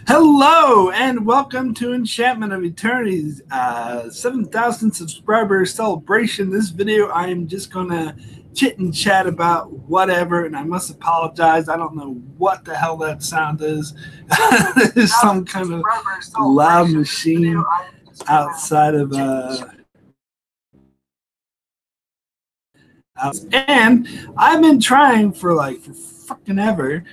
Hello and welcome to Enchantment of Eternity's 7,000 subscribers celebration. This video I am just gonna chit and chat about whatever, and I must apologize. I don't know what the hell that sound is. There's some kind of loud machine outside of and I've been trying for fucking ever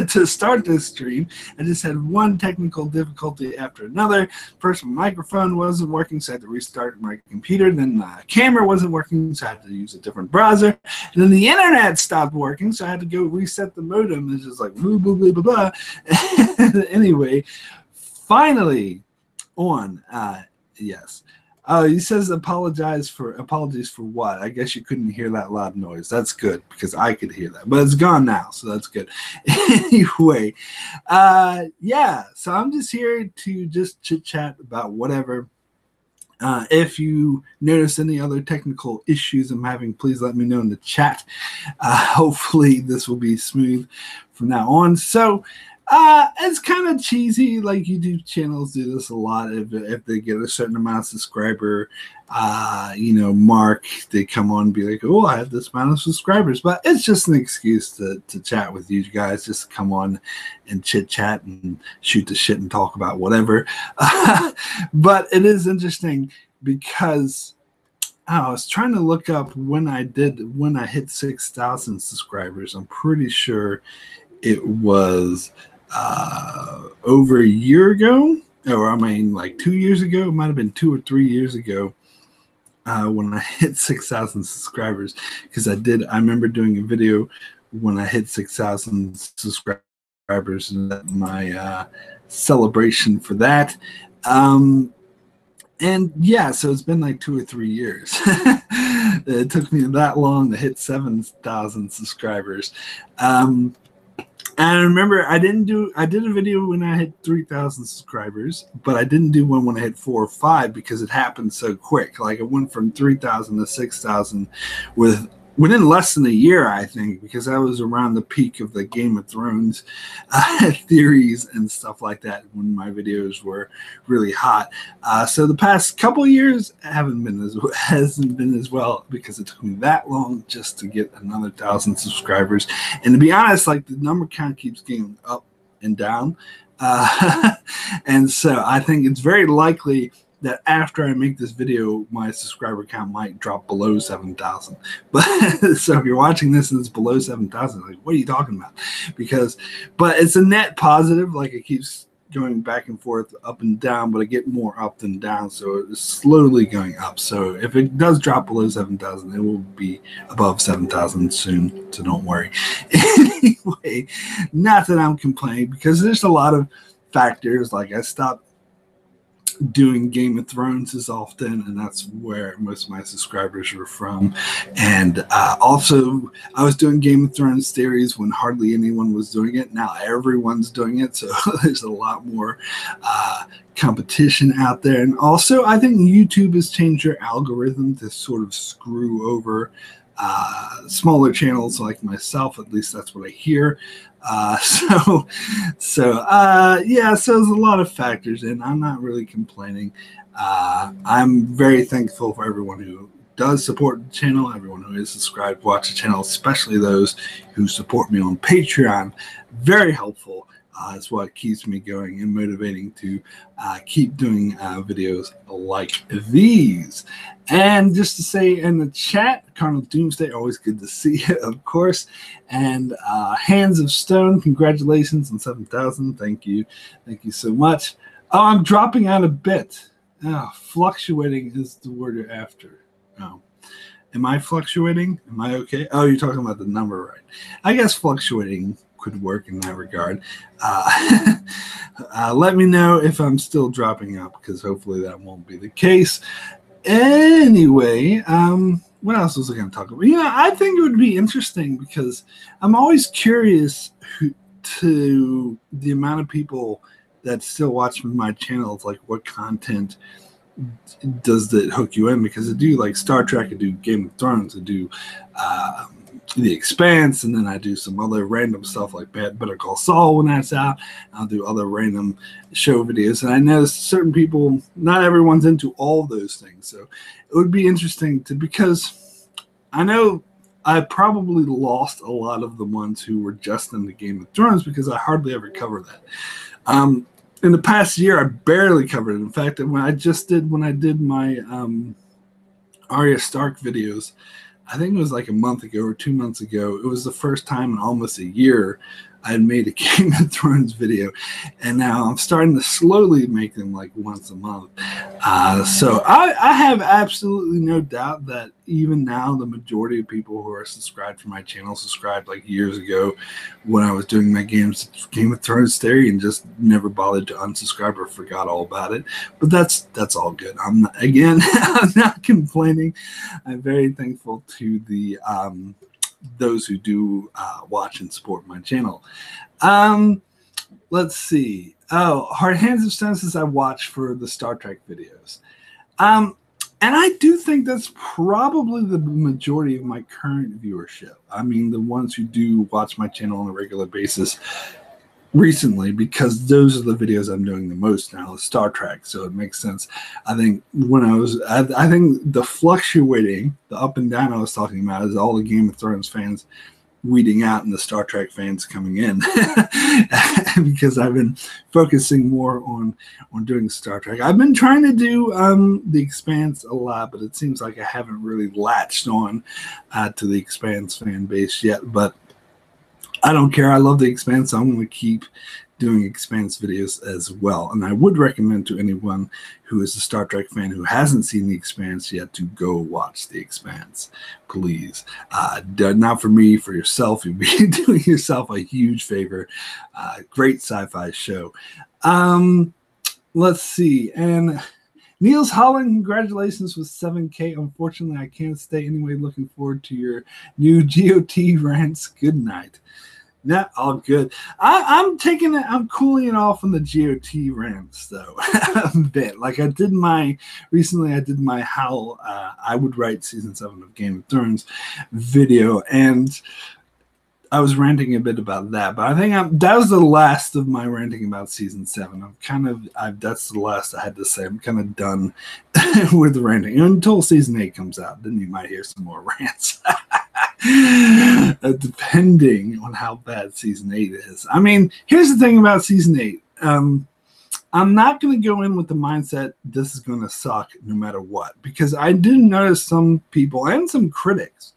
to start this stream. I just had one technical difficulty after another. First, my microphone wasn't working, so I had to restart my computer. Then the camera wasn't working, so I had to use a different browser. And then the internet stopped working, so I had to go reset the modem. It's just like blah, blah, blah, blah, blah. Anyway, finally on. Yes. Oh, he says apologies for what? I guess you couldn't hear that loud noise. That's good because I could hear that, but it's gone now, so that's good. Anyway, yeah. So I'm just here to just chit chat about whatever. If you notice any other technical issues I'm having, please let me know in the chat. Hopefully this will be smooth from now on. So. It's kind of cheesy. Like YouTube channels do this a lot. If they get a certain amount of subscriber, mark, they come on and be like, "Oh, I have this amount of subscribers." But it's just an excuse to chat with you guys. Just come on and chit chat and shoot the shit and talk about whatever. But it is interesting because I was trying to look up when I hit 6,000 subscribers. I'm pretty sure it was over a year ago, or I mean like 2 years ago. It might have been 2 or 3 years ago when I hit 6,000 subscribers, because I remember doing a video when I hit 6,000 subscribers and my celebration for that. And yeah, so it's been like 2 or 3 years. It took me that long to hit 7,000 subscribers. And I remember I did a video when I hit 3,000 subscribers, but I didn't do one when I hit 4 or 5 because it happened so quick. Like it went from 3,000 to 6,000 within less than a year, I think, because that was around the peak of the Game of Thrones theories and stuff like that when my videos were really hot. So the past couple of years hasn't been as well because it took me that long just to get another 1,000 subscribers. And to be honest, like the number count keeps getting up and down. And so I think it's very likely that after I make this video, my subscriber count might drop below 7,000. But so if you're watching this and it's below 7,000, like, what are you talking about? But it's a net positive. Like it keeps going back and forth, up and down, but I get more up than down. So it's slowly going up. So if it does drop below 7,000, it will be above 7,000 soon. So don't worry. Anyway, not that I'm complaining, because there's a lot of factors. Like I stopped doing Game of Thrones as often, and that's where most of my subscribers were from. And also I was doing Game of Thrones theories when hardly anyone was doing it. Now everyone's doing it, so there's a lot more competition out there. And also I think YouTube has changed their algorithm to sort of screw over smaller channels like myself. At least that's what I hear. Yeah, so there's a lot of factors, and I'm not really complaining. I'm very thankful for everyone who does support the channel, everyone who is subscribed, watch the channel, especially those who support me on Patreon. Very helpful. It's what keeps me going and motivating to keep doing videos like these. And just to say in the chat, Carnal Doomsday, always good to see you, of course. And Hands of Stone, congratulations on 7,000. Thank you. Thank you so much. Oh, I'm dropping out a bit. Oh, fluctuating is the word you're after. Oh. Am I fluctuating? Am I okay? Oh, you're talking about the number, right? I guess fluctuating could work in that regard. Let me know if I'm still dropping out, because hopefully that won't be the case. Anyway, what else was I going to talk about? I think it would be interesting because I'm always curious to the amount of people that still watch my channels, like what content does that hook you in? Because I do like Star Trek, I do Game of Thrones, I do The Expanse, and then I do some other random stuff like Better Call Saul when that's out. I'll do other random show videos, and I know certain people, not everyone's into all of those things, so it would be interesting because I know I probably lost a lot of the ones who were just into Game of Thrones because I hardly ever cover that. In the past year, I barely covered it. In fact, when I did my Arya Stark videos, I think it was like a month ago or 2 months ago. It was the first time in almost a year I had made a Game of Thrones video, and now I'm starting to slowly make them like once a month. So I have absolutely no doubt that even now the majority of people who are subscribed to my channel subscribed like years ago when I was doing my Game of Thrones theory and just never bothered to unsubscribe or forgot all about it. But that's all good. I'm not complaining. I'm very thankful to the those who do watch and support my channel. Let's see. Oh, Hard Hands of Stone says I watch for the Star Trek videos. And I do think that's probably the majority of my current viewership. I mean, the ones who do watch my channel on a regular basis recently, because those are the videos I'm doing the most now, Star Trek, so it makes sense. I think I think the fluctuating, the up and down I was talking about is all the Game of Thrones fans weeding out and the Star Trek fans coming in because I've been focusing more on doing Star Trek. I've been trying to do The Expanse a lot, but it seems like I haven't really latched on to the Expanse fan base yet, but I don't care. I love The Expanse, so I'm going to keep doing Expanse videos as well. And I would recommend to anyone who is a Star Trek fan who hasn't seen The Expanse yet to go watch The Expanse, please. Not for me, for yourself. You'd be doing yourself a huge favor. Great sci-fi show. Let's see. And Niels Holland, congratulations with 7K. Unfortunately, I can't stay anyway. Looking forward to your new GOT rants. Good night. Yeah, all good. I'm taking it. I'm cooling it off on the GOT rants though a bit. Like recently I did my how I would write season 7 of Game of Thrones video, and I was ranting a bit about that. But I think that was the last of my ranting about season 7. That's the last I had to say. I'm kind of done with ranting until season 8 comes out. Then you might hear some more rants. Depending on how bad season 8 is. I mean, here's the thing about season 8. I'm not going to go in with the mindset this is going to suck no matter what, because I did notice some people and some critics.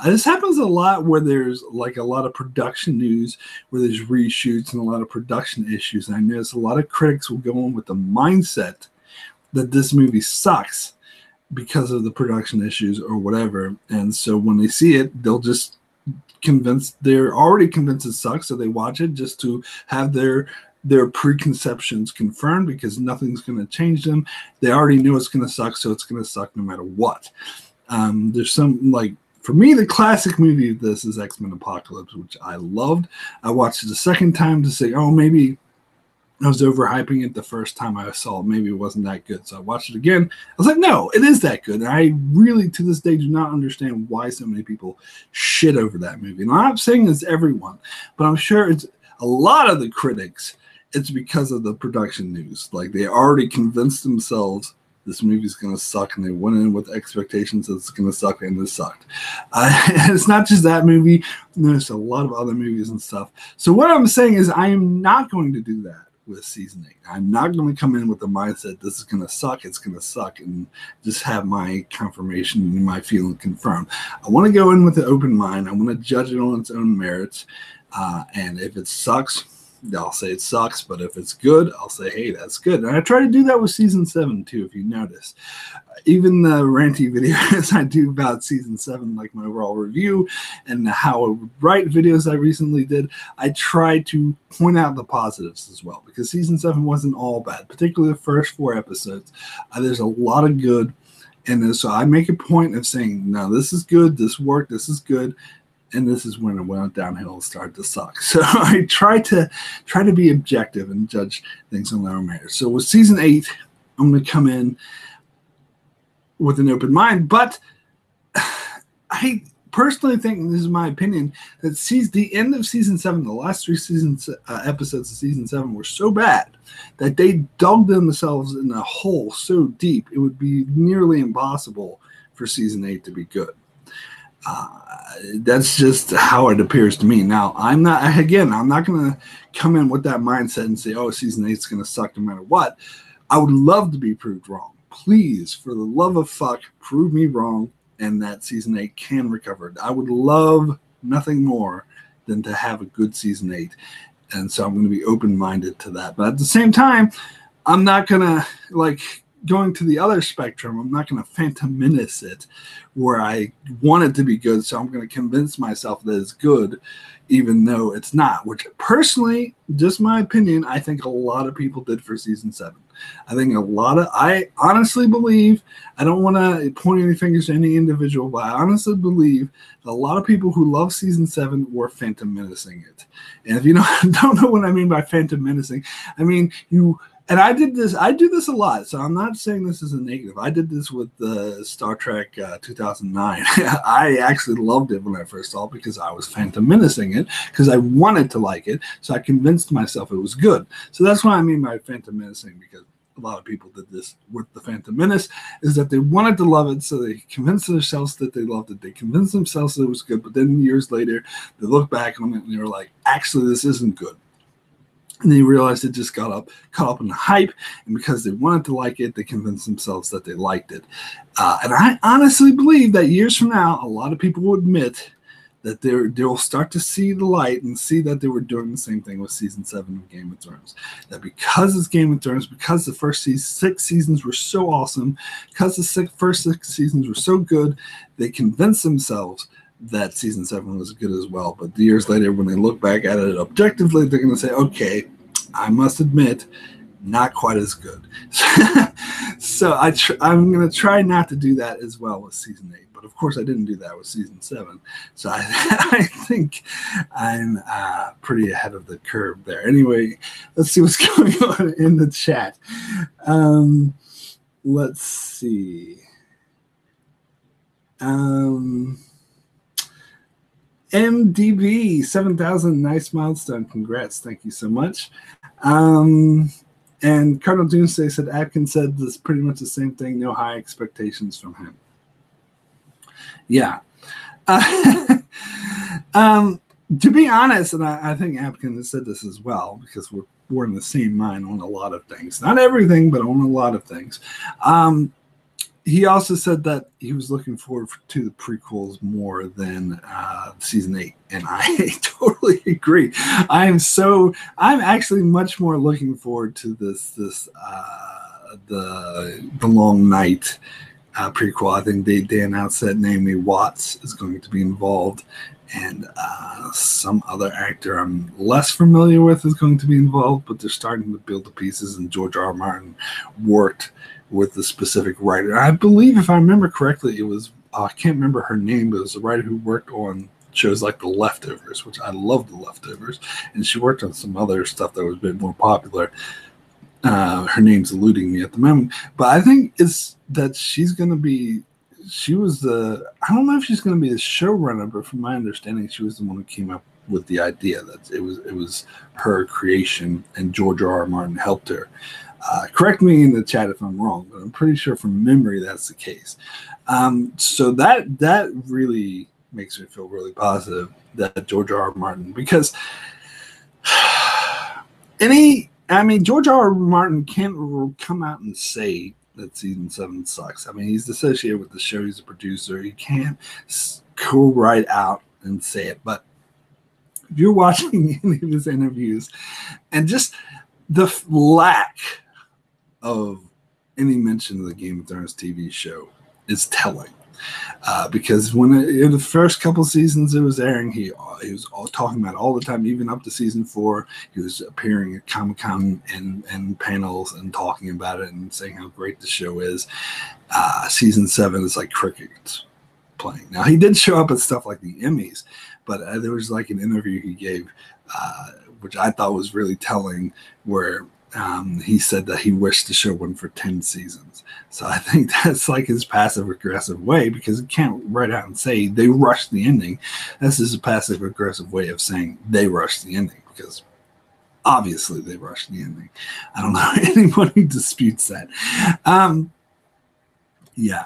This happens a lot where there's like a lot of production news, where there's reshoots and a lot of production issues. And I notice a lot of critics will go in with the mindset that this movie sucks because of the production issues or whatever. And so when they see it, they'll just they're already convinced it sucks, so they watch it just to have their preconceptions confirmed, because nothing's going to change them. They already know it's going to suck, so it's going to suck no matter what. There's some, like, for me, the classic movie of this is X-Men Apocalypse, which I loved. I watched it a second time to say, oh, maybe I was overhyping it the first time I saw it. Maybe it wasn't that good. So I watched it again. I was like, no, it is that good. And I really, to this day, do not understand why so many people shit over that movie. And I'm not saying it's everyone, but I'm sure it's a lot of the critics. It's because of the production news. Like, they already convinced themselves this movie's going to suck, and they went in with expectations that it's going to suck, and it sucked. It's not just that movie. There's a lot of other movies and stuff. So what I'm saying is I am not going to do that with season 8. I'm not going to come in with the mindset this is going to suck, it's going to suck, and just have my confirmation and my feeling confirmed. I want to go in with an open mind. I want to judge it on its own merits. And if it sucks, I'll say it sucks, but if it's good, I'll say, hey, that's good. And I try to do that with season 7 too, if you notice. Even the ranty videos I do about season 7, like my overall review and how I would write videos I recently did, I try to point out the positives as well, because season 7 wasn't all bad, particularly the first 4 episodes. There's a lot of good in this, so I make a point of saying, no, this is good, this worked, this is good. And this is when it went downhill and started to suck. So I try to be objective and judge things on their own merit. So with season 8, I'm going to come in with an open mind. But personally think, and this is my opinion, that the end of season 7, the last 3 episodes of season 7 were so bad that they dug themselves in a hole so deep it would be nearly impossible for season 8 to be good. That's just how it appears to me. Now, I'm not going to come in with that mindset and say, oh, season 8 is going to suck no matter what. I would love to be proved wrong. Please, for the love of fuck, prove me wrong, and that season 8 can recover. I would love nothing more than to have a good season 8. And so I'm going to be open-minded to that. But at the same time, I'm not going to, going to the other spectrum, I'm not going to Phantom Menace it where I want it to be good, so I'm going to convince myself that it's good even though it's not, which personally, just my opinion, I think a lot of people did for season 7. I honestly believe, I don't want to point any fingers to any individual, but I honestly believe that a lot of people who love season 7 were Phantom Menacing it. And if you don't know what I mean by Phantom Menacing, I mean, and I do this a lot, so I'm not saying this is a negative. I did this with the Star Trek 2009. I actually loved it when I first saw it because I was Phantom Menacing it, because I wanted to like it, so I convinced myself it was good. So that's what I mean by Phantom Menacing, because a lot of people did this with the Phantom Menace, is that they wanted to love it, so they convinced themselves that they loved it. They convinced themselves that it was good, but then years later, they look back on it and they were like, actually, this isn't good. And they realized it just caught up in the hype, and because they wanted to like it, they convinced themselves that they liked it. And I honestly believe that years from now, a lot of people will admit that they'll start to see the light and see that they were doing the same thing with season 7 of Game of Thrones. That because it's Game of Thrones, because the first 6 seasons were so awesome, because the first 6 seasons were so good, they convinced themselves that season 7 was good as well. But years later, when they look back at it objectively, they're going to say, okay, I must admit, not quite as good. So I'm going to try not to do that as well with season 8. But of course, I didn't do that with season 7. So I think I'm pretty ahead of the curve there. Anyway, let's see what's going on in the chat. Let's see. MDB 7,000, nice milestone. Congrats. Thank you so much. And Cardinal Doomsday said Atkins said this pretty much the same thing. No high expectations from him. Yeah. To be honest, and I think Atkins has said this as well, because we're in the same mind on a lot of things. Not everything, but on a lot of things. He also said that he was looking forward to the prequels more than season 8, and I totally agree. I'm actually much more looking forward to the Long Night prequel. I think they announced that Naomi Watts is going to be involved, and some other actor I'm less familiar with is going to be involved, but they're starting to build the pieces, and George R. R. Martin worked with the specific writer. I believe, if I remember correctly, it was, I can't remember her name, but it was the writer who worked on shows like The Leftovers, which I love The Leftovers, and she worked on some other stuff that was a bit more popular. Her name's eluding me at the moment, but I think it's that she's going to be, I don't know if she's going to be the showrunner, but from my understanding, she was the one who came up with the idea that it was her creation, and George R. R. Martin helped her. Correct me in the chat if I'm wrong, but I'm pretty sure from memory that's the case. So that really makes me feel really positive that George R. R. Martin, because George R. R. Martin can't come out and say that season 7 sucks. I mean, he's associated with the show. He's a producer. He can't go right out and say it. But if you're watching any of his interviews, and just the lack of any mention of the Game of Thrones TV show is telling. Because when in the first couple seasons it was airing, he was all talking about it all the time, even up to season 4. He was appearing at Comic-Con and panels and talking about it and saying how great the show is. Season 7 is like crickets playing. Now, he did show up at stuff like the Emmys, but there was like an interview he gave, which I thought was really telling, where he said that he wished the show went for 10 seasons. So I think that's like his passive-aggressive way, because he can't write out and say they rushed the ending. This is a passive-aggressive way of saying they rushed the ending, because obviously they rushed the ending. I don't know anyone who disputes that. Yeah.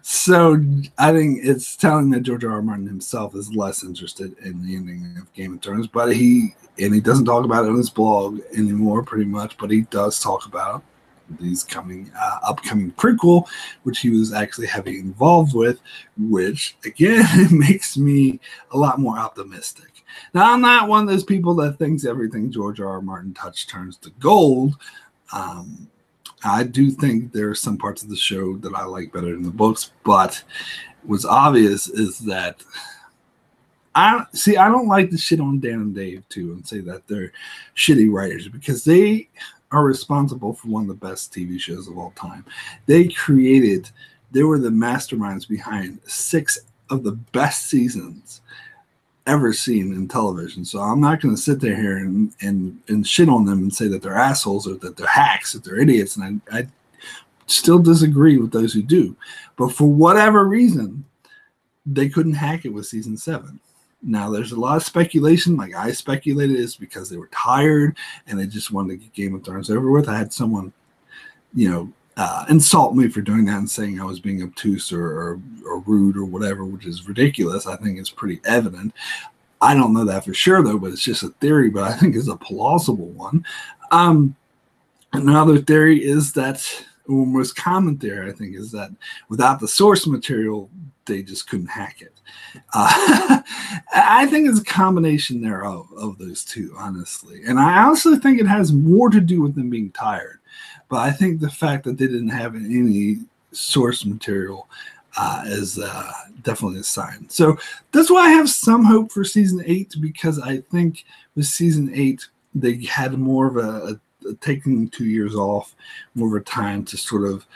So I think it's telling that George R. R. Martin himself is less interested in the ending of Game of Thrones, but he doesn't talk about it on his blog anymore, pretty much. But he does talk about these upcoming prequel, which he was actually heavily involved with, which again makes me a lot more optimistic. Now, I'm not one of those people that thinks everything George R. R. Martin touched turns to gold. I do think there are some parts of the show that I like better than the books, but what's obvious is that I don't like to shit on Dan and Dave too and say that they're shitty writers, because they are responsible for one of the best TV shows of all time. They were the masterminds behind 6 of the best seasons ever seen in television. So I'm not going to sit there here and shit on them and say that they're assholes or that they're hacks, that they're idiots. And I still disagree with those who do. But for whatever reason, they couldn't hack it with season 7. Now, there's a lot of speculation. Like I speculated, it's because they were tired and they just wanted to get Game of Thrones over with. I had someone, insult me for doing that and saying I was being obtuse or rude or whatever, which is ridiculous. I think it's pretty evident. I don't know that for sure, though, but it's just a theory, but I think it's a plausible one. Another theory is that, or most common theory, I think, is that without the source material, they just couldn't hack it. I think it's a combination thereof of those two, honestly. And I honestly think it has more to do with them being tired. But I think the fact that they didn't have any source material is definitely a sign. So that's why I have some hope for season 8, because I think with season 8, they had more of a taking 2 years off, more of a time to sort of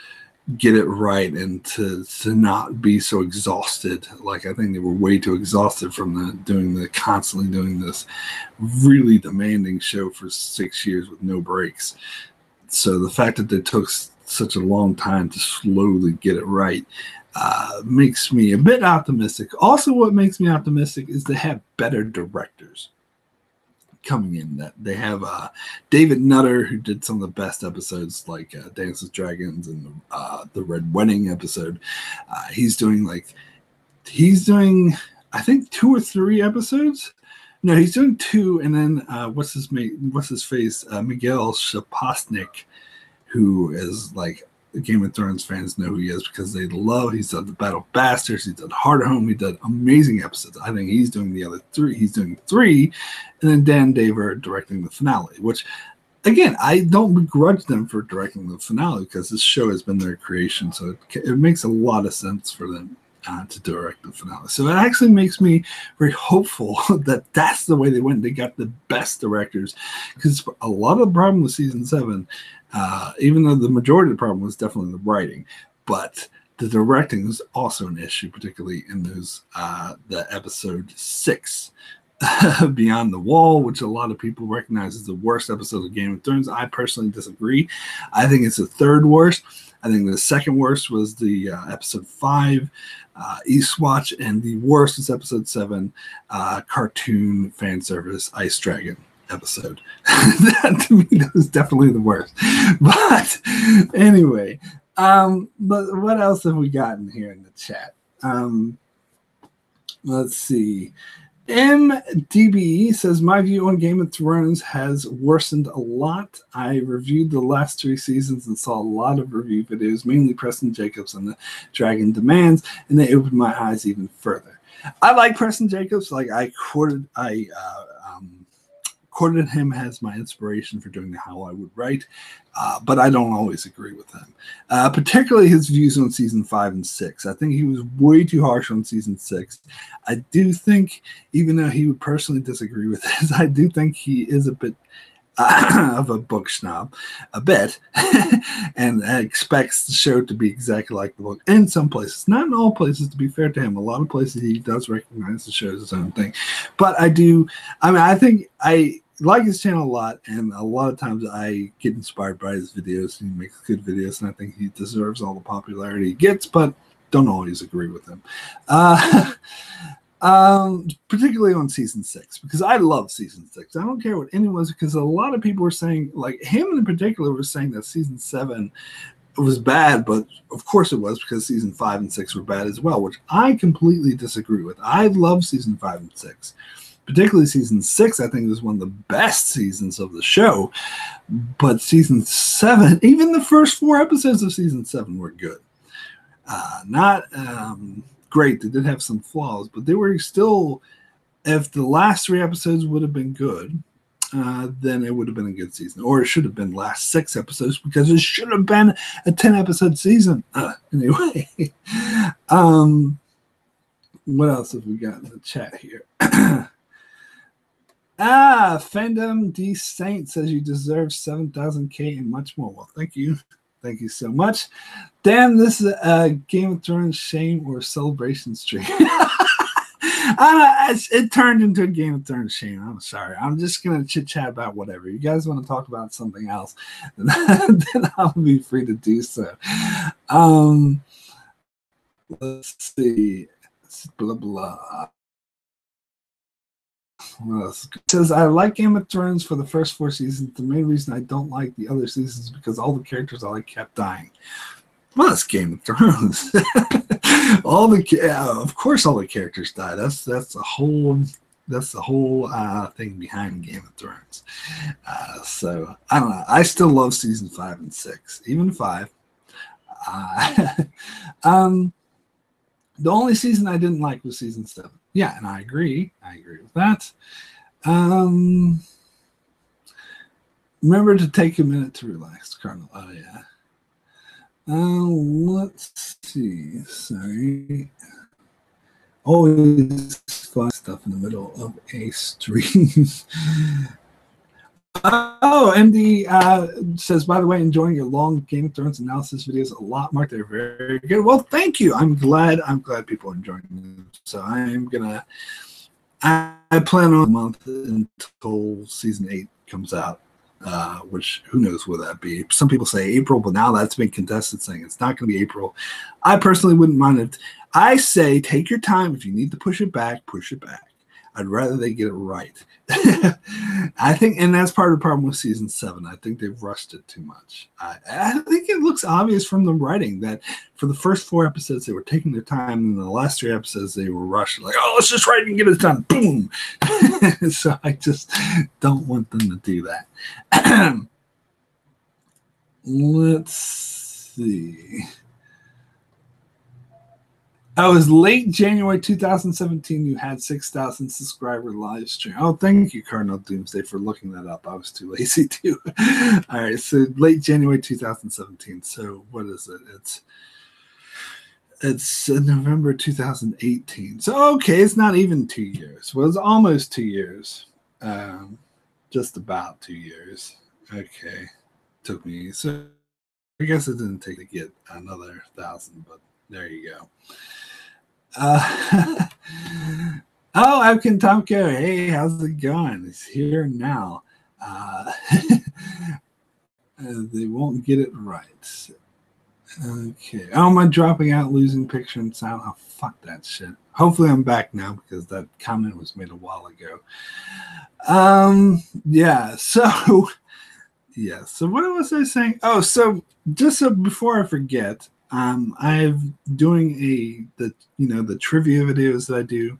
get it right and to not be so exhausted. Like I think they were way too exhausted from constantly doing this really demanding show for 6 years with no breaks. So the fact that they took such a long time to slowly get it right makes me a bit optimistic. Also, what makes me optimistic is they have better directors coming in. That they have David Nutter, who did some of the best episodes, like Dance with Dragons and the Red Wedding episode. He's doing I think 2 or 3 episodes. No, he's doing 2, and then what's his face? Miguel Sapochnik, who is like Game of Thrones fans know who he is because he's done the Battle of Bastards, he's done Hard Home, he did amazing episodes. I think he's doing the other 3. He's doing 3, and then Dan Dave are directing the finale, which again, I don't begrudge them for directing the finale because this show has been their creation, so it makes a lot of sense for them to direct the finale. So it actually makes me very hopeful that that's the way they went. They got the best directors, because a lot of the problem with season 7, even though the majority of the problem was definitely the writing, but the directing was also an issue, particularly in the episode 6. Beyond the Wall, which a lot of people recognize as the worst episode of Game of Thrones. I personally disagree. I think it's the 3rd worst. I think the 2nd worst was the episode 5, Eastwatch, and the worst is episode 7, cartoon fan service Ice Dragon episode. That, to me, that was definitely the worst. But anyway, but what else have we gotten here in the chat? Let's see. MDB says, my view on Game of Thrones has worsened a lot. I reviewed the last 3 seasons and saw a lot of review videos, mainly Preston Jacobs and the Dragon Demands, and they opened my eyes even further. I like Preston Jacobs. Like I quoted him as my inspiration for doing How I Would Write, but I don't always agree with him. Particularly his views on season 5 and 6. I think he was way too harsh on season 6. I do think, even though he would personally disagree with this, I do think he is a bit of a book snob, a bit, and expects the show to be exactly like the book in some places. Not in all places, to be fair to him. A lot of places he does recognize the show as his own thing. But I think like his channel a lot, and a lot of times I get inspired by his videos. He makes good videos, and I think he deserves all the popularity he gets, but don't always agree with him. Particularly on season 6, because I love season 6. I don't care what anyone says, because a lot of people were saying, like him in particular, was saying that season 7 was bad, but of course it was, because season 5 and 6 were bad as well, which I completely disagree with. I love season 5 and 6. Particularly season 6, I think, was one of the best seasons of the show. But season 7, even the first 4 episodes of season 7 were good. Not great. They did have some flaws, but they were still, if the last 3 episodes would have been good, then it would have been a good season. Or it should have been last 6 episodes, because it should have been a 10-episode season. Anyway. What else have we got in the chat here? Fandom D Saint says you deserve 7,000K and much more. Well, thank you. Thank you so much. Damn, this is a Game of Thrones shame or celebration stream. It turned into a Game of Thrones shame. I'm sorry. I'm just going to chit-chat about whatever. You guys want to talk about something else, then I'll be free to do so. Let's see. Blah, blah. It says, I like Game of Thrones for the first 4 seasons. The main reason I don't like the other seasons is because all the characters I like kept dying. Well, it's Game of Thrones. Of course, all the characters die. That's the whole thing behind Game of Thrones. So I don't know. I still love season 5 and 6, even 5. The only season I didn't like was season 7. Yeah, and I agree. I agree with that. Remember to take a minute to relax, Cardinal. Oh, yeah. Let's see. Sorry. Always fun stuff in the middle of a stream. Oh, MD says, by the way, enjoying your long Game of Thrones analysis videos a lot, Mark. They're very good. Well, thank you. I'm glad people are enjoying them. So I plan on a month until season 8 comes out, which who knows will that be. Some people say April, but now that's been contested, saying it's not going to be April. I personally wouldn't mind it. I say take your time. If you need to push it back, push it back. I'd rather they get it right. I think, and that's part of the problem with season 7. I think they've rushed it too much. I think it looks obvious from the writing that for the first 4 episodes, they were taking their time, and the last 3 episodes, they were rushed. Like, oh, let's just write and get it done. Boom. So I just don't want them to do that. Let's see. I was late January 2017. You had 6,000 subscriber live stream. Oh, thank you, Cardinal Doomsday, for looking that up. I was too lazy to. All right, so late January 2017. So what is it? It's November 2018. So okay, it's not even 2 years. Well, it's almost 2 years. Just about 2 years. Okay, took me. So I guess it didn't take to get another 1,000, but there you go. Oh, I'm Kentamko. Hey, how's it going? It's here now. They won't get it right. Okay. Oh, am I dropping out, losing picture and sound? Oh, fuck that shit. Hopefully I'm back now, because that comment was made a while ago. Yeah, so yeah, so what was I saying? Oh, so just so before I forget, I'm doing the trivia videos that I do.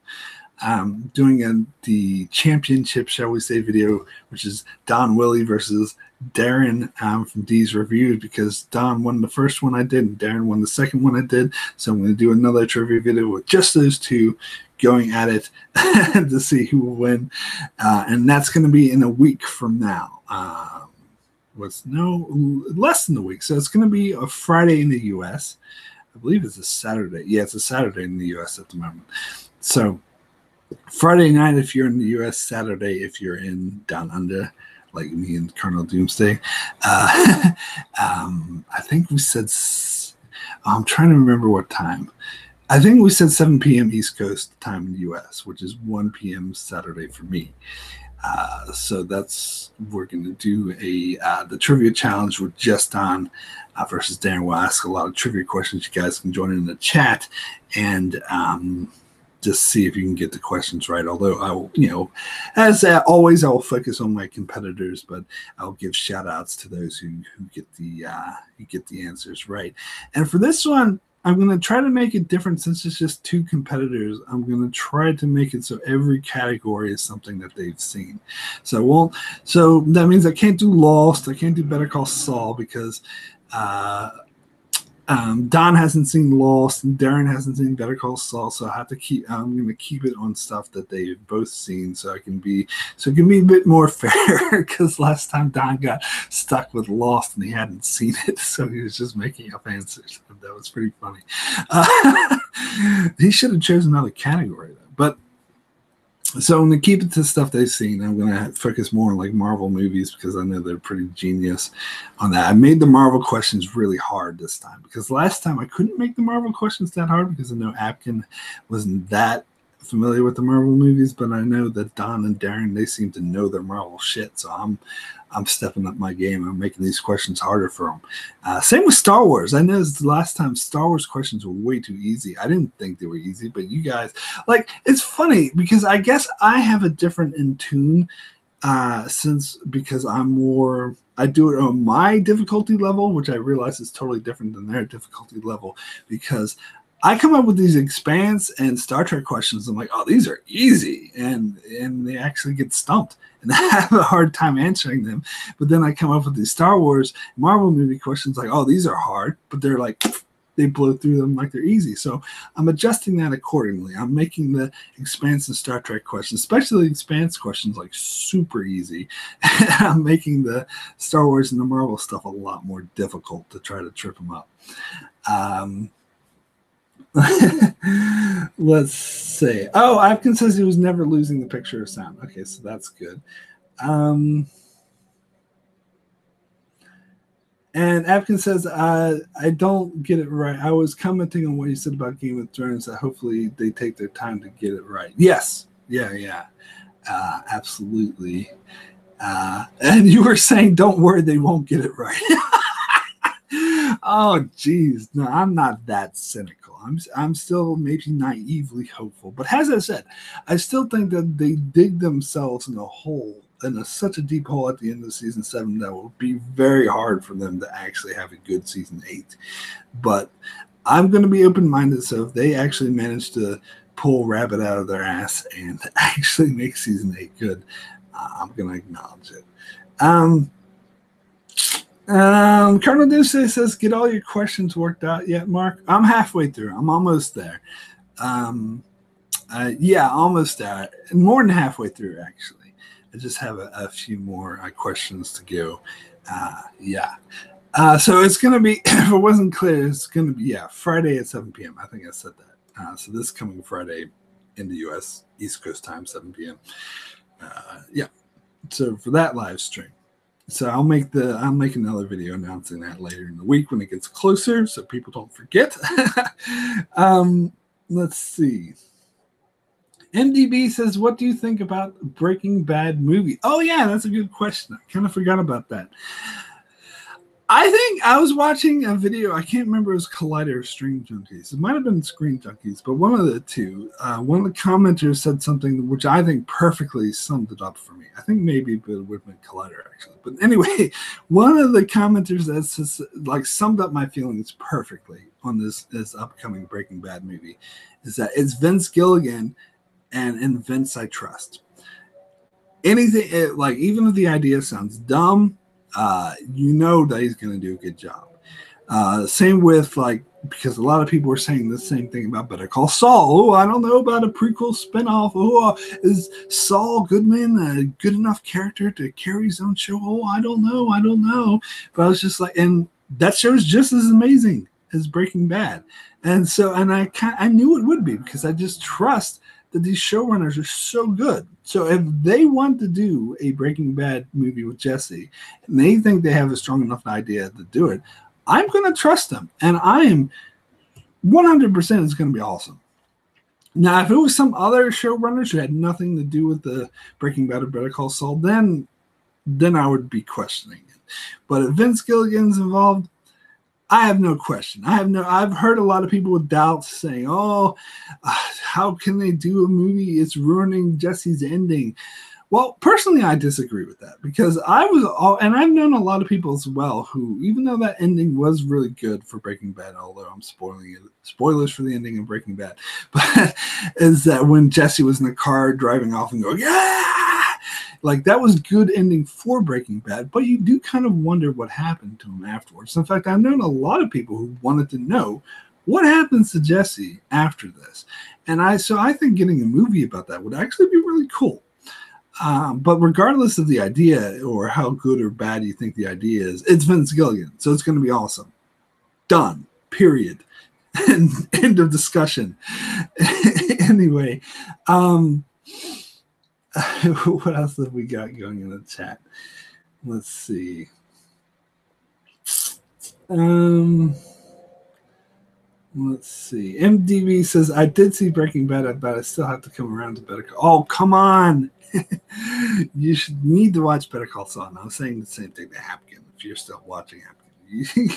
Doing the championship, shall we say, video, which is Don Willie versus Darren from D's Reviews, because Don won the first one I did and Darren won the second one I did. So I'm going to do another trivia video with just those two going at it to see who will win. And that's going to be in a week from now. Less than a week. So it's going to be a Friday in the U.S. I believe it's a Saturday. Yeah, it's a Saturday in the U.S. at the moment. So Friday night if you're in the U.S., Saturday if you're in down under, like me and Colonel Doomsday. I think we said, I'm trying to remember what time. I think we said 7 p.m. East Coast time in the U.S., which is 1 p.m. Saturday for me. So we're going to do the trivia challenge with Just On versus Darren. We'll ask a lot of trivia questions. You guys can join in the chat and just see if you can get the questions right. Although I will, as always, I will focus on my competitors, but I'll give shout outs to those who get the answers right. And for this one, I'm going to try to make it different since it's just 2 competitors. I'm going to try to make it so every category is something that they've seen. So that means I can't do Lost. I can't do Better Call Saul because Don hasn't seen Lost and Darren hasn't seen Better Call Saul. So I'm going to keep it on stuff that they've both seen so it can be a bit more fair because last time Don got stuck with Lost and he hadn't seen it. So he was just making up answers. That was pretty funny. He should have chosen another category though. But so I'm going to keep it to stuff they've seen. I'm going to focus more on like Marvel movies because I know they're pretty genius on that. I made the Marvel questions really hard this time because last time I couldn't make the Marvel questions that hard because I know Apkin wasn't that familiar with the Marvel movies, but I know that Don and Darren, they seem to know their Marvel shit. So I'm stepping up my game. I'm making these questions harder for them. Same with Star Wars. I noticed the last time Star Wars questions were way too easy. I didn't think they were easy, but you guys, like, it's funny because I guess I have a different in tune because I do it on my difficulty level, which I realize is totally different than their difficulty level because I come up with these Expanse and Star Trek questions. I'm like, oh, these are easy. And they actually get stumped. And I have a hard time answering them. But then I come up with these Star Wars, Marvel movie questions like, oh, these are hard. But they're like, they blow through them like they're easy. So I'm adjusting that accordingly. I'm making the Expanse and Star Trek questions, especially the Expanse questions, like super easy. I'm making the Star Wars and the Marvel stuff a lot more difficult to try to trip them up. Let's see. Oh, Apkin says he was never losing the picture of sound. Okay, so that's good. And Apkin says, I don't get it right. I was commenting on what you said about Game of Thrones that hopefully they take their time to get it right. Yes. Yeah. Absolutely. And you were saying, don't worry, they won't get it right. Oh, geez. No, I'm not that cynical. I'm still maybe naively hopeful. But as I said, I still think that they dig themselves in a hole, such a deep hole at the end of season 7 that will be very hard for them to actually have a good season 8. But I'm going to be open-minded, so if they actually manage to pull rabbit out of their ass and actually make season 8 good, I'm going to acknowledge it. Colonel Deuce says, get all your questions worked out yet, Mark? I'm halfway through. I'm almost there. Yeah, almost there. More than halfway through, actually. I just have a few more questions to go. Yeah. So it's going to be, if it wasn't clear, it's going to be, Friday at 7 p.m. I think I said that. So this coming Friday in the U.S., East Coast time, 7 p.m. Yeah. So for that live stream. So I'll make another video announcing that later in the week when it gets closer, so people don't forget. Let's see. MDB says, what do you think about Breaking Bad movie? Oh, yeah, that's a good question. I kind of forgot about that. I think I was watching a video. I can't remember if it was Collider or Stream Junkies. It might have been Screen Junkies, but one of the two. One of the commenters said something which I think perfectly summed it up for me. I think maybe it would have been Collider, actually. But anyway, one of the commenters that summed up my feelings perfectly on this upcoming Breaking Bad movie is that it's Vince Gilligan, and in Vince I trust. Anything, even if the idea sounds dumb, you know that he's going to do a good job. Same with because a lot of people were saying the same thing about Better Call Saul. Oh, I don't know about a prequel spinoff. Oh, is Saul Goodman a good enough character to carry his own show? Oh, I don't know. But I was just like, and that show is just as amazing as Breaking Bad. And so, I knew it would be because I just trust that these showrunners are so good. So if they want to do a Breaking Bad movie with Jesse, and they think they have a strong enough idea to do it, I'm going to trust them. And I am 100% is going to be awesome. Now, if it was some other showrunners who had nothing to do with the Breaking Bad or Better Call Saul, then I would be questioning it. But if Vince Gilligan's involved, I have no question. I've heard a lot of people with doubts saying, "Oh, how can they do a movie? It's ruining Jesse's ending." Well, personally, I disagree with that because and I've known a lot of people as well who, even though that ending was really good for Breaking Bad, although I'm spoiling it, spoilers for the ending of Breaking Bad, but is that when Jesse was in the car driving off and going, "Yeah!" Like, that was good ending for Breaking Bad, but you do kind of wonder what happened to him afterwards. In fact, I've known a lot of people who wanted to know what happens to Jesse after this. And so I think getting a movie about that would actually be really cool. But regardless of the idea or how good or bad you think the idea is, it's Vince Gilligan, so it's going to be awesome. Done. Period. End of discussion. Anyway, what else have we got going in the chat? Let's see. Let's see. MDB says, I did see Breaking Bad, but I still have to come around to Better Call. Oh, come on. You should need to watch Better Call Saul. And I was saying the same thing to Hapkin. If you're still watching Hapkin,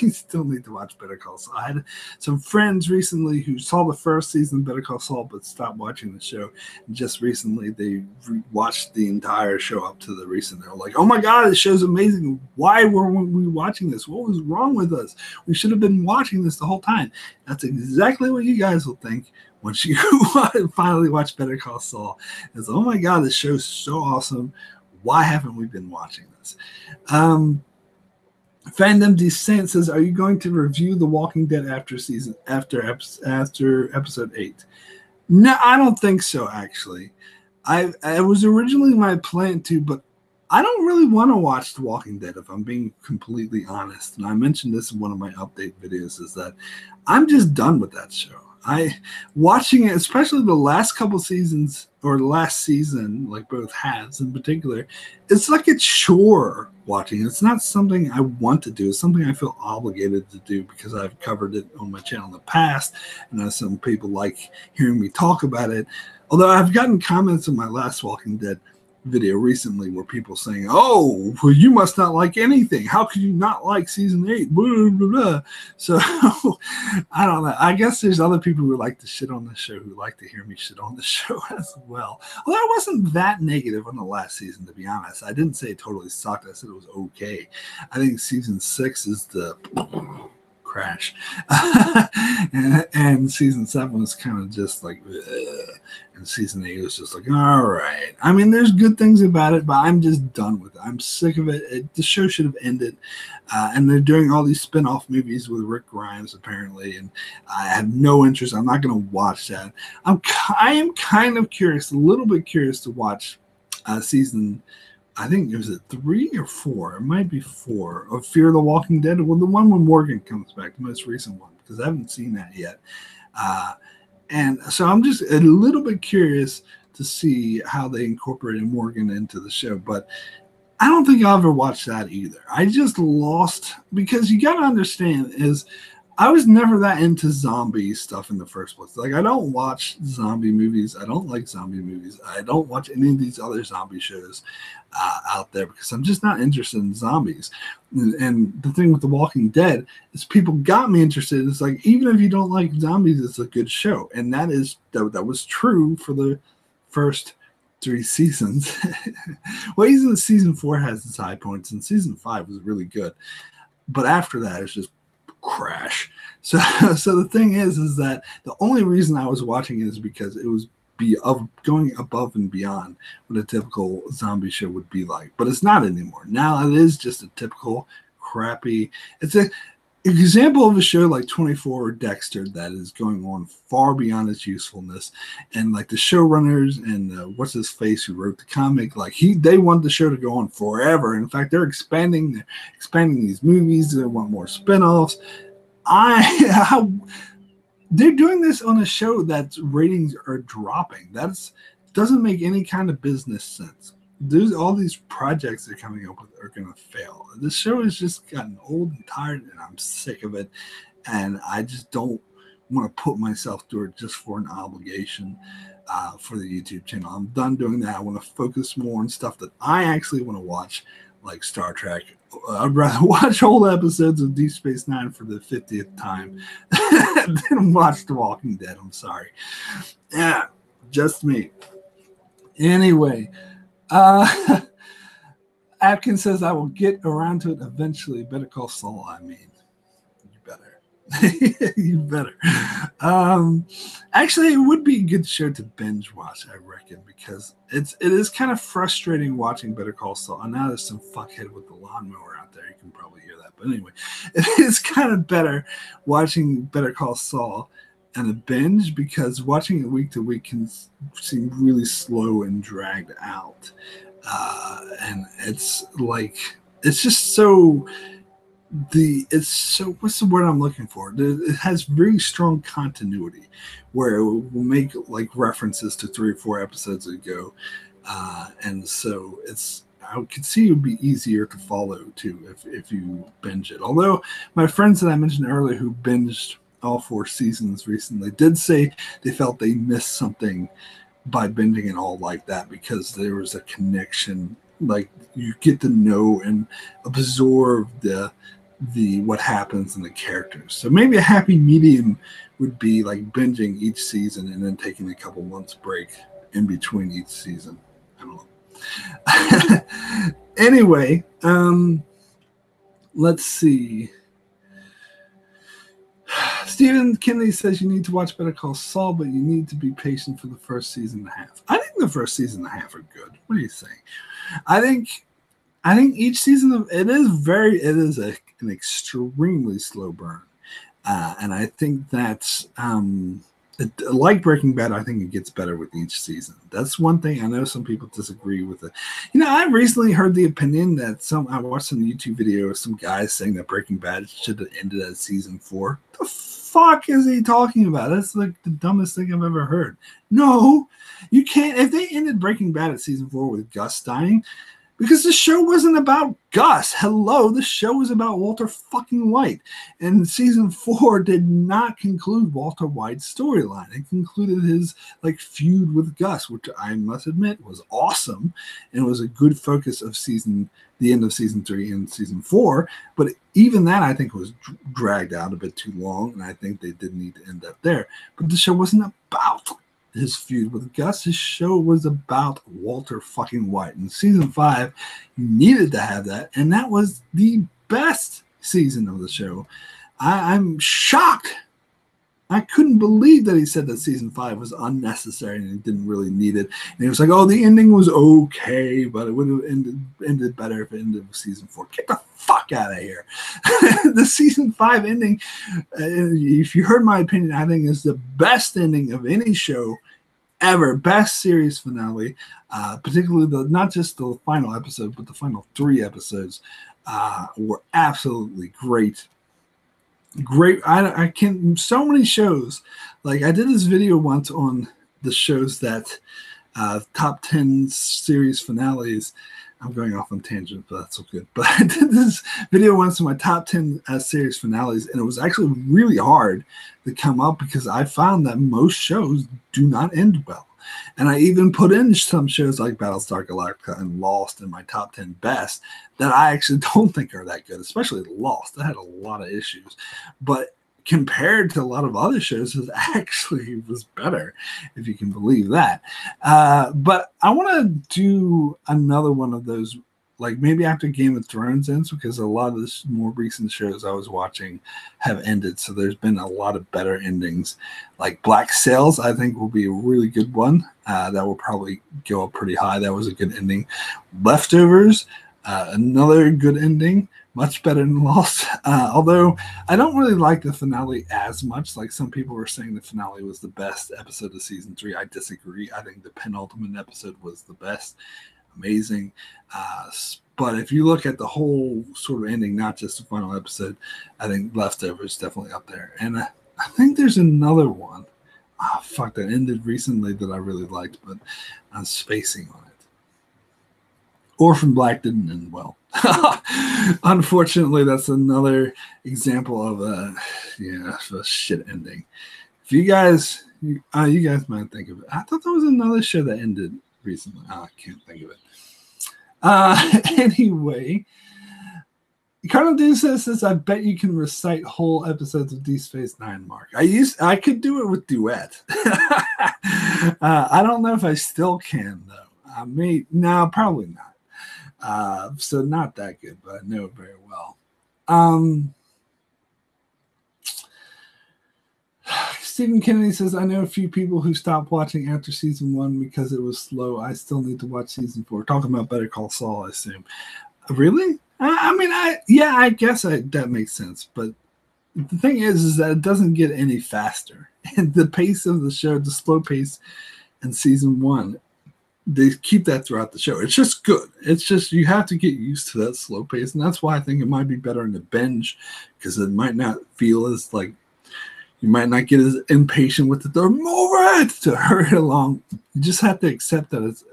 you still need to watch Better Call Saul. I had some friends recently who saw the first season of Better Call Saul but stopped watching the show. And just recently, they watched the entire show up to the recent. They were like, "Oh my God, this show's amazing. Why weren't we watching this? What was wrong with us? We should have been watching this the whole time." That's exactly what you guys will think once you finally watch Better Call Saul. It's, "Oh my God, this show's so awesome. Why haven't we been watching this?" Fandom Descent says, "Are you going to review The Walking Dead after episode 8? No, I don't think so, actually. I was originally my plan to, but I don't really want to watch The Walking Dead, if I'm being completely honest. And I mentioned this in one of my update videos, is that I'm just done with that show. Watching it, especially the last couple seasons, or last season, like both halves in particular, it's like a chore watching. It's not something I want to do. It's something I feel obligated to do because I've covered it on my channel in the past, and some people like hearing me talk about it. Although I've gotten comments on my last Walking Dead video recently where people saying, "Oh, well, you must not like anything. How could you not like season 8? Blah, blah, blah." So I don't know. I guess there's other people who like to shit on the show who like to hear me shit on the show as well. Although I wasn't that negative on the last season, to be honest. I didn't say it totally sucked. I said it was okay. I think season 6 is the crash. and season 7 was kind of just like, ugh. And season 8 was just like, all right. I mean, there's good things about it, but I'm just done with it. I'm sick of it. The show should have ended. And they're doing all these spin-off movies with Rick Grimes, apparently, and I have no interest. I'm not going to watch that. I am kind of curious, a little bit curious to watch season, I think it was 3 or 4. It might be 4 of Fear the Walking Dead. Well, the one when Morgan comes back, the most recent one, because I haven't seen that yet. And so I'm just a little bit curious to see how they incorporated Morgan into the show. But I don't think I'll ever watch that either. I just lost, because you got to understand is I was never that into zombie stuff in the first place. Like, I don't watch zombie movies. I don't like zombie movies. I don't watch any of these other zombie shows out there because I'm just not interested in zombies. And the thing with The Walking Dead is people got me interested. It's like, even if you don't like zombies, it's a good show. And that was true for the first 3 seasons. Well, even season 4 has its high points, and season 5 was really good. But after that, it's just crash. So the thing is that the only reason I was watching it is because it was going above and beyond what a typical zombie show would be like. But it's not anymore. Now it is just a typical crappy. It's an example of a show like 24 or Dexter that is going on far beyond its usefulness. And like the showrunners and what's his face who wrote the comic, like they want the show to go on forever. In fact, they're expanding these movies. They want more spinoffs. They're doing this on a show that's ratings are dropping. That doesn't make any kind of business sense. All these projects they're coming up with are going to fail. This show has just gotten old and tired, and I'm sick of it. And I just don't want to put myself through it just for an obligation for the YouTube channel. I'm done doing that. I want to focus more on stuff that I actually want to watch, like Star Trek. I'd rather watch old episodes of Deep Space Nine for the 50th time than watch The Walking Dead. I'm sorry. Yeah, just me. Anyway, Atkins says, I will get around to it eventually. Better Call Saul, I mean. You better. You better. Actually, it would be a good show to binge watch, I reckon, because it is kind of frustrating watching Better Call Saul. And now there's some fuckhead with the lawnmower out there. You can probably hear that. But anyway, it is kind of better watching Better Call Saul and a binge, because watching it week to week can seem really slow and dragged out. And it's like, it's just so, what's the word I'm looking for? It has very strong continuity where it will make like references to 3 or 4 episodes ago. And so I could see it would be easier to follow too if you binge it. Although my friends that I mentioned earlier who binged all 4 seasons recently did say they felt they missed something by binging it all like that, because there was a connection, like you get to know and absorb the what happens in the characters. So maybe a happy medium would be like binging each season and then taking a couple months break in between each season. I don't know. Anyway, let's see. Stephen Kennedy says you need to watch Better Call Saul, but you need to be patient for the first season and a half. I think the first season and a half are good. What do you think? I think each season of it is an extremely slow burn, and I think that's like Breaking Bad. I think it gets better with each season. That's one thing. I know some people disagree with it. I recently heard the opinion that I watched some YouTube video of some guys saying that Breaking Bad should have ended at season 4. The fuck is he talking about? That's like the dumbest thing I've ever heard. No, you can't. If they ended Breaking Bad at season 4 with Gus dying, because the show wasn't about Gus. Hello, the show was about Walter fucking White. And season 4 did not conclude Walter White's storyline. It concluded his feud with Gus, which I must admit was awesome and was a good focus of the end of season 3 and season 4. But even that, I think, was dragged out a bit too long, and I think they did need to end up there. But the show wasn't about his feud with Gus. His show was about Walter fucking White. In season 5, you needed to have that, and that was the best season of the show. I'm shocked. I couldn't believe that he said that season 5 was unnecessary and he didn't really need it. And he was like, oh, the ending was okay, but it would have ended better if it ended with season 4. Get the fuck out of here. The season 5 ending, if you heard my opinion, I think is the best ending of any show ever. Best series finale, particularly not just the final episode, but the final 3 episodes were absolutely great. I can so many shows. Like I did this video once on the shows that top 10 series finales. I'm going off on tangent, but that's so good. But I did this video once on my top 10 series finales, and it was actually really hard to come up because I found that most shows do not end well. And I even put in some shows like Battlestar Galactica and Lost in my top 10 best that I actually don't think are that good, especially Lost. That had a lot of issues. But compared to a lot of other shows, it actually was better, if you can believe that. But I want to do another one of those, like maybe after Game of Thrones ends, because a lot of the more recent shows I was watching have ended. So there's been a lot of better endings. Like Black Sails, I think will be a really good one. That will probably go up pretty high. That was a good ending. Leftovers, another good ending. Much better than Lost. Although I don't really like the finale as much. Like some people were saying the finale was the best episode of season 3. I disagree. I think the penultimate episode was the best. Amazing. But if you look at the whole sort of ending, not just the final episode, I think Leftovers is definitely up there. And I think there's another one. That ended recently that I really liked, but I'm spacing on it. Orphan Black didn't end well. Unfortunately, that's another example of a shit ending. If you guys might think of it. I thought there was another show that ended recently. I can't think of it. Anyway, Colonel Dude says, I bet you can recite whole episodes of D Space Nine, Mark. I could do it with duet. I don't know if I still can though. No, probably not. So not that good, but I know it very well. Stephen Kennedy says, I know a few people who stopped watching after season 1 because it was slow. I still need to watch season 4. Talking about Better Call Saul, I assume. Really? I guess that makes sense. But the thing is that it doesn't get any faster. And the pace of the show, the slow pace in season 1, they keep that throughout the show. It's just good. It's just you have to get used to that slow pace. And that's why I think it might be better in the binge, because it might not feel as like, you might not get as impatient with the move it to hurry along. You just have to accept that it's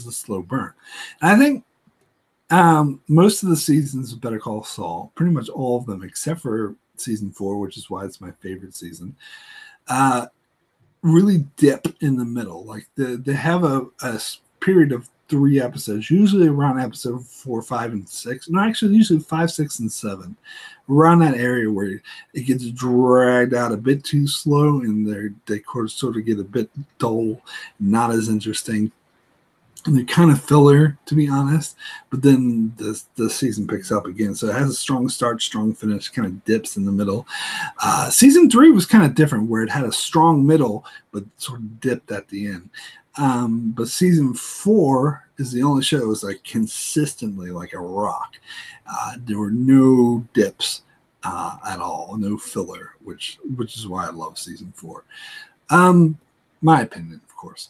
a slow burn. And I think most of the seasons of Better Call Saul, pretty much all of them, except for season 4, which is why it's my favorite season, really dip in the middle. Like they have a period of 3 episodes, usually around episode 4, 5, and 6. No, actually, usually 5, 6, and 7. Around that area where it gets dragged out a bit too slow, and they sort of get a bit dull, not as interesting. And they're kind of filler, to be honest. But then the season picks up again. So it has a strong start, strong finish, kind of dips in the middle. Season 3 was kind of different, where it had a strong middle, but sort of dipped at the end. But season 4 is the only show that was like consistently like a rock. There were no dips at all, no filler, which is why I love season 4. My opinion, of course.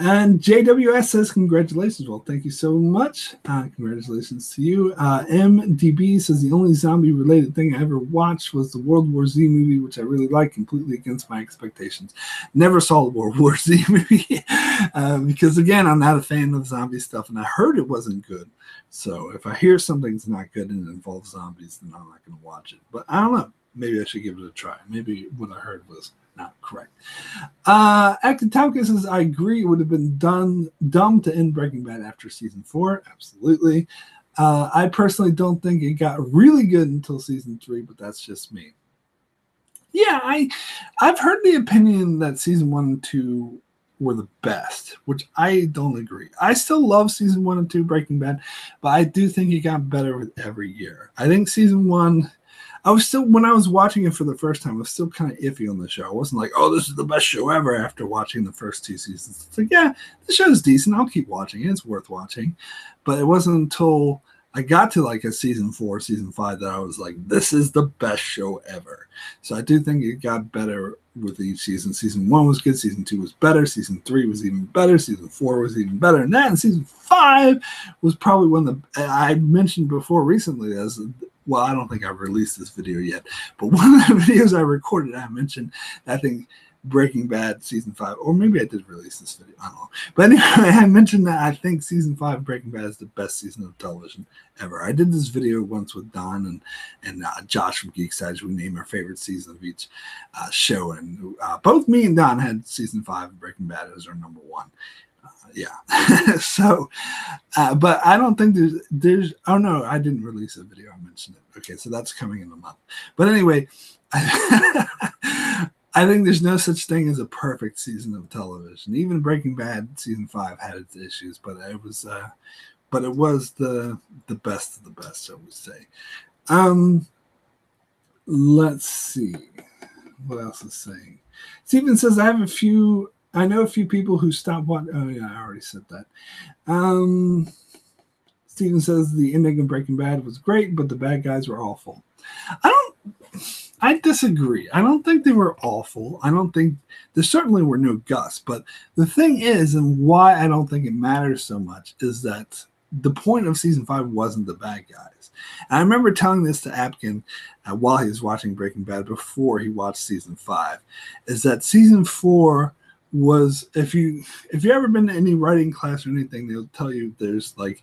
And JWS says, congratulations. Well, thank you so much. Congratulations to you. MDB says, the only zombie-related thing I ever watched was the World War Z movie, which I really liked, completely against my expectations. Never saw the World War Z movie because, again, I'm not a fan of zombie stuff, and I heard it wasn't good. So if I hear something's not good and it involves zombies, then I'm not going to watch it. But I don't know. Maybe I should give it a try. Maybe what I heard was not correct. Actitaucus says, I agree. It would have been dumb to end Breaking Bad after season 4. Absolutely. I personally don't think it got really good until season 3, but that's just me. Yeah, I've heard the opinion that season 1 and 2 were the best, which I don't agree. I still love season 1 and 2 Breaking Bad, but I do think it got better with every year. I think season 1, when I was watching it for the first time, I was still kind of iffy on the show. I wasn't like, oh, this is the best show ever after watching the first 2 seasons. It's like, yeah, the show's decent. I'll keep watching it. It's worth watching. But it wasn't until I got to like a season 4, season 5 that I was like, this is the best show ever. So I do think it got better with each season. Season 1 was good. Season 2 was better. Season 3 was even better. Season 4 was even better. And then season 5 was probably one I mentioned before recently as, well, I don't think I've released this video yet, but one of the videos I recorded, I mentioned, I think, Breaking Bad season 5, or maybe I did release this video, I don't know. But anyway, I mentioned that I think season 5 Breaking Bad is the best season of television ever. I did this video once with Don and Josh from Geek Sides. We named our favorite season of each show, and both me and Don had season 5 of Breaking Bad as our number 1. Yeah. So, but I don't think there's, oh no, I didn't release a video. I mentioned it. Okay. So that's coming in a month. But anyway, I think there's no such thing as a perfect season of television. Even Breaking Bad season 5 had its issues, but it was the best of the best, shall we say. Let's see what else is saying. Steven says, I know a few people who stopped watching. Oh, yeah, I already said that. Steven says the ending of Breaking Bad was great, but the bad guys were awful. I disagree. I don't think they were awful. I don't think there certainly were no Gus. But the thing is, and why I don't think it matters so much, is that the point of season 5 wasn't the bad guys. And I remember telling this to Apkin while he was watching Breaking Bad before he watched season 5, is that season 4 was if you ever been to any writing class or anything, they'll tell you there's like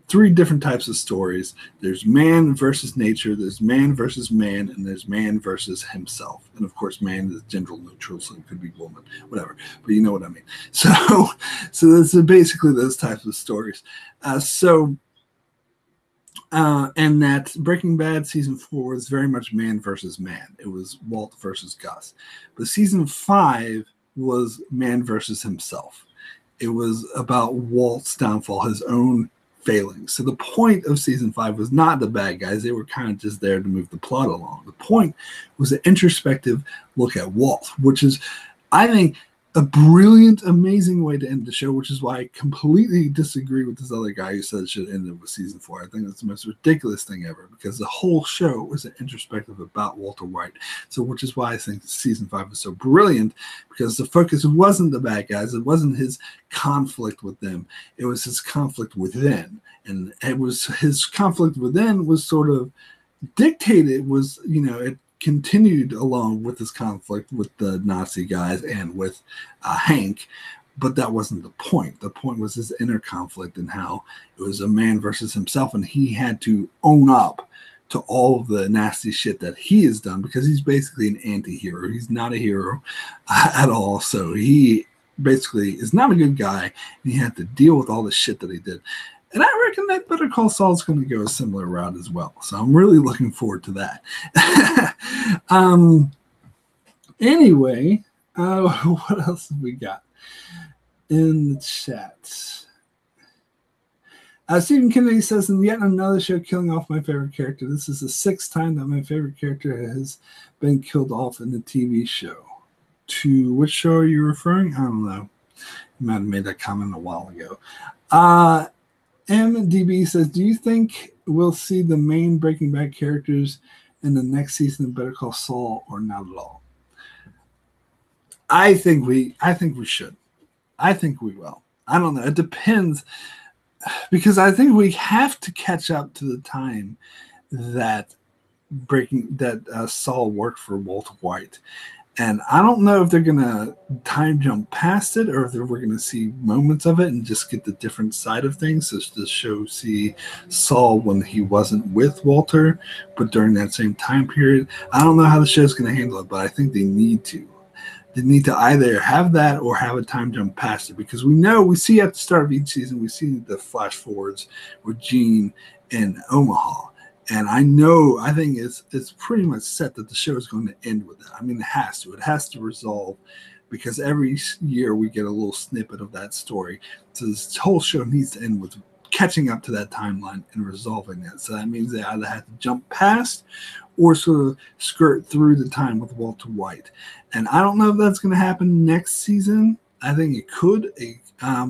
three different types of stories. There's man versus nature, there's man versus man, and there's man versus himself. And of course, man is gender neutral, so it could be woman, whatever. But you know what I mean. So this is basically those types of stories. And that Breaking Bad season 4 was very much man versus man. It was Walt versus Gus. But season 5 was man versus himself. It was about Walt's downfall, his own failings. So the point of season 5 was not the bad guys. They were kind of just there to move the plot along. The point was an introspective look at Walt, which is, I think, a brilliant, amazing way to end the show, which is why I completely disagree with this other guy who said it should have ended with season 4. I think that's the most ridiculous thing ever, because the whole show was an introspective about Walter White. So, which is why I think season 5 was so brilliant, because the focus wasn't the bad guys. It wasn't his conflict with them. It was his conflict within. And it was his conflict within was sort of dictated, was, you know, it continued along with this conflict with the Nazi guys and with Hank, but that wasn't the point. The point was his inner conflict and how it was a man versus himself, and he had to own up to all of the nasty shit that he has done, because he's basically an anti-hero. He's not a hero at all, so he basically is not a good guy, and he had to deal with all the shit that he did. And I reckon that Better Call Saul is going to go a similar route as well. So I'm really looking forward to that. Anyway, what else have we got in the chat? Stephen Kennedy says, in yet another show killing off my favorite character. This is the 6th time that my favorite character has been killed off in the TV show. To which show are you referring? I don't know. You might have made that comment a while ago. MDB says, do you think we'll see the main Breaking Bad characters in the next season of Better Call Saul, or not at all? I think we should. I think we will. I don't know. It depends, because I think we have to catch up to the time that Saul worked for Walter White. And I don't know if they're going to time jump past it, or if we're going to see moments of it and just get the different side of things. So the show see Saul when he wasn't with Walter, but during that same time period. I don't know how the show's going to handle it, but I think they need to. They need to either have that or have a time jump past it, because we see at the start of each season, we see the flash forwards with Gene in Omaha. And I think it's pretty much set that the show is going to end with that. I mean, it has to resolve, because every year we get a little snippet of that story. So this whole show needs to end with catching up to that timeline and resolving that. So that means they either have to jump past or sort of skirt through the time with Walter White. And I don't know if that's going to happen next season. I think it could. I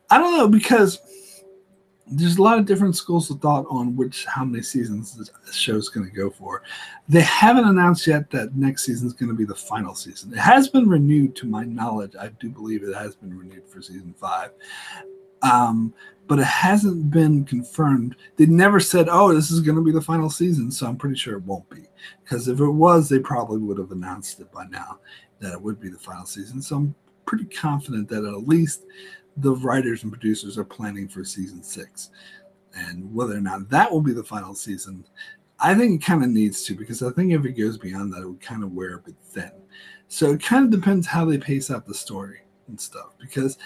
don't know, because there's a lot of different schools of thought on how many seasons the show's going to go for. They haven't announced yet that next season is going to be the final season. It has been renewed, to my knowledge. I do believe it has been renewed for season 5. But it hasn't been confirmed. They never said, oh, this is going to be the final season, so I'm pretty sure it won't be. Because if it was, they probably would have announced it by now, that it would be the final season. So I'm pretty confident that at least the writers and producers are planning for season 6. And whether or not that will be the final season, I think it kind of needs to, because I think if it goes beyond that, it would kind of wear a bit thin. So it kind of depends how they pace out the story and stuff, because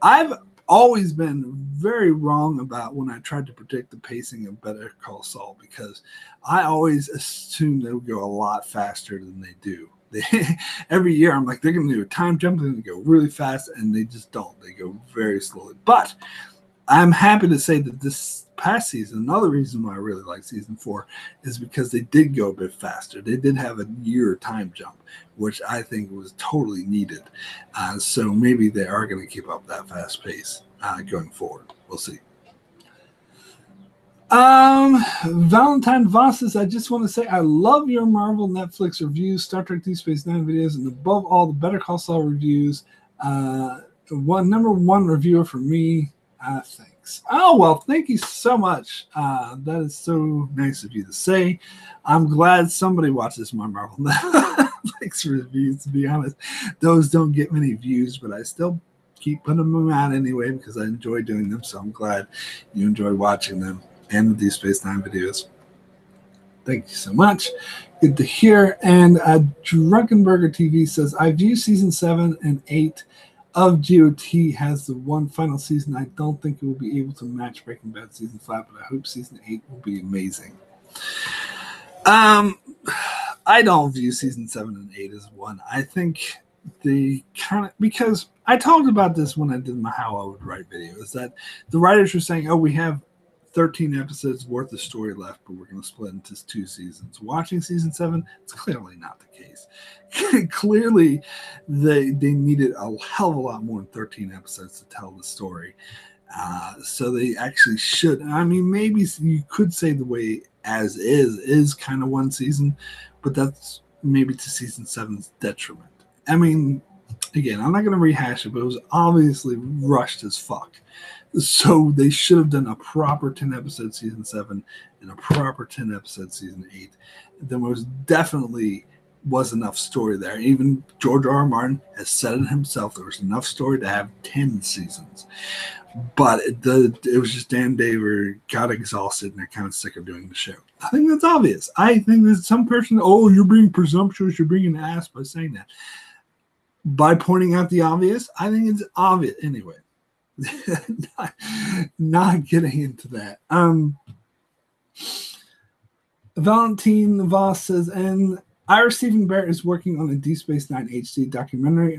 I've always been very wrong about when I tried to predict the pacing of Better Call Saul, because I always assumed they would go a lot faster than they do. Every year I'm like, they're going to do a time jump and they go really fast, and they just don't. They go very slowly. But I'm happy to say that this past season, another reason why I really like season 4 is because they did go a bit faster. They did have a year time jump, which I think was totally needed. So maybe they are going to keep up that fast pace going forward. We'll see. Valentine Voss, I just want to say I love your Marvel Netflix reviews, Star Trek Deep Space Nine videos, and above all, the Better Call Saul reviews. Number one reviewer for me. Thanks. Oh, well, thank you so much. That is so nice of you to say. I'm glad somebody watches my Marvel Netflix reviews, to be honest. Those don't get many views, but I still keep putting them out anyway because I enjoy doing them. So I'm glad you enjoy watching them and the Deep Space Nine videos. Thank you so much. Good to hear. And Drunkenburger TV says, I view season 7 and 8 of GOT has the one final season. I don't think it will be able to match Breaking Bad season 5, but I hope season 8 will be amazing. I don't view season 7 and 8 as one. I think the kind of, because I talked about this when I did my How I Would Write video, is that the writers were saying, oh, we have 13 episodes worth of story left, but we're going to split into 2 seasons. Watching season 7, it's clearly not the case. Clearly, they needed a hell of a lot more than 13 episodes to tell the story. So they actually should. I mean, maybe you could say the way as is kind of one season, but that's maybe to season 7's detriment. I mean, again, I'm not going to rehash it, but it was obviously rushed as fuck. So they should have done a proper 10-episode season 7 and a proper 10-episode season 8. There most definitely was enough story there. Even George R. R. Martin has said it himself. There was enough story to have 10 seasons. But it was just Dan Daver got exhausted and they're kind of sick of doing the show. I think that's obvious. I think that some person, oh, you're being presumptuous, you're being an ass by saying that. By pointing out the obvious, I think it's obvious anyway. not getting into that. Valentine Voss says, and Ira Stephen Barrett is working on a Deep Space Nine HD documentary,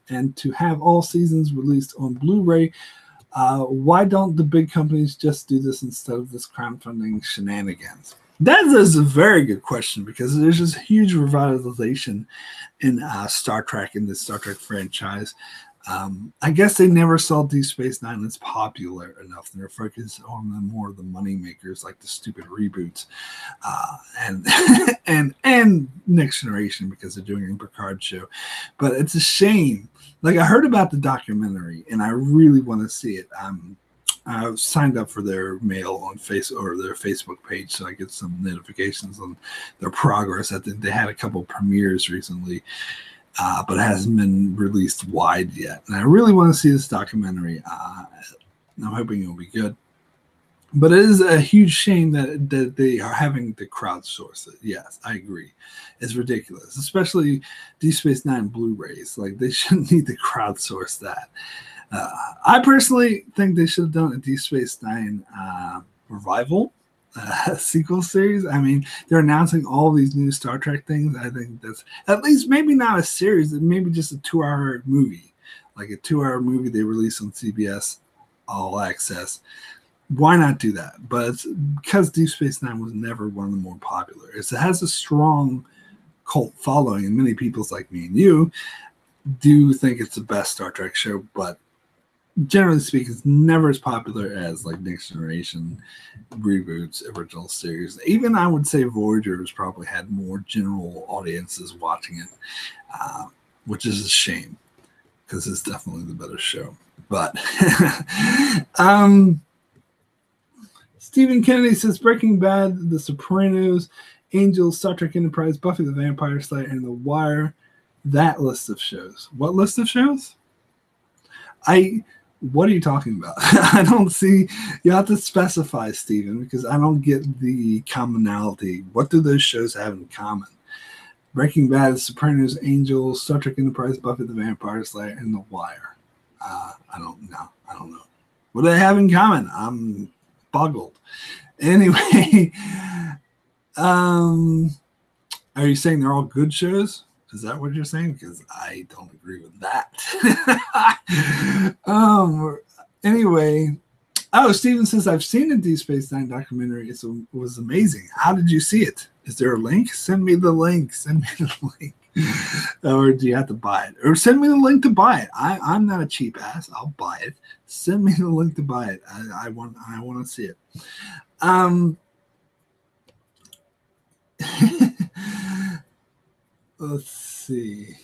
and to have all seasons released on Blu-ray. Why don't the big companies just do this instead of this crowdfunding shenanigans? That is a very good question because there's this huge revitalization in Star Trek, in the Star Trek franchise. I guess they never saw Deep Space Nine as popular enough. They're focused on more of the money makers, like the stupid reboots, and Next Generation because they're doing a Picard show. But it's a shame. Like, I heard about the documentary, and I really want to see it. I signed up for their mail on their Facebook page, so I get some notifications on their progress. I think they had a couple premieres recently. But it hasn't been released wide yet. And I really want to see this documentary. I'm hoping it'll be good. But it is a huge shame that they are having to crowdsource it. Yes, I agree. It's ridiculous, especially Deep Space Nine Blu-rays. Like, they shouldn't need to crowdsource that. I personally think they should have done a Deep Space Nine revival. Sequel series. I mean, they're announcing all these new Star Trek things. I think that's at least maybe not a series, maybe just a 2-hour movie, like a 2-hour movie they release on CBS All Access. Why not do that? But it's because Deep Space Nine was never one of the more popular. It has a strong cult following, and many people like me and you do think it's the best Star Trek show, but generally speaking, it's never as popular as like Next Generation, reboots, original series. Even I would say Voyager has probably had more general audiences watching it, which is a shame because it's definitely the better show. But Stephen Kennedy says Breaking Bad, The Sopranos, Angels, Star Trek Enterprise, Buffy the Vampire Slayer, and The Wire. That list of shows. What list of shows? What are you talking about? I don't see. You have to specify, Stephen, because I don't get the commonality. What do those shows have in common? Breaking Bad, Sopranos, Angels, Star Trek Enterprise, Buffy the Vampire Slayer, and The Wire. I don't know. What do they have in common? I'm boggled. Anyway, are you saying they're all good shows? Is that what you're saying? Because I don't agree with that. Anyway. Oh, Steven says, I've seen the Deep Space Nine documentary. It was amazing. How did you see it? Is there a link? Send me the link. Or do you have to buy it? Or send me the link to buy it. I'm not a cheap ass. I'll buy it. Send me the link to buy it. I want to see it. Let's see.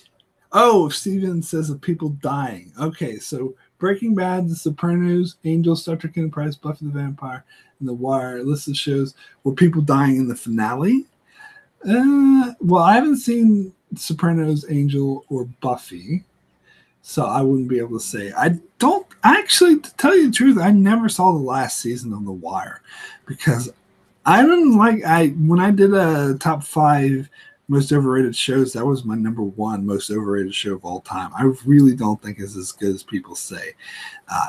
Oh, Steven says of people dying. Okay, so Breaking Bad, The Sopranos, Angels, Star Trek Enterprise, Buffy the Vampire, and The Wire. List of shows were people dying in the finale. Well, I haven't seen Sopranos, Angel, or Buffy. So I wouldn't be able to say. I don't actually, to tell you the truth, I never saw the last season of The Wire because I don't like. When I did a top 5 most overrated shows, that was my number 1 most overrated show of all time. I really don't think it's as good as people say.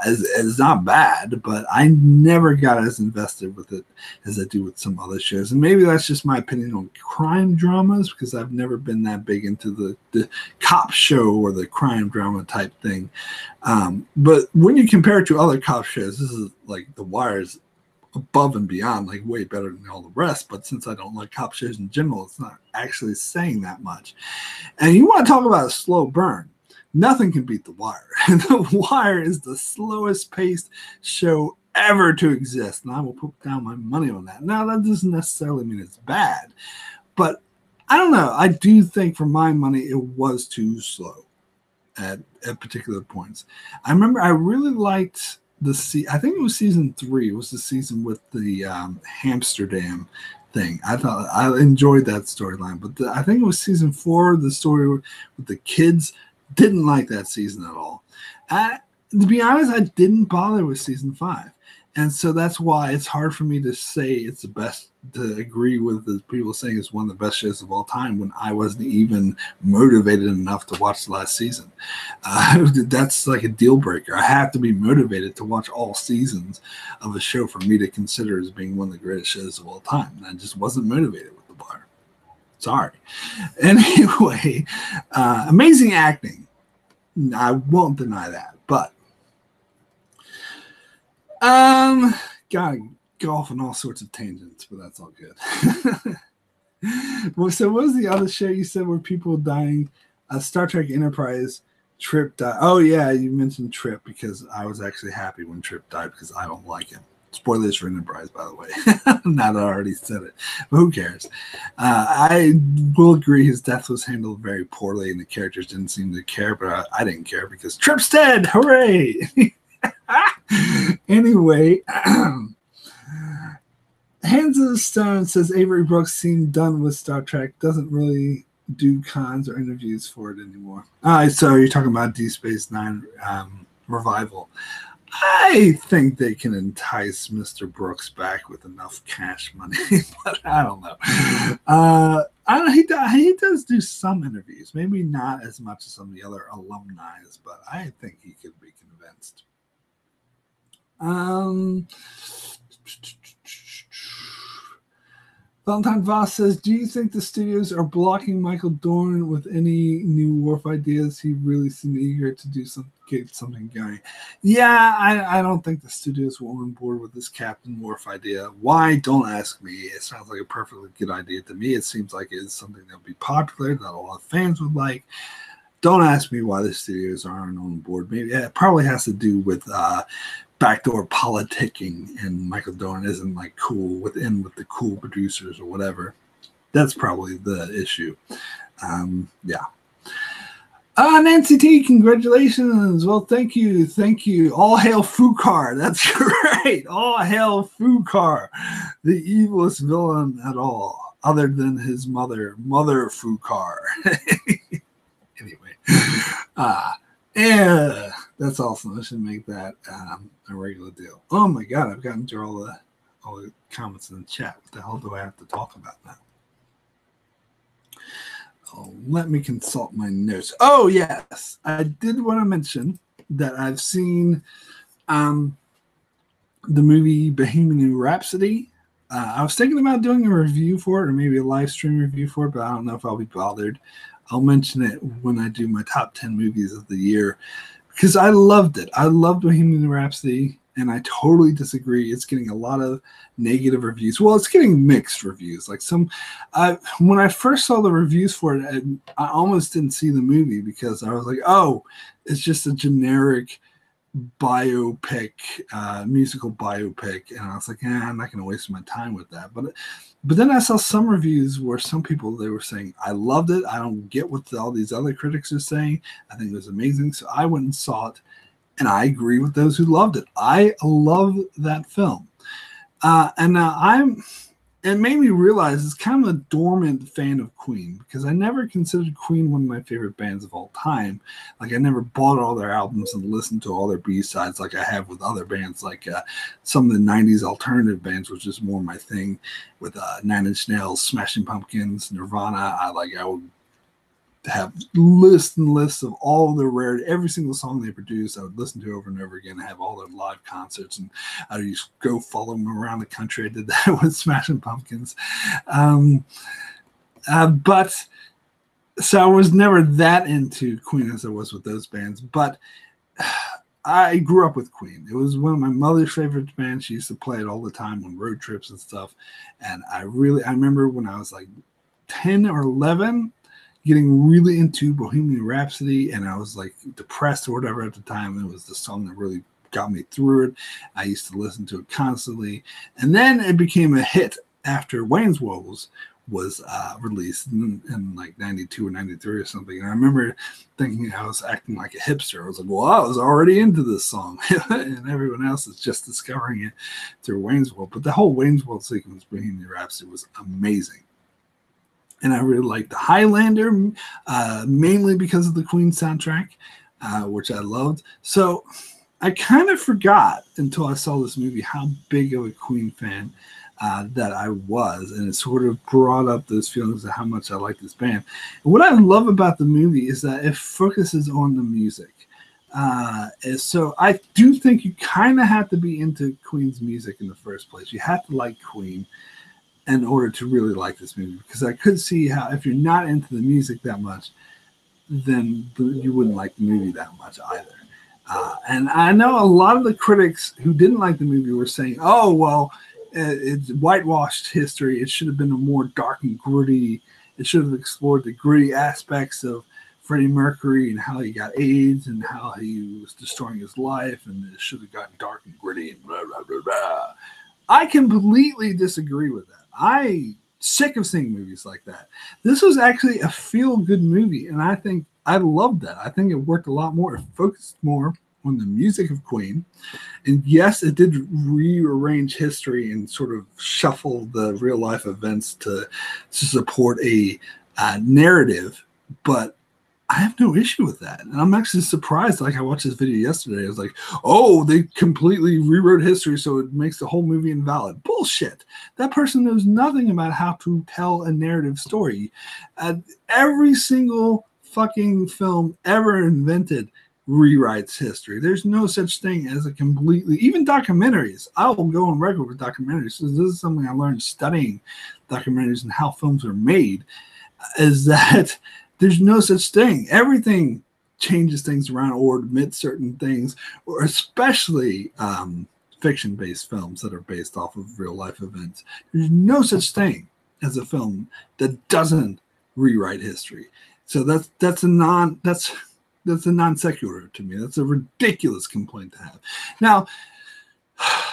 It's not bad, but I never got as invested with it as I do with some other shows. And maybe that's just my opinion on crime dramas because I've never been that big into the cop show or the crime drama type thing. But when you compare it to other cop shows, this is like The Wire's above and beyond, like way better than all the rest. But since I don't like cop shows in general, it's not actually saying that much. And you want to talk about a slow burn, nothing can beat The Wire. And The Wire is the slowest paced show ever to exist, and I will put down my money on that. Now, that doesn't necessarily mean it's bad, but I don't know. I do think for my money it was too slow at particular points. I remember I really liked I think it was season 3. It was the season with the Amsterdam thing. I thought I enjoyed that storyline, but I think it was season 4. The story with the kids, didn't like that season at all. To be honest, I didn't bother with season 5, and so that's why it's hard for me to say it's the best. To agree with the people saying it's one of the best shows of all time when I wasn't even motivated enough to watch the last season. That's like a deal breaker. I have to be motivated to watch all seasons of a show for me to consider as being one of the greatest shows of all time. And I just wasn't motivated with The Wire. Sorry. Anyway, amazing acting. I won't deny that, but gotta go off on all sorts of tangents, but that's all good. Well, so what was the other show you said where people dying? Star Trek Enterprise. Trip died. Oh yeah, you mentioned Trip because I was actually happy when Trip died because I don't like him. Spoilers for Enterprise, by the way. Now that I already said it, but who cares? I will agree his death was handled very poorly, and the characters didn't seem to care. But I didn't care because Trip's dead. Hooray! Anyway. Hands of Stone says Avery Brooks seemed done with Star Trek, doesn't really do cons or interviews for it anymore. So you're talking about Deep Space Nine revival. I think they can entice Mr. Brooks back with enough cash money, but I don't know. He does do some interviews, maybe not as much as some of the other alumni, but I think he could be convinced. Valentine Voss says, do you think the studios are blocking Michael Dorn with any new Worf ideas? He really seemed eager to get something going. Yeah, I don't think the studios were on board with this Captain Worf idea. Why? Don't ask me. It sounds like a perfectly good idea to me. It seems like it's something that would be popular, that a lot of fans would like. Don't ask me why the studios aren't on board. Maybe it probably has to do with backdoor politicking, and Michael Dorn isn't like cool with the cool producers or whatever. That's probably the issue. Yeah. Nancy T, congratulations. Well, thank you. All hail Fukar. That's great. All hail Fukar, the evilest villain at all, other than his mother Fukar. Anyway, yeah, that's awesome. I should make that a regular deal. Oh my god, I've gotten through all the comments in the chat. What the hell do I have to talk about now? Oh, let me consult my notes. Oh yes, I did want to mention that I've seen the movie Bohemian Rhapsody. I was thinking about doing a review for it, or maybe a live stream review for it, but I don't know if I'll be bothered. I'll mention it when I do my top 10 movies of the year because I loved it. I loved Bohemian Rhapsody, and I totally disagree. It's getting a lot of negative reviews. Well, it's getting mixed reviews. Like when I first saw the reviews for it, I almost didn't see the movie because I was like, oh, it's just a generic biopic, musical biopic, and I was like, I'm not going to waste my time with that. But then I saw some reviews where some people, they were saying, I loved it. I don't get what all these other critics are saying. I think it was amazing. So I went and saw it, and I agree with those who loved it. I love that film. And now it made me realize it's kind of a dormant fan of Queen, because I never considered Queen one of my favorite bands of all time. Like, I never bought all their albums and listened to all their B-sides like I have with other bands, like some of the 90s alternative bands, which is more my thing, with Nine Inch Nails, Smashing Pumpkins, Nirvana. I would have lists and lists of all the rare, every single song they produce. I would listen to over and over again, have all their live concerts, and I would just go follow them around the country. I did that with Smashing Pumpkins. But so I was never that into Queen as I was with those bands, but I grew up with Queen. It was one of my mother's favorite bands. She used to play it all the time on road trips and stuff. And I remember when I was like 10 or 11, getting really into Bohemian Rhapsody, and I was like depressed or whatever at the time. It was the song that really got me through it. I used to listen to it constantly, and then it became a hit after Wayne's World was released in like 92 or 93 or something. And I remember thinking I was acting like a hipster. I was like, well, I was already into this song, and everyone else is just discovering it through Wayne's World. But the whole Wayne's World sequence, Bohemian Rhapsody, was amazing. And I really liked the Highlander, mainly because of the Queen soundtrack, which I loved. So I kind of forgot until I saw this movie how big of a Queen fan that I was. And it sort of brought up those feelings of how much I like this band. And what I love about the movie is that it focuses on the music. So I do think you kind of have to be into Queen's music in the first place. You have to like Queen in order to really like this movie, because I could see how if you're not into the music that much, then you wouldn't like the movie that much either. And I know a lot of the critics who didn't like the movie were saying, oh, well, it's whitewashed history. It should have been a more dark and gritty. It should have explored the gritty aspects of Freddie Mercury and how he got AIDS and how he was destroying his life, and it should have gotten dark and gritty and blah, blah, blah, blah. I completely disagree with that. I'm sick of seeing movies like that. This was actually a feel-good movie, and I think I loved that. I think it worked a lot more. It focused more on the music of Queen. And yes, it did rearrange history and sort of shuffle the real-life events to support a narrative, but I have no issue with that. And I'm actually surprised. Like, I watched this video yesterday. I was like, oh, they completely rewrote history, so it makes the whole movie invalid. Bullshit. That person knows nothing about how to tell a narrative story. Every single fucking film ever invented rewrites history. There's no such thing as a completely, even documentaries. I will go on record with documentaries. So this is something I learned studying documentaries and how films are made, is that there's no such thing. Everything changes things around or admits certain things, or especially fiction-based films that are based off of real-life events. There's no such thing as a film that doesn't rewrite history. So that's a non sequitur to me. That's a ridiculous complaint to have. Now,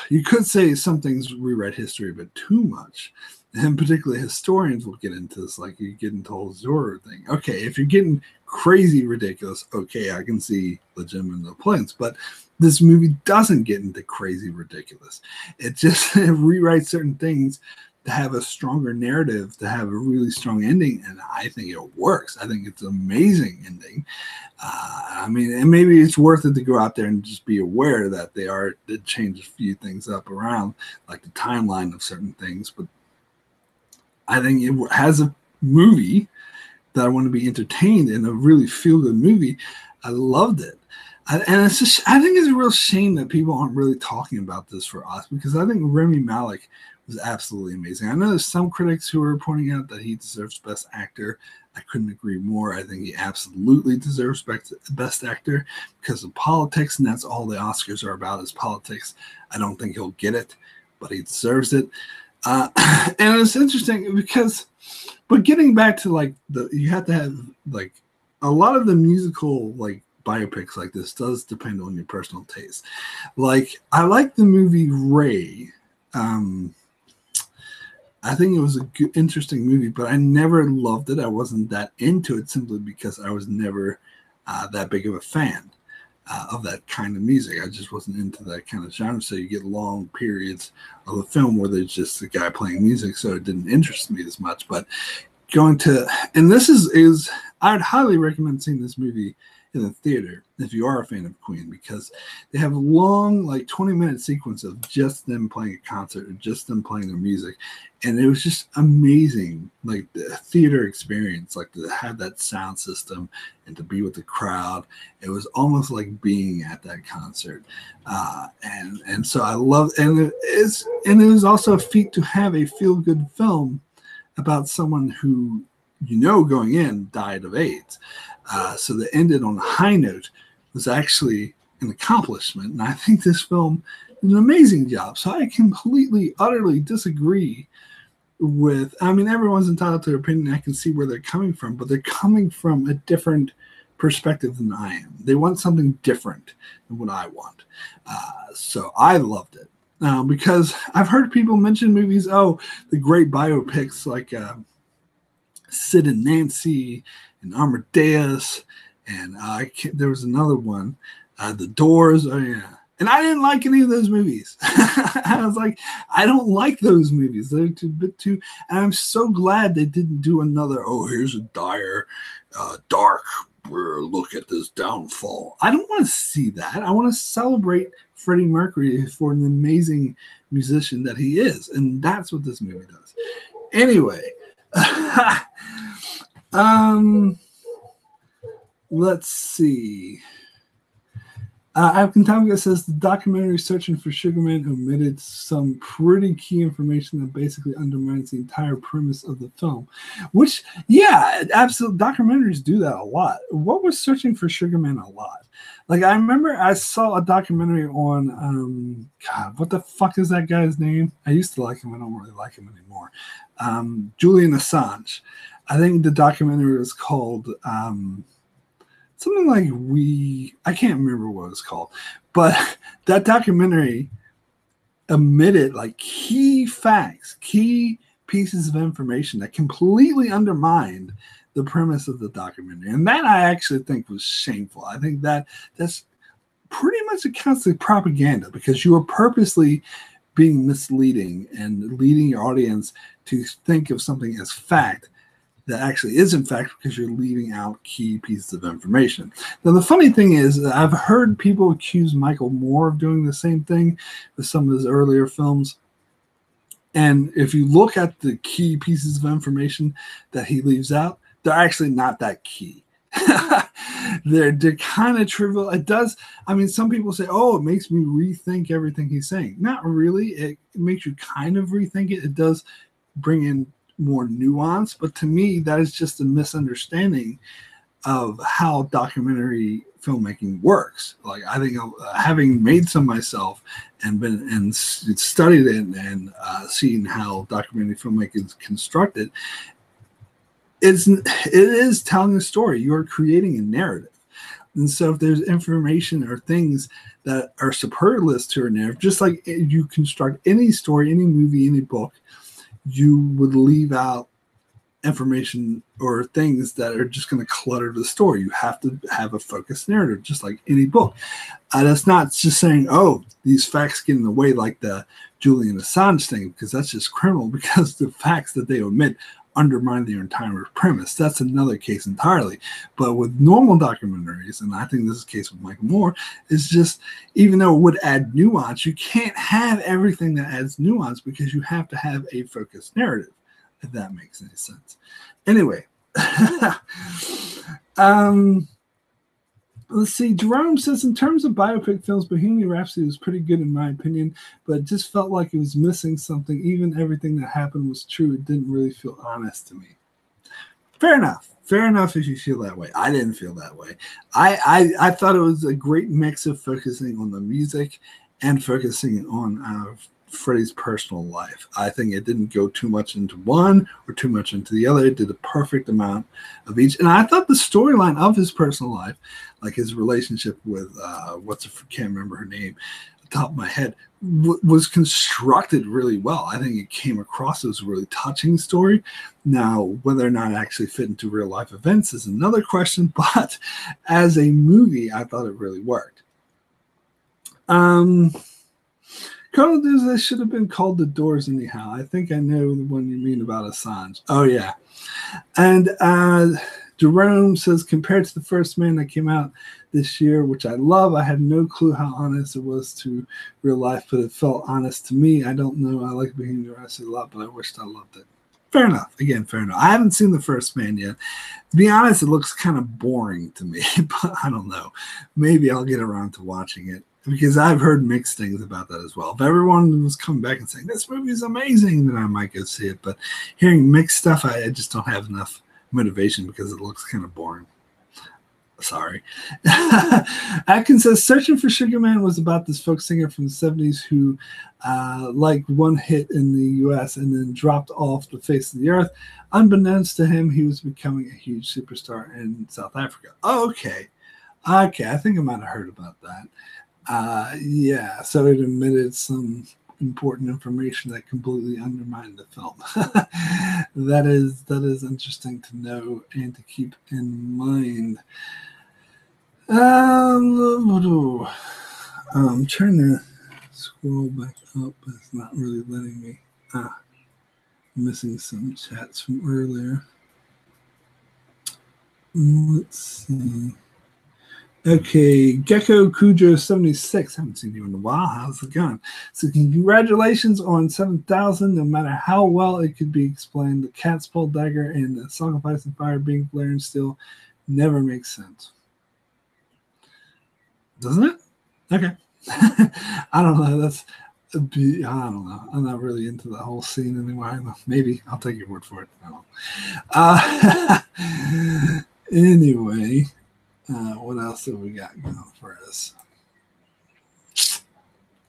you could say some things rewrite history, but too much. And particularly historians will get into this, like you get into the whole Zorro thing. Okay, if you're getting crazy ridiculous, okay, I can see legitimate complaints, but this movie doesn't get into crazy ridiculous. It just rewrites certain things to have a stronger narrative, to have a really strong ending, and I think it works. I think it's an amazing ending. I mean, and maybe it's worth it to go out there and just be aware that they did change a few things up around, like the timeline of certain things, but I think it has a movie that I want to be entertained in, a really feel-good movie. I loved it. And it's just, I think it's a real shame that people aren't really talking about this for us, because I think Rami Malek was absolutely amazing. I know there's some critics who are pointing out that he deserves Best Actor. I couldn't agree more. I think he absolutely deserves Best Actor because of politics, and that's all the Oscars are about, is politics. I don't think he'll get it, but he deserves it. And it's interesting because, but getting back to like you have to have like a lot of the musical like biopics like this does depend on your personal taste. Like, I like the movie Ray. I think it was a good, interesting movie, but I never loved it. I wasn't that into it simply because I was never that big of a fan. of that kind of music. I just wasn't into that kind of genre. So you get long periods of the film where there's just a guy playing music, so it didn't interest me as much. But going to, and this is I'd highly recommend seeing this movie in the theater if you are a fan of Queen, because they have a long, like 20-minute sequence of just them playing a concert or just them playing their music, and it was just amazing, like the theater experience, like to have that sound system and to be with the crowd. It was almost like being at that concert, and so I love, and it was also a feat to have a feel-good film about someone who, going in, died of AIDS. So that ended on a high note was actually an accomplishment. And I think this film did an amazing job. So I completely, utterly disagree with, I mean, everyone's entitled to their opinion. I can see where they're coming from, but they're coming from a different perspective than I am. They want something different than what I want. So I loved it. Because I've heard people mention movies, the great biopics like Sid and Nancy and Amadeus, and there was another one, The Doors. Oh yeah, and I didn't like any of those movies. I was like, I don't like those movies. They're a bit too. And I'm so glad they didn't do another. Oh, here's a dire, dark look at this downfall. I don't want to see that. I want to celebrate Freddie Mercury for an amazing musician that he is, and that's what this movie does. Anyway. Let's see. Avkantamka says the documentary Searching for Sugar Man omitted some pretty key information that basically undermines the entire premise of the film. Which, yeah, absolutely. Documentaries do that a lot. What was Searching for Sugar Man a lot? Like, I remember I saw a documentary on, God, what the fuck is that guy's name? I used to like him. I don't really like him anymore. Julian Assange. I think the documentary was called something like I can't remember what it was called, but that documentary omitted like key facts, key pieces of information that completely undermined the premise of the documentary. And that I actually think was shameful. I think that's pretty much accounts to propaganda, because you are purposely being misleading and leading your audience to think of something as fact that actually is in fact, because you're leaving out key pieces of information. Now, the funny thing is, I've heard people accuse Michael Moore of doing the same thing with some of his earlier films. And if you look at the key pieces of information that he leaves out, they're actually not that key. they're kind of trivial. It does. I mean, some people say, it makes me rethink everything he's saying. Not really. It makes you kind of rethink it. It does bring in more nuance, but to me that is just a misunderstanding of how documentary filmmaking works. Like, I think having made some myself and studied it and seen how documentary filmmaking is constructed, it is telling a story. You are creating a narrative. And so if there's information or things that are superfluous to a narrative, just like you construct any story, any movie, any book, you would leave out information or things that are just going to clutter the story. You have to have a focused narrative, just like any book. That's not just saying, these facts get in the way, like the Julian Assange thing, because that's just criminal, because the facts that they omit undermine their entire premise. That's another case entirely. But with normal documentaries, and I think this is the case with Michael Moore, is just, even though it would add nuance, you can't have everything that adds nuance, because you have to have a focused narrative, if that makes any sense. Anyway, let's see. Jerome says, in terms of biopic films, Bohemian Rhapsody was pretty good in my opinion, but it just felt like it was missing something. Even everything that happened was true. It didn't really feel honest to me. Fair enough. Fair enough if you feel that way. I didn't feel that way. I thought it was a great mix of focusing on the music and focusing on Freddie's personal life. I think it didn't go too much into one or too much into the other. It did a perfect amount of each. And I thought the storyline of his personal life, like his relationship with can't remember her name at the top of my head, was constructed really well. I think it came across as a really touching story. Now, whether or not it actually fit into real life events is another question, but as a movie, I thought it really worked. Um, Colonel Doomsday should have been called The Doors anyhow. I think I know the one you mean about Assange. Oh, yeah. And Jerome says, compared to the first man that came out this year, which I love, I had no clue how honest it was to real life, but it felt honest to me. I don't know. I like Bohemian Rhapsody a lot, but I wished I loved it. Fair enough. Again, fair enough. I haven't seen the first man yet. To be honest, it looks kind of boring to me, but I don't know. Maybe I'll get around to watching it, because I've heard mixed things about that as well. If everyone was coming back and saying, this movie is amazing, then I might go see it. But hearing mixed stuff, I just don't have enough motivation because it looks kind of boring. Sorry. Atkins says, Searching for Sugar Man was about this folk singer from the 70s who liked one hit in the U.S. and then dropped off the face of the earth. Unbeknownst to him, he was becoming a huge superstar in South Africa. Oh, okay. Okay, I think I might have heard about that. Yeah, so it omitted some important information that completely undermined the film. That is interesting to know and to keep in mind. I'm trying to scroll back up, but it's not really letting me. I'm missing some chats from earlier. Let's see. Okay, Gecko Cujo 76. Haven't seen you in a while. How's it going? So congratulations on 7,000. No matter how well it could be explained, the Cat's Paw Dagger and the Song of Ice and Fire being Blair and Steel never makes sense. Doesn't it? Okay. I don't know. I don't know. I'm not really into the whole scene anymore. Maybe I'll take your word for it. Anyway. What else have we got going for us?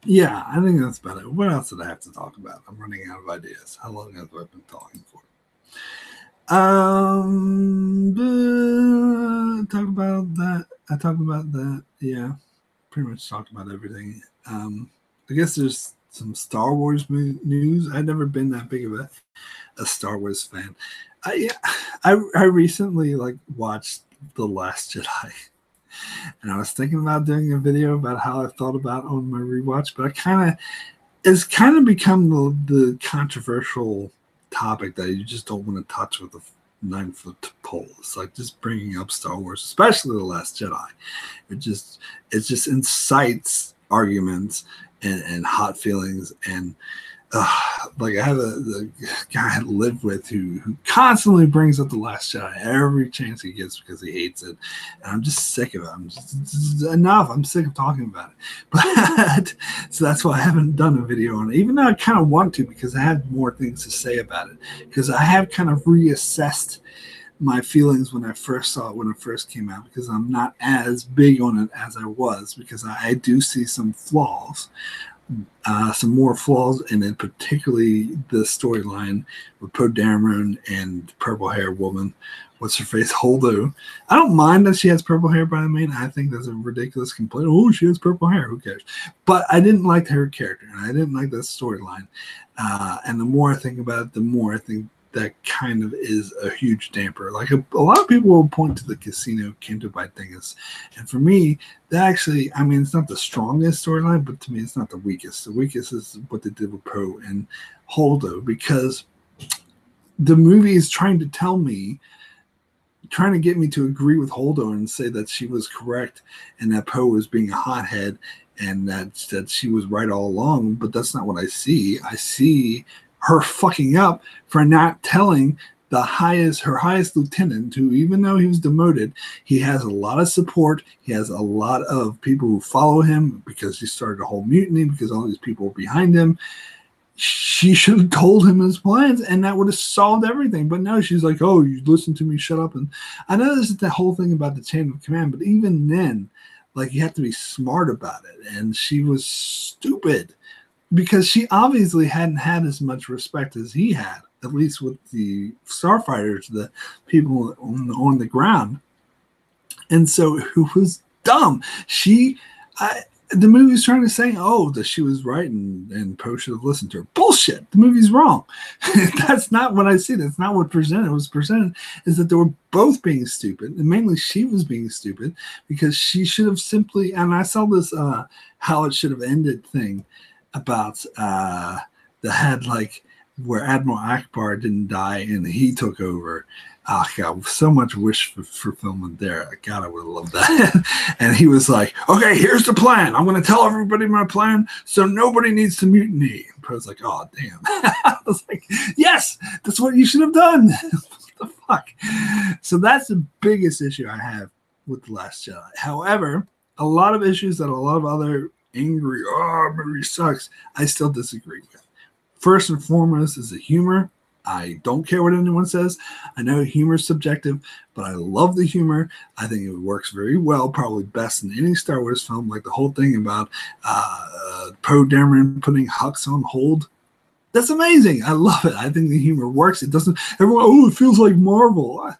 Yeah, I think that's about it. What else did I have to talk about? I'm running out of ideas. How long have I been talking for? Talk about that. I talked about that. Yeah, pretty much talked about everything. I guess there's some Star Wars news. I've never been that big of a Star Wars fan. I recently watched The Last Jedi, and I was thinking about doing a video about how I thought about on my rewatch, but it's kind of become the controversial topic that you just don't want to touch with a 9-foot pole. It's like just bringing up Star Wars, especially The Last Jedi. It just incites arguments and hot feelings, and I have the guy I live with who constantly brings up The Last Jedi every chance he gets because he hates it, and I'm just sick of it. I'm just enough. I'm sick of talking about it. But so that's why I haven't done a video on it, even though I kind of want to, because I have more things to say about it, because I have kind of reassessed my feelings when I first saw it, when it first came out, because I'm not as big on it as I was, because I do see some flaws. Some more flaws in it, particularly the storyline with Poe Dameron and purple hair woman. What's her face? Holdo. I don't mind that she has purple hair, by the way. I think that's a ridiculous complaint. Oh, she has purple hair. Who cares? But I didn't like her character, and I didn't like that storyline. And the more I think about it, the more I think that kind of is a huge damper. Like a lot of people will point to the Casino Canto Bight thing, and for me, that actually, I mean, it's not the strongest storyline, but to me, it's not the weakest. The weakest is what they did with Poe and Holdo, because the movie is trying to tell me, trying to get me to agree with Holdo and say that she was correct and that Poe was being a hothead and that she was right all along. But that's not what I see. I see her fucking up for not telling her highest lieutenant, who, even though he was demoted, he has a lot of support. He has a lot of people who follow him because he started a whole mutiny, because all these people were behind him. She should have told him his plans, and that would have solved everything. But no, she's like, oh, you listen to me, shut up. And I know this is the whole thing about the chain of command, but even then, you have to be smart about it. And she was stupid, because she obviously hadn't had as much respect as he had, at least with the starfighters, the people on the ground. And so it was dumb. the movie's trying to say, oh, that she was right and Poe should have listened to her. Bullshit. The movie's wrong. That's not what I see. That's not what presented. What was presented is that they were both being stupid, and mainly she was being stupid because she should have simply. And I saw this how it should have ended thing about the head, like where Admiral Akbar didn't die and he took over. Oh, God, so much wish fulfillment there. God, I would have loved that. And he was like, okay, here's the plan. I'm going to tell everybody my plan so nobody needs to mutiny. And Poe's like, oh, damn. I was like, yes, that's what you should have done. What the fuck? So that's the biggest issue I have with The Last Jedi. However, a lot of issues that a lot of other angry, oh, movie sucks, I still disagree with. First and foremost is the humor. I don't care what anyone says. I know humor is subjective, but I love the humor. I think it works very well, probably best in any Star Wars film, like the whole thing about Poe Dameron putting Hux on hold. That's amazing. I love it. I think the humor works. It doesn't, everyone, oh, it feels like Marvel.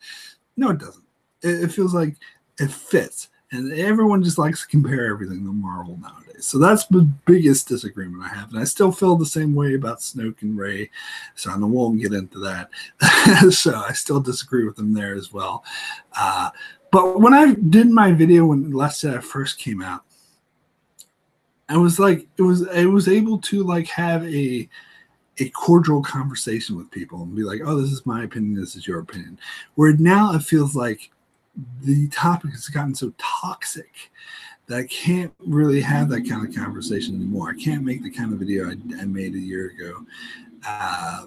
No, it doesn't. It feels like it fits. And everyone just likes to compare everything to Marvel nowadays. So that's the biggest disagreement I have. And I still feel the same way about Snoke and Rey. So I won't get into that. So I still disagree with them there as well. But when I did my video when Last Jedi first came out, I was like, it was able to like have a cordial conversation with people and be like, oh, this is my opinion, this is your opinion. Where now it feels like the topic has gotten so toxic that I can't really have that kind of conversation anymore. I can't make the kind of video I made a year ago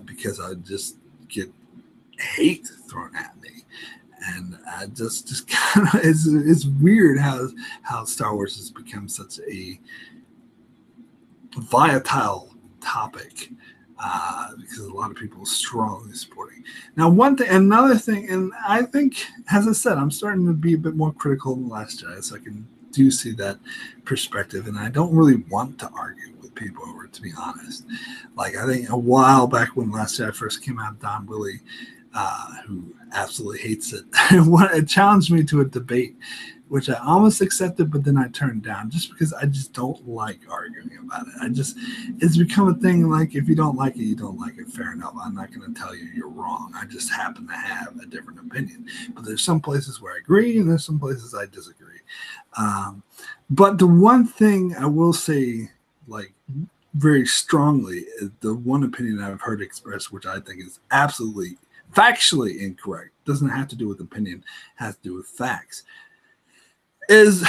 because I just get hate thrown at me. And I just kind of, it's weird how Star Wars has become such a volatile topic. Because a lot of people are strongly supporting. Now, another thing, and I think, as I said, I'm starting to be a bit more critical than Last Jedi, so I do see that perspective, and I don't really want to argue with people over it, to be honest. Like, I think a while back when Last Jedi first came out, Don Willie, who absolutely hates it, it challenged me to a debate, which I almost accepted, but then I turned down just because I just don't like arguing about it. It's become a thing like, if you don't like it, you don't like it. Fair enough. I'm not going to tell you you're wrong. I just happen to have a different opinion. But there's some places where I agree and there's some places I disagree. But the one thing I will say, like, very strongly, is the one opinion I've heard expressed, which I think is absolutely factually incorrect, doesn't have to do with opinion, has to do with facts, is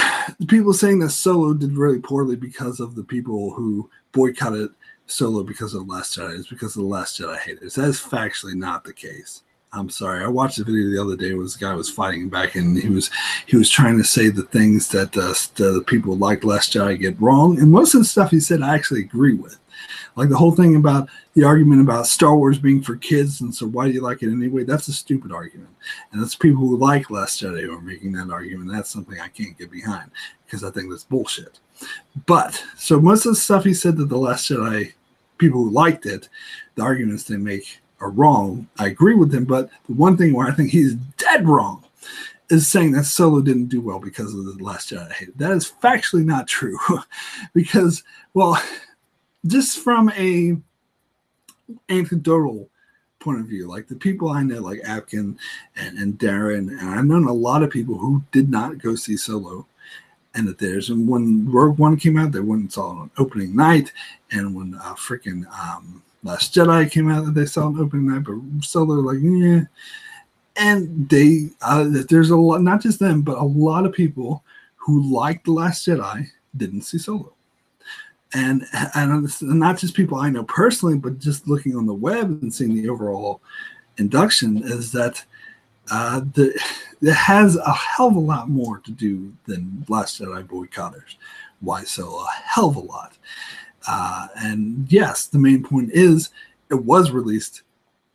people saying that Solo did really poorly because of the people who boycotted Solo because of The Last Jedi. It's because of The Last Jedi haters. That is factually not the case. I'm sorry. I watched a video the other day where this guy was fighting back, and he was trying to say the things that the people like Last Jedi get wrong. And most of the stuff he said I actually agree with. Like the whole thing about the argument about Star Wars being for kids, and so why do you like it anyway? That's a stupid argument. And that's people who like Last Jedi who are making that argument. That's something I can't get behind because I think that's bullshit. But, so most of the stuff he said that the Last Jedi, people who liked it, the arguments they make are wrong. I agree with him, but the one thing where I think he's dead wrong is saying that Solo didn't do well because of the Last Jedi hate. That is factually not true. Because, well, just from a anecdotal point of view, like the people I know, like Apkin and Darren, and I've known a lot of people who did not go see Solo in the theaters. And when Rogue One came out, they went and saw it on opening night. And when freaking Last Jedi came out, they saw it on opening night. But Solo, like, yeah. And they, there's a lot, not just them, but a lot of people who liked The Last Jedi didn't see Solo. And not just people I know personally, but just looking on the web and seeing the overall induction, is that it has a hell of a lot more to do than Last Jedi boycotters. Why so? A hell of a lot. And yes, the main point is it was released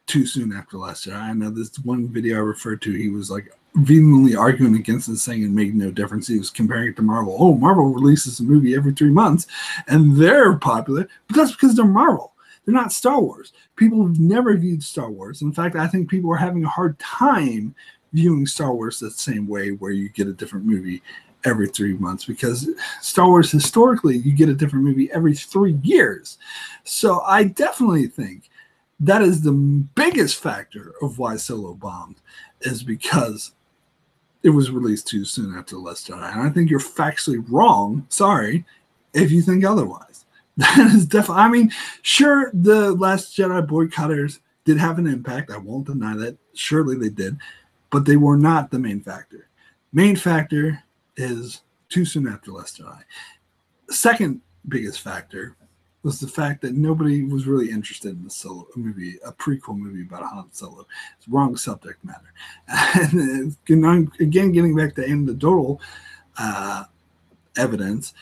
too soon after Last Jedi. I know this one video I referred to, he was like vehemently arguing against it, saying it made no difference. He was comparing it to Marvel. Oh, Marvel releases a movie every 3 months and they're popular, but that's because they're Marvel. They're not Star Wars. People have never viewed Star Wars. In fact, I think people are having a hard time viewing Star Wars the same way, where you get a different movie every 3 months, because Star Wars, historically, you get a different movie every 3 years. So I definitely think that is the biggest factor of why Solo bombed, is because it was released too soon after The Last Jedi. And I think you're factually wrong, sorry, if you think otherwise. That is definitely, I mean, sure, The Last Jedi boycotters did have an impact. I won't deny that. Surely they did. But they were not the main factor. Main factor is too soon after Last Jedi. Second biggest factor was the fact that nobody was really interested in the Solo movie, a prequel movie about Han Solo. It's wrong subject matter. And again, getting back to anecdotal evidence,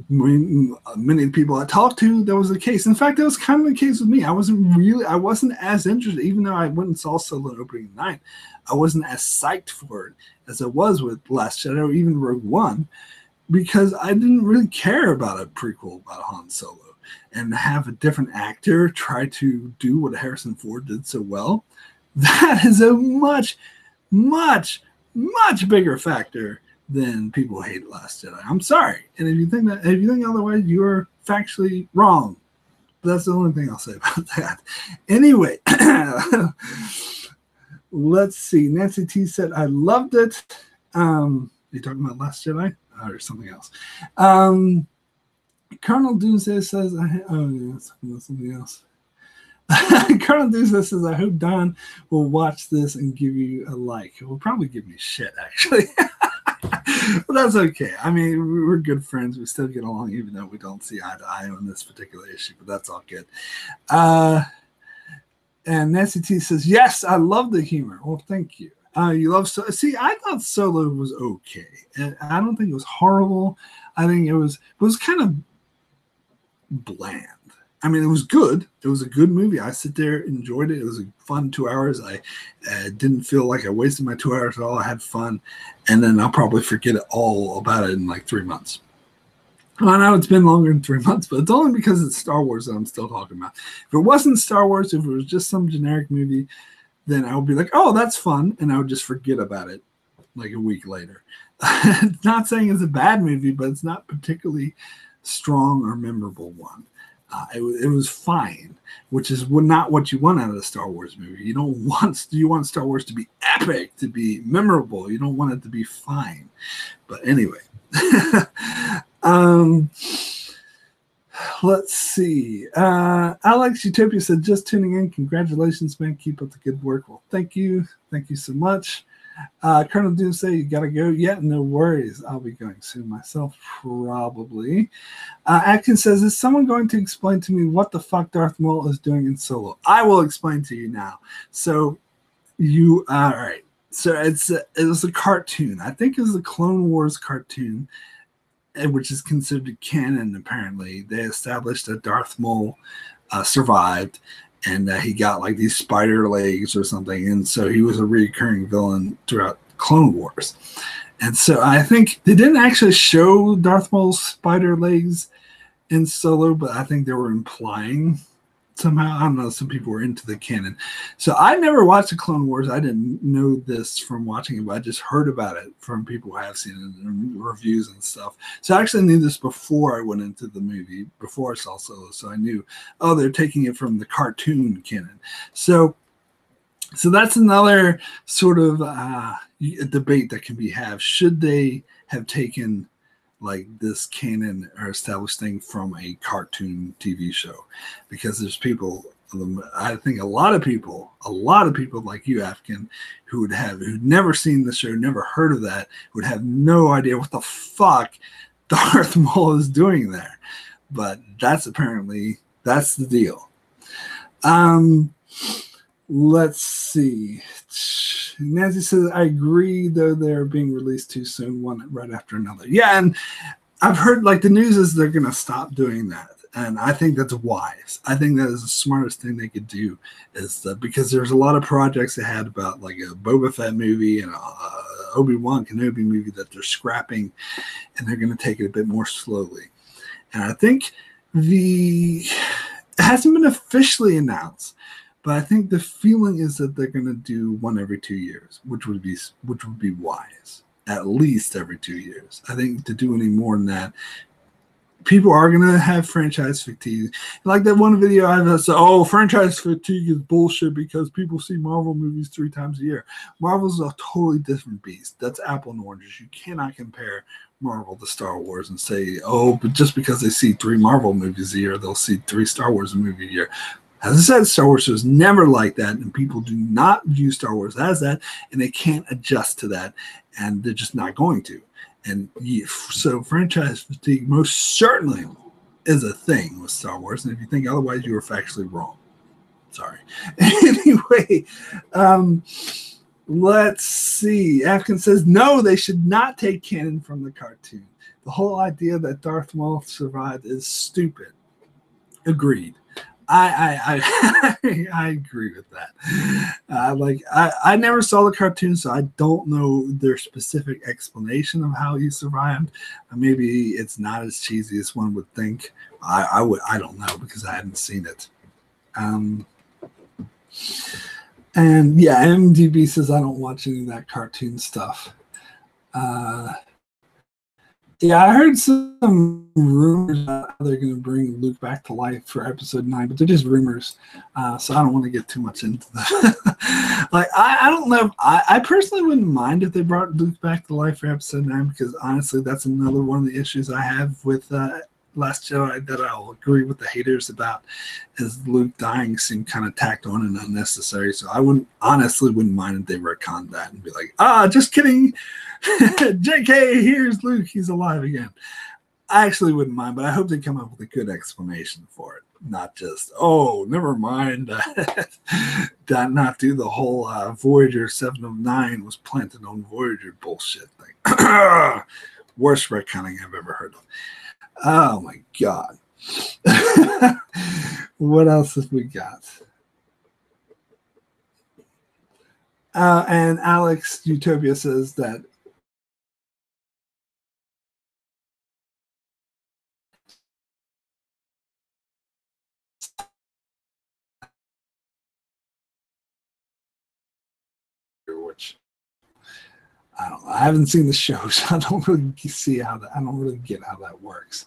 many people I talked to, that was the case. In fact, that was kind of the case with me. I wasn't as interested, even though I went and saw Solo opening night. I wasn't as psyched for it as I was with Last Jedi or even Rogue One, because I didn't really care about a prequel about Han Solo. And have a different actor try to do what Harrison Ford did so well, that is a much, much, much bigger factor than people hate Last Jedi. I'm sorry. And if you think otherwise, you're factually wrong. But that's the only thing I'll say about that. Anyway, let's see. Nancy T said, I loved it. You talking about Last Jedi or something else? Colonel Doomsday says, something else. Colonel Doomsday says, I hope Don will watch this and give you a like. He'll probably give me shit, actually. But that's okay. I mean, we're good friends. We still get along, even though we don't see eye to eye on this particular issue, but that's all good. And Nancy T says, yes, I love the humor. Well, thank you. You love Solo. See, I thought Solo was okay. And I don't think it was horrible. I think it was kind of bland. I mean, it was good. It was a good movie. I sit there, enjoyed it. It was a fun 2 hours. I didn't feel like I wasted my 2 hours at all. I had fun. And then I'll probably forget all about it in like 3 months. Well, I know it's been longer than 3 months, but it's only because it's Star Wars that I'm still talking about. If it wasn't Star Wars, if it was just some generic movie, then I would be like, oh, that's fun. And I would just forget about it like a week later. Not saying it's a bad movie, but it's not particularly strong or memorable one. It was fine, which is not what you want out of a Star Wars movie. You want Star Wars to be epic, to be memorable. You don't want it to be fine. But anyway, let's see. Alex Utopia said, just tuning in. Congratulations, man. Keep up the good work. Well, thank you. Thank you so much. Colonel Doomsday, you gotta go. Yeah, no worries. I'll be going soon myself, probably. Atkins says, is someone going to explain to me what the fuck Darth Maul is doing in Solo? I will explain to you now. So all right. So it was a cartoon. I think it was a Clone Wars cartoon, which is considered canon. Apparently, they established that Darth Maul survived. And he got like these spider legs or something. And so he was a recurring villain throughout Clone Wars. And so I think they didn't actually show Darth Maul's spider legs in Solo, but I think they were implying somehow. I don't know. Some people were into the canon. So I never watched the Clone Wars. I didn't know this from watching it, but I just heard about it from people who have seen it in reviews and stuff. So I actually knew this before I went into the movie, before I saw Solo. So I knew, oh, they're taking it from the cartoon canon. So that's another sort of debate that can be had. Should they have taken like this canon or established thing from a cartoon TV show? Because there's people, I think a lot of people like you, Afghan, who'd never seen the show, never heard of that, would have no idea what the fuck Darth Maul is doing there. But that's the deal. Let's see. Nancy says, I agree, though they're being released too soon, one right after another. Yeah, and I've heard, like, the news is they're going to stop doing that. And I think that's wise. I think that is the smartest thing they could do, is that, because there's a lot of projects they had about, like, a Boba Fett movie and a Obi-Wan Kenobi movie that they're scrapping, and they're going to take it a bit more slowly. And I think it hasn't been officially announced, but I think the feeling is that they're going to do one every 2 years, which would be wise. at least every 2 years. I think to do any more than that, people are going to have franchise fatigue. Like that one video I've said, oh, franchise fatigue is bullshit because people see Marvel movies 3 times a year. Marvel's a totally different beast. That's apple and oranges. You cannot compare Marvel to Star Wars and say, oh, but just because they see 3 Marvel movies a year, they'll see 3 Star Wars movies a year. As I said, Star Wars is never like that, and people do not view Star Wars as that, and they can't adjust to that, and they're just not going to. And so franchise fatigue most certainly is a thing with Star Wars. And if you think otherwise, you are factually wrong. Sorry. Anyway, let's see. Afkin says, no, they should not take canon from the cartoon. The whole idea that Darth Maul survived is stupid. Agreed. I agree with that. I never saw the cartoon, so I don't know their specific explanation of how he survived. Maybe it's not as cheesy as one would think. I don't know because I hadn't seen it. And yeah, MDB says I don't watch any of that cartoon stuff. Yeah, I heard some rumors about how they're going to bring Luke back to life for episode 9, but they're just rumors, so I don't want to get too much into that. I don't know. I personally wouldn't mind if they brought Luke back to life for episode 9, because honestly, that's another one of the issues I have with Last Jedi that I'll agree with the haters about, is Luke dying seemed kind of tacked on and unnecessary. So I honestly wouldn't mind if they retconned that and be like, just kidding. JK, here's Luke. He's alive again. I actually wouldn't mind, but I hope they come up with a good explanation for it. Not just, oh, never mind. Not do the whole Voyager 7 of 9 was planted on Voyager bullshit thing. Worst retconning I've ever heard of. Oh my God. What else have we got? And Alex Utopia says that which I don't know. I haven't seen the show, so I don't really see how that. I don't really get how that works.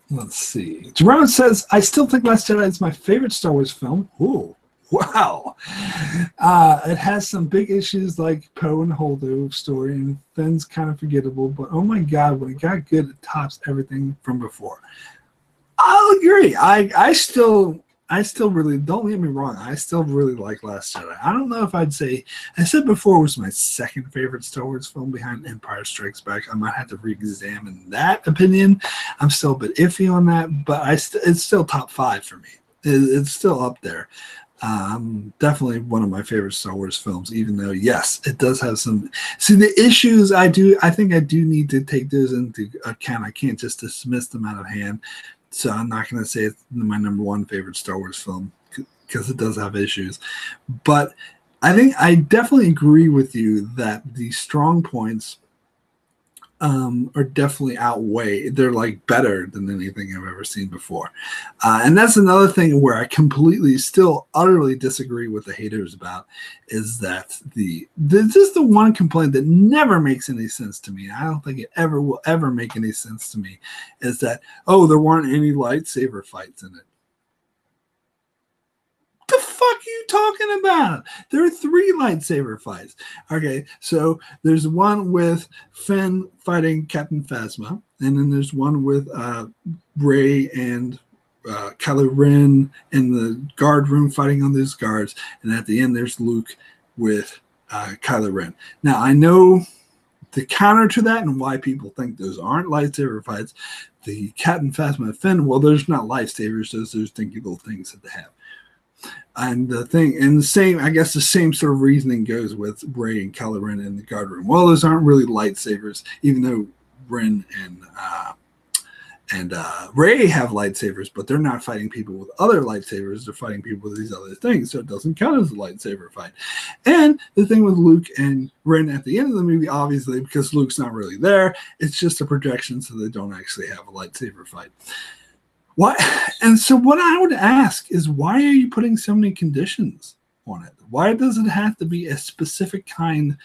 Let's see. Jerome says, I still think Last Jedi is my favorite Star Wars film. Ooh, wow. It has some big issues like Poe and Holdo story, and Finn's kind of forgettable, but oh my God, when it got good, it tops everything from before. I'll agree. I still really, don't get me wrong, I still really like Last Jedi. I don't know if I'd say, I said before it was my second favorite Star Wars film behind Empire Strikes Back. I might have to re-examine that opinion. I'm still a bit iffy on that, but it's still top 5 for me. It's still up there. Definitely one of my favorite Star Wars films, even though, yes, it does have some, see the issues I think I do need to take those into account. I can't just dismiss them out of hand. So I'm not going to say it's my number 1 favorite Star Wars film because it does have issues. But I think I definitely agree with you that the strong points are definitely outweigh. They're like better than anything I've ever seen before. And that's another thing where I completely still utterly disagree with the haters about, is that this is the one complaint that never makes any sense to me. I don't think it ever will ever make any sense to me, is that, oh, there weren't any lightsaber fights in it. The fuck are you talking about? There are 3 lightsaber fights. Okay, so there's one with Finn fighting Captain Phasma, and then there's one with Rey and Kylo Ren in the guard room fighting on those guards, and at the end there's Luke with Kylo Ren. Now I know the counter to that and why people think those aren't lightsaber fights. The Captain Phasma and Finn, well, there's not lightsabers, those dinky little things that they have. And the thing, and the same, I guess the same sort of reasoning goes with Rey and Kylo Ren in the guard room. Well, those aren't really lightsabers, even though Ren and Rey have lightsabers, but they're not fighting people with other lightsabers. They're fighting people with these other things, so it doesn't count as a lightsaber fight. And the thing with Luke and Ren at the end of the movie, obviously, because Luke's not really there, it's just a projection, so they don't actually have a lightsaber fight. Why? And so what I would ask is, why are you putting so many conditions on it? Why does it have to be a specific kind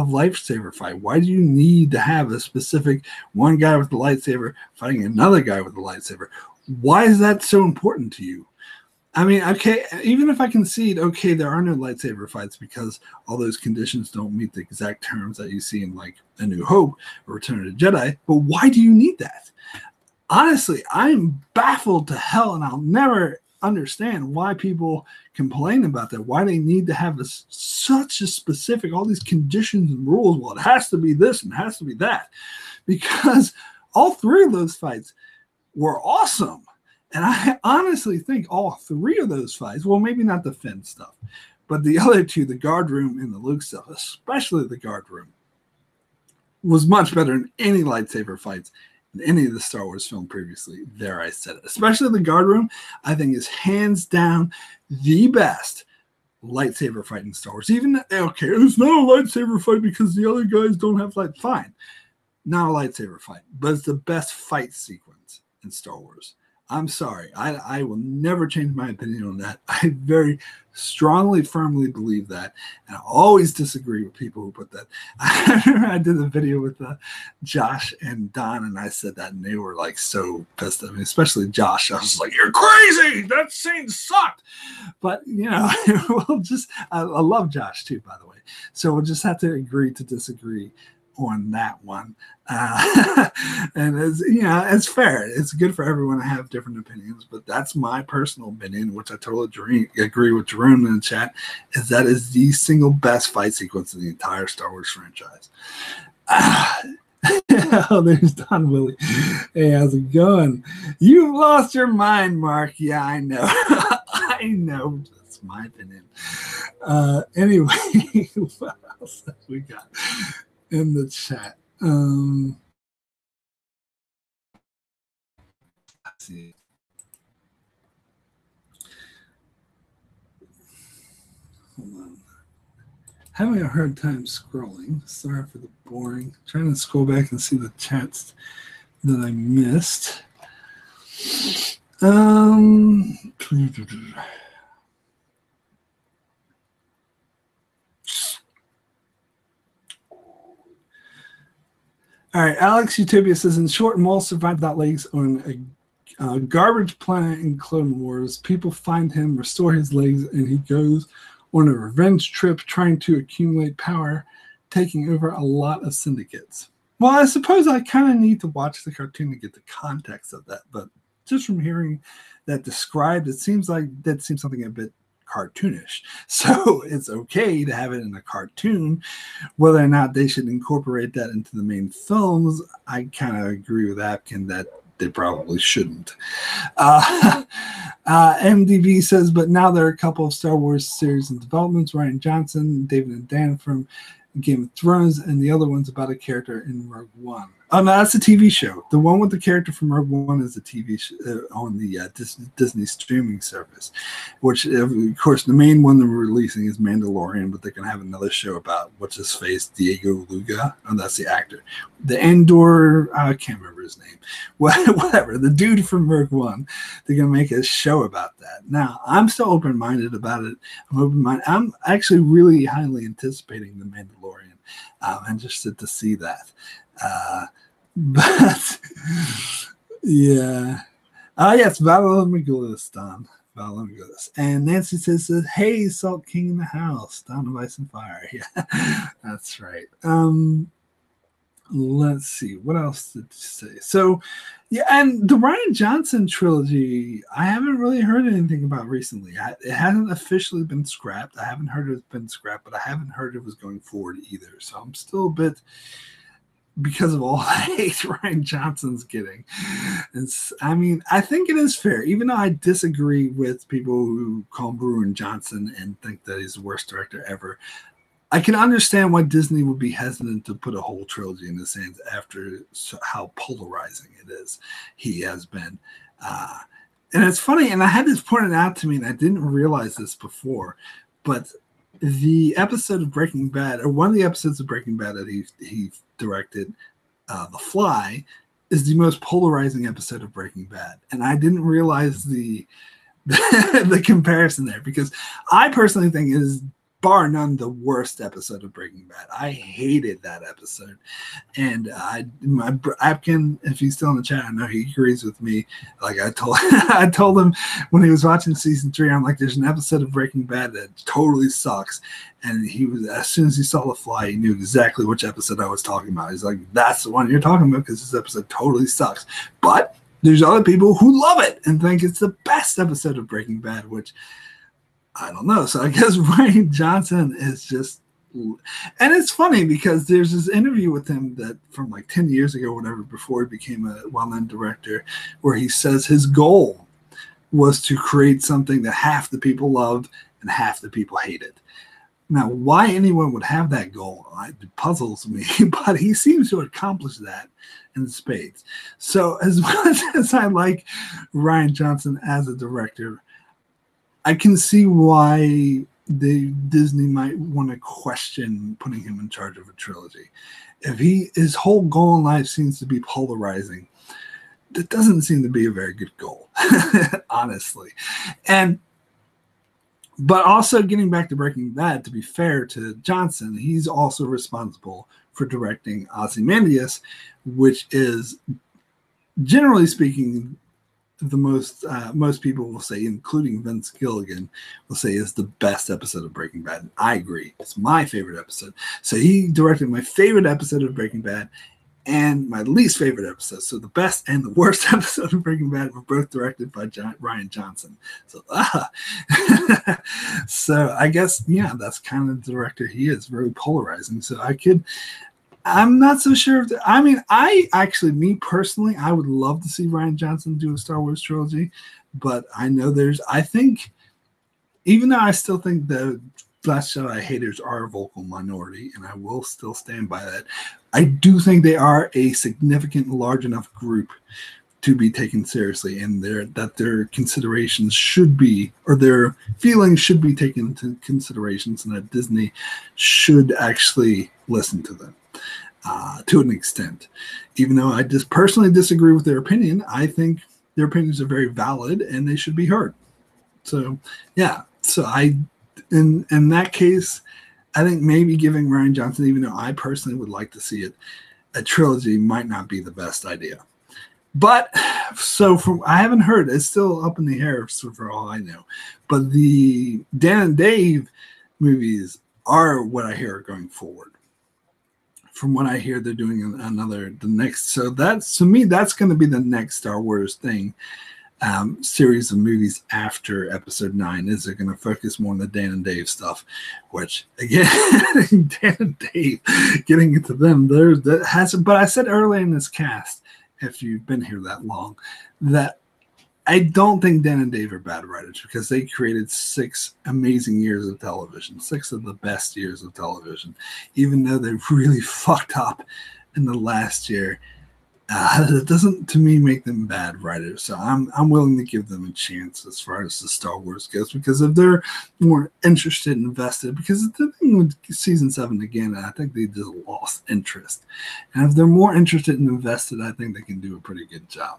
of lightsaber fight? Why do you need to have a specific one guy with the lightsaber fighting another guy with the lightsaber? Why is that so important to you? I mean, okay, even if I concede, okay, there are no lightsaber fights because all those conditions don't meet the exact terms that you see in like A New Hope or Return of the Jedi, but why do you need that? Honestly, I'm baffled to hell, and I'll never understand why people complain about that, why they need to have such a specific, all these conditions and rules. Well, it has to be this and it has to be that, because all three of those fights were awesome. And I honestly think all three of those fights, well, maybe not the Finn stuff, but the other two, the guard room and the Luke stuff, especially the guard room, was much better than any lightsaber fights in any of the Star Wars film previously. There, I said it. Especially the guard room, I think is hands down the best lightsaber fight in Star Wars. Even, okay, it's not a lightsaber fight because the other guys don't have light. Fine. Not a lightsaber fight, but it's the best fight sequence in Star Wars. I'm sorry. I will never change my opinion on that. I very strongly, firmly believe that. And I always disagree with people who put that. I remember I did a video with Josh and Don, and I said that, and they were like so pissed at me, especially Josh. I was like, you're crazy. That scene sucked. But, you know, we'll just, I love Josh too, by the way. So we'll just have to agree to disagree on that one. And it's, you know, it's fair. It's good for everyone to have different opinions, but that's my personal opinion, which I totally agree with Jerome in the chat, is that is the single best fight sequence in the entire Star Wars franchise. Oh, there's Don Willie. Hey, how's it going? You've lost your mind, Mark. Yeah, I know. I know. That's my opinion. Anyway, what else have we got in the chat? Let's see. Hold on. Having a hard time scrolling. Sorry for the boring. Trying to scroll back and see the chats that I missed. All right, Alex Utopia says, in short, Maul survived without legs on a garbage planet in Clone Wars. People find him, restore his legs, and he goes on a revenge trip trying to accumulate power, taking over a lot of syndicates. Well, I suppose I kind of need to watch the cartoon to get the context of that, but just from hearing that described, it seems like that seems something a bit cartoonish. So it's okay to have it in a cartoon. Whether or not they should incorporate that into the main films, I kind of agree with Apkin that they probably shouldn't. MDB says, but now there are a couple of Star Wars series in developments. Rian Johnson, David and Dan from Game of Thrones, and the other one's about a character in Rogue One. Oh, no, that's a TV show. The one with the character from Rogue One is a TV show on the Disney streaming service, which, of course, the main one they're releasing is Mandalorian, but they're going to have another show about what's-his-face, Diego Luga. Oh, that's the actor. The Andor, I can't remember his name. Whatever, the dude from Rogue One. They're going to make a show about that. Now, I'm still open-minded about it. I'm actually really highly anticipating the Mandalorian. I'm interested to see that. But yeah. Yes, Valor Magulis, Don. Valor Magulis. And Nancy says, hey, Salt King in the house. Don of Ice and Fire. Yeah, that's right. Let's see. What else did you say? So, yeah, and the Rian Johnson trilogy, I haven't really heard anything about recently. It hasn't officially been scrapped. I haven't heard it's been scrapped, but I haven't heard it was going forward either. So I'm still a bit, because of all the hate Rian Johnson's getting. I mean, I think it is fair, even though I disagree with people who call Rian Johnson and think that he's the worst director ever. I can understand why Disney would be hesitant to put a whole trilogy in his hands after how polarizing it is. He has been. And it's funny, and I had this pointed out to me, and I didn't realize this before, but the episode of Breaking Bad, or one of the episodes of Breaking Bad that he directed, The Fly, is the most polarizing episode of Breaking Bad. And I didn't realize the comparison there, because I personally think it is bar none the worst episode of Breaking Bad. I hated that episode, and Apkin, if he's still in the chat, I know he agrees with me. Like I told I told him when he was watching season 3, I'm like, there's an episode of Breaking Bad that totally sucks, and he was, as soon as he saw The Fly, he knew exactly which episode I was talking about. He's like, that's the one you're talking about because this episode totally sucks. But there's other people who love it and think it's the best episode of Breaking Bad, which I don't know. So I guess Rian Johnson is just, and it's funny because there's this interview with him that from like 10 years ago, whatever, before he became a well-known director, where he says his goal was to create something that half the people loved and half the people hated. Now, why anyone would have that goal, it puzzles me, but he seems to accomplish that in spades. So as much as I like Rian Johnson as a director, I can see why Disney might want to question putting him in charge of a trilogy. If his whole goal in life seems to be polarizing, that doesn't seem to be a very good goal, honestly. But also getting back to Breaking Bad, to be fair to Johnson, he's also responsible for directing Ozymandias, which is, generally speaking, the most people will say, including Vince Gilligan, will say is the best episode of Breaking Bad. And I agree. It's my favorite episode. So he directed my favorite episode of Breaking Bad and my least favorite episode. So the best and the worst episode of Breaking Bad were both directed by Rian Johnson. So, so I guess, yeah, that's kind of the director he is, very polarizing. So I'm not so sure. Me personally, I would love to see Rian Johnson do a Star Wars trilogy, but I know I think, even though I still think the Last Jedi haters are a vocal minority, and I will still stand by that, I do think they are a significant, large enough group to be taken seriously, and that their considerations should be, or their feelings should be taken into considerations, and that Disney should actually listen to them to an extent. Even though I just personally disagree with their opinion, I think their opinions are very valid and they should be heard. So, yeah. So in that case, I think maybe giving Rian Johnson, even though I personally would like to see it, a trilogy might not be the best idea. But so I haven't heard, it's still up in the air for all I know. But the Dan and Dave movies are what I hear are going forward. From what I hear, they're doing the next. So that's, to me, that's going to be the next Star Wars thing. Series of movies after Episode 9 is they're going to focus more on the Dan and Dave stuff, which again, Dan and Dave, getting into them, but I said earlier in this cast, if you've been here that long, that I don't think Dan and Dave are bad writers because they created 6 amazing years of television, 6 of the best years of television, even though they really fucked up in the last year. It doesn't, to me, make them bad writers. So I'm willing to give them a chance as far as the Star Wars goes, because if they're more interested and invested, because the thing with season 7 again, I think they just lost interest. And if they're more interested and invested, I think they can do a pretty good job.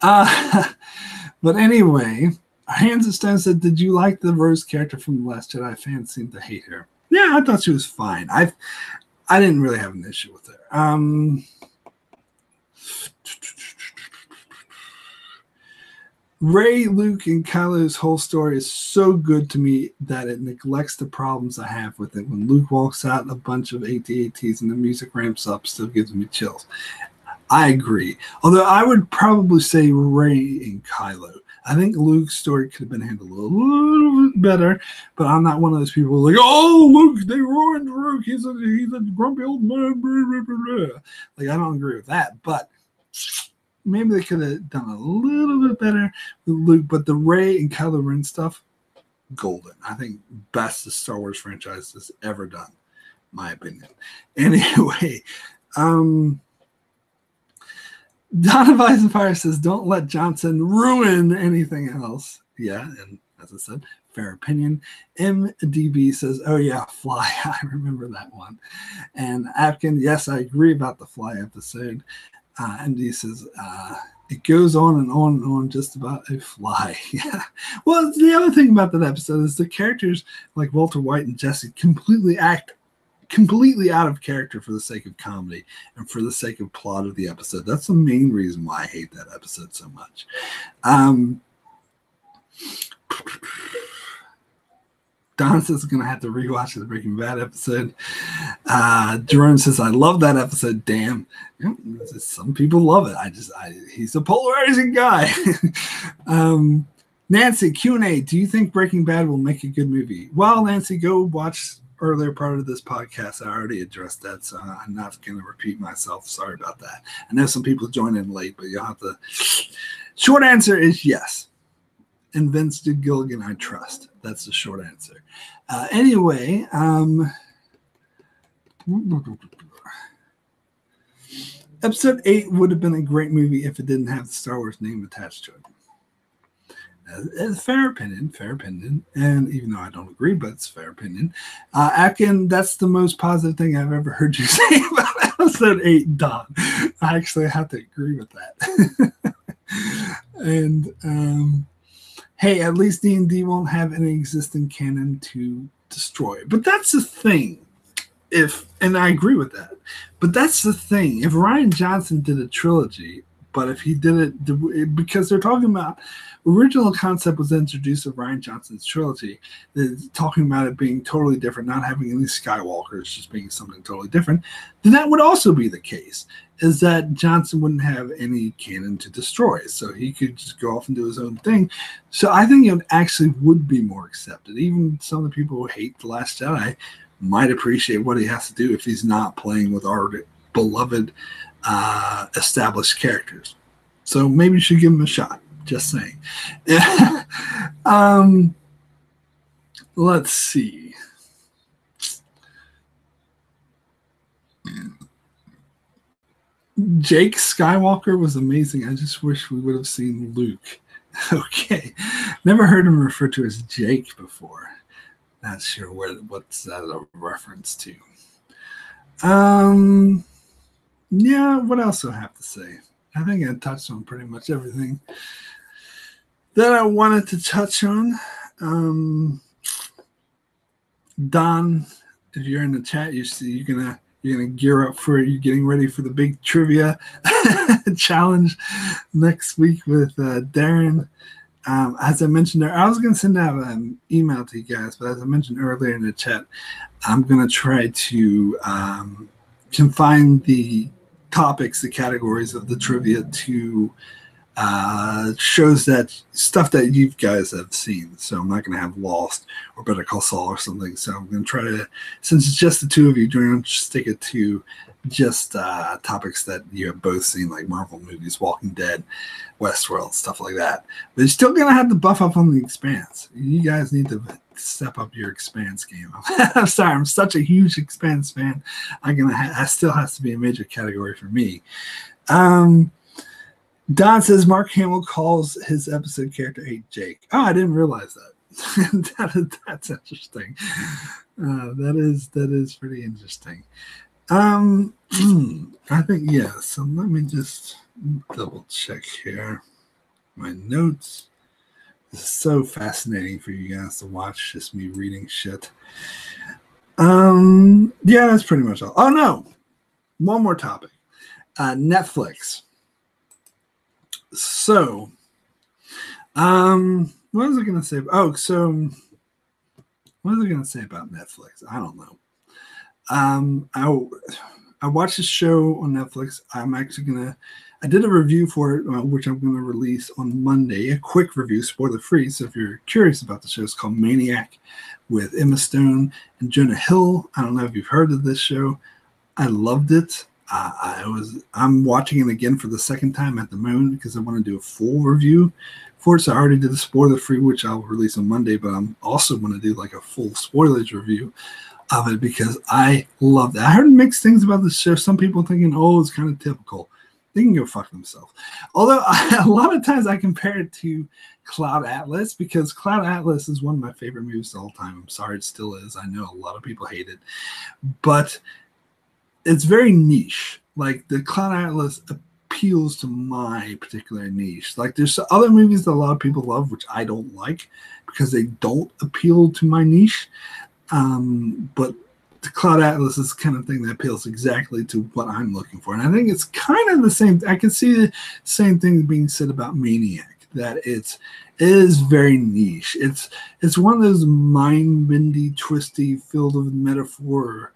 But anyway, Hands of Stone said, "Did you like the Rose character from The Last Jedi? Fans seem to hate her." Yeah, I thought she was fine. I didn't really have an issue with her. Rey, Luke, and Kylo's whole story is so good to me that it neglects the problems I have with it. When Luke walks out in a bunch of AT-ATs and the music ramps up, still gives me chills. I agree. Although I would probably say Rey and Kylo. I think Luke's story could have been handled a little bit better, but I'm not one of those people like, oh, Luke, they ruined Luke. He's a grumpy old man. Blah, blah, blah. Like, I don't agree with that, but maybe they could have done a little bit better with Luke. But the Rey and Kylo Ren stuff, golden. I think best the Star Wars franchise has ever done, my opinion. Anyway, Dawn of Ice and Fire says, "Don't let Johnson ruin anything else." Yeah, and as I said, fair opinion. MDB says, "Oh yeah, Fly." I remember that one. And Apkin, yes, I agree about the Fly episode. MD says, It goes on and on and on, just about a fly. Yeah. Well, the other thing about that episode is the characters like Walter White and Jesse completely out of character for the sake of comedy and for the sake of plot of the episode. That's the main reason why I hate that episode so much. Don says going to have to rewatch the Breaking Bad episode. Jerome says, I love that episode. Damn. You know, some people love it. He's a polarizing guy. Nancy, Q&A. Do you think Breaking Bad will make a good movie? Well, Nancy, go watch earlier part of this podcast. I already addressed that, so I'm not going to repeat myself. Sorry about that. I know some people joined in late, but you'll have to. Short answer is yes. And Vince Gilligan, I trust. That's the short answer. Anyway, episode 8 would have been a great movie if it didn't have the Star Wars name attached to it. Fair opinion. And even though I don't agree, but it's fair opinion. Akin, that's the most positive thing I've ever heard you say about episode 8, Don. I actually have to agree with that. And hey, at least D&D won't have any existing canon to destroy. But that's the thing. And I agree with that. But that's the thing. If Rian Johnson did a trilogy, but if he did it, because they're talking about, original concept was introduced of Rian Johnson's trilogy, talking about it being totally different, not having any Skywalkers, just being something totally different, then that would also be the case, is that Johnson wouldn't have any canon to destroy, so he could just go off and do his own thing. So I think it actually would be more accepted. Even some of the people who hate The Last Jedi might appreciate what he has to do if he's not playing with our beloved established characters. So maybe you should give him a shot. Just saying. Let's see. Jake Skywalker was amazing. I just wish we would have seen Luke. Okay. Never heard him referred to as Jake before. Not sure what's that a reference to. Yeah, what else do I have to say? I think I touched on pretty much everything that I wanted to touch on. Don, if you're in the chat, you're gonna gear up for you getting ready for the big trivia challenge next week with Darren. As I mentioned there, I was gonna send out an email to you guys, but as I mentioned earlier in the chat, I'm gonna try to confine the topics, the categories of the trivia to shows that stuff that you guys have seen. So I'm not going to have Lost or Better Call Saul or something. So I'm going to try to, since it's just the two of you, doing stick it to just topics that you have both seen, like Marvel movies, Walking Dead, Westworld, stuff like that. But you're still going to have to buff up on the Expanse. You guys need to step up your Expanse game. I'm sorry, I'm such a huge Expanse fan. I still has to be a major category for me. Don says Mark Hamill calls his episode character Jake. Oh, I didn't realize that. That's interesting. That is pretty interesting. I think, yeah. So let me just double check here. My notes. This is so fascinating for you guys to watch, just me reading shit. Yeah, that's pretty much all. Oh no, one more topic. Netflix. So, what was I going to say? What was I going to say about Netflix? I don't know. I watched a show on Netflix. I did a review for it, which I'm going to release on Monday. A quick review, spoiler free. So if you're curious about the show, it's called Maniac with Emma Stone and Jonah Hill. I don't know if you've heard of this show. I loved it. I'm watching it again for the second time at the moment because I want to do a full review for it. So I already did the spoiler free, which I'll release on Monday, but I'm also going to do like a full spoilers review of it because I loved it. I heard mixed things about the show. Some people thinking, oh, it's kind of typical. They can go fuck themselves. Although a lot of times I compare it to Cloud Atlas because Cloud Atlas is one of my favorite movies of all time. I'm sorry, it still is. I know a lot of people hate it, but it's very niche. Like the Cloud Atlas appeals to my particular niche. Like there's other movies that a lot of people love, which I don't like because they don't appeal to my niche. But the Cloud Atlas is the kind of thing that appeals exactly to what I'm looking for. And I think it's kind of the same. I can see the same thing being said about Maniac, that it is very niche. It's one of those mind-bendy, twisty, filled with metaphor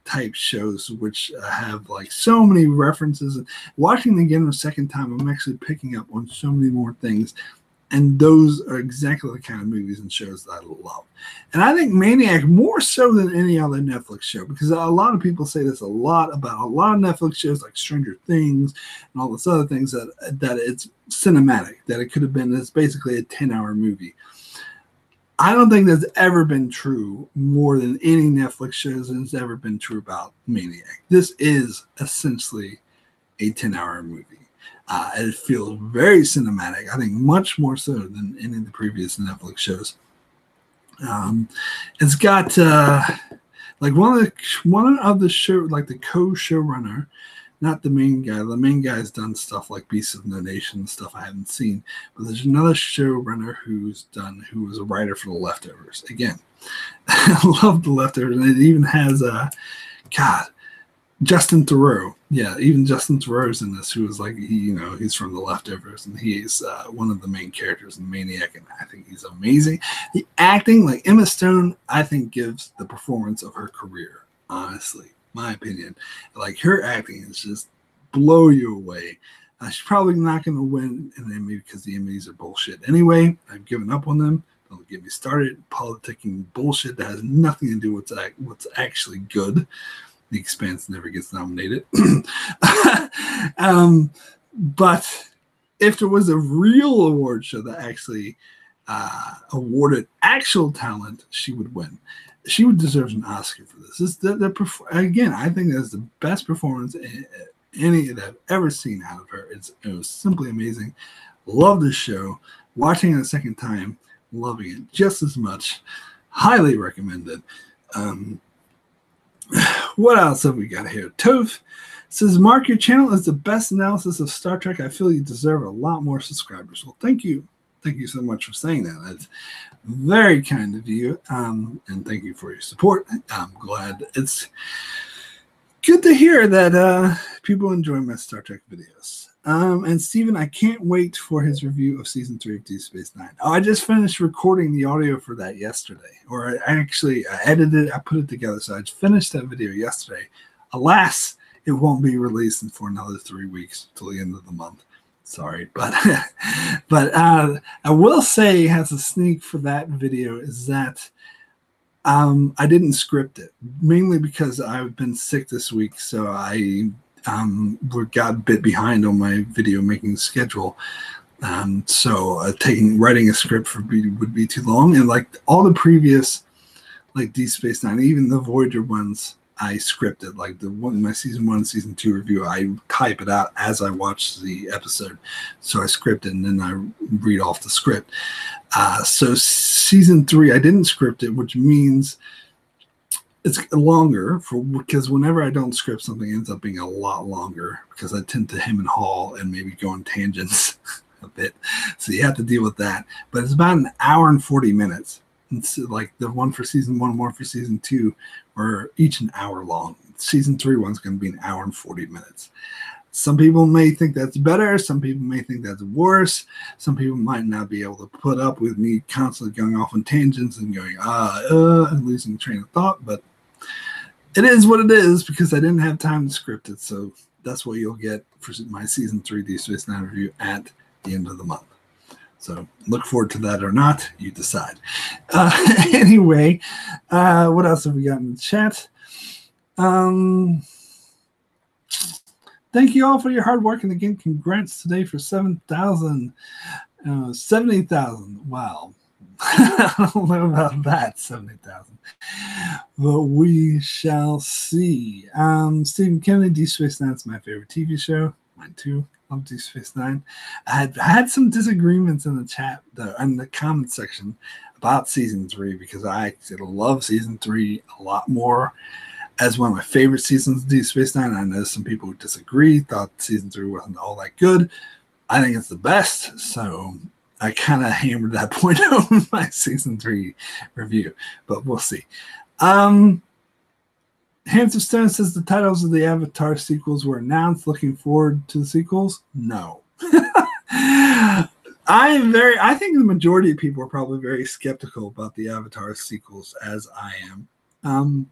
type shows, which have like so many references. And watching it again the second time, I'm actually picking up on so many more things. And those are exactly the kind of movies and shows that I love. And I think Maniac more so than any other Netflix show, because a lot of people say this a lot about a lot of Netflix shows like Stranger Things and all this other things, that it's cinematic, that it could have been, it's basically a 10-hour movie. I don't think that's ever been true more than any Netflix shows, and it's ever been true about Maniac. This is essentially a 10-hour movie. It feels very cinematic. I think much more so than any of the previous Netflix shows. It's got like one of the show, like the co-showrunner, not the main guy. The main guy's done stuff like Beasts of No Nation, stuff I haven't seen. But there's another showrunner who was a writer for The Leftovers. Again, I love The Leftovers, and it even has Justin Theroux. Yeah, even Justin Theroux's in this, who was like, he's from The Leftovers, and he's one of the main characters in Maniac, and I think he's amazing. The acting, like Emma Stone, I think gives the performance of her career, honestly. My opinion. Like, her acting is just blow you away. She's probably not going to win an Emmy because the Emmys are bullshit anyway. I've given up on them. Don't get me started. Politicking bullshit that has nothing to do with what's actually good. The Expanse never gets nominated. But if there was a real award show that actually awarded actual talent, she would win. She would deserve an Oscar for this. Again, I think that's the best performance any that I've ever seen out of her. It was simply amazing. Love this show. Watching it a second time, loving it just as much. Highly recommended. What else have we got here? Toph says, Mark, your channel is the best analysis of Star Trek. I feel you deserve a lot more subscribers. Well, thank you. Thank you so much for saying that. That's very kind of you. And thank you for your support. I'm glad. It's good to hear that people enjoy my Star Trek videos. And Steven, I can't wait for his review of Season 3 of Deep Space Nine. Oh, I just finished recording the audio for that yesterday. Or I edited it, I put it together. So I just finished that video yesterday. Alas, it won't be released for another 3 weeks till the end of the month. Sorry, but I will say, as a sneak for that video, is that I didn't script it, mainly because I've been sick this week, so I got a bit behind on my video making schedule. So writing a script would be too long, and like all the previous, like Deep Space Nine, even the Voyager ones, I scripted. Like my season 1, season 2 review, I type it out as I watch the episode. So I script it and then I read off the script. So season 3, I didn't script it, which means it's longer because whenever I don't script, something ends up being a lot longer because I tend to hem and haw and maybe go on tangents a bit. So you have to deal with that. But it's about an hour and 40 minutes. It's like the one for season 1, one for season 2, are each an hour long. Season 3 one's going to be an hour and 40 minutes. Some people may think that's better. Some people may think that's worse. Some people might not be able to put up with me constantly going off on tangents and going, and losing train of thought. But it is what it is because I didn't have time to script it. So that's what you'll get for my season 3 Deep Space Nine review at the end of the month. So look forward to that or not, you decide. Anyway, what else have we got in the chat? Thank you all for your hard work. And again, congrats today for 7,000. 70,000. Wow. I don't know about that, 70,000. But we shall see. Stephen Kennedy, Deep Space Nine is my favorite TV show. Mine too. Love Deep Space Nine. I had some disagreements in the chat, though, in the comment section about season 3 because I love season 3 a lot more. as one of my favorite seasons of Deep Space Nine. I know some people who disagree, thought season 3 wasn't all that good. I think it's the best, so I kind of hammered that point home in my season 3 review, but we'll see. Hands of Stone says the titles of the Avatar sequels were announced. Looking forward to the sequels? No. I think the majority of people are probably very skeptical about the Avatar sequels, as I am.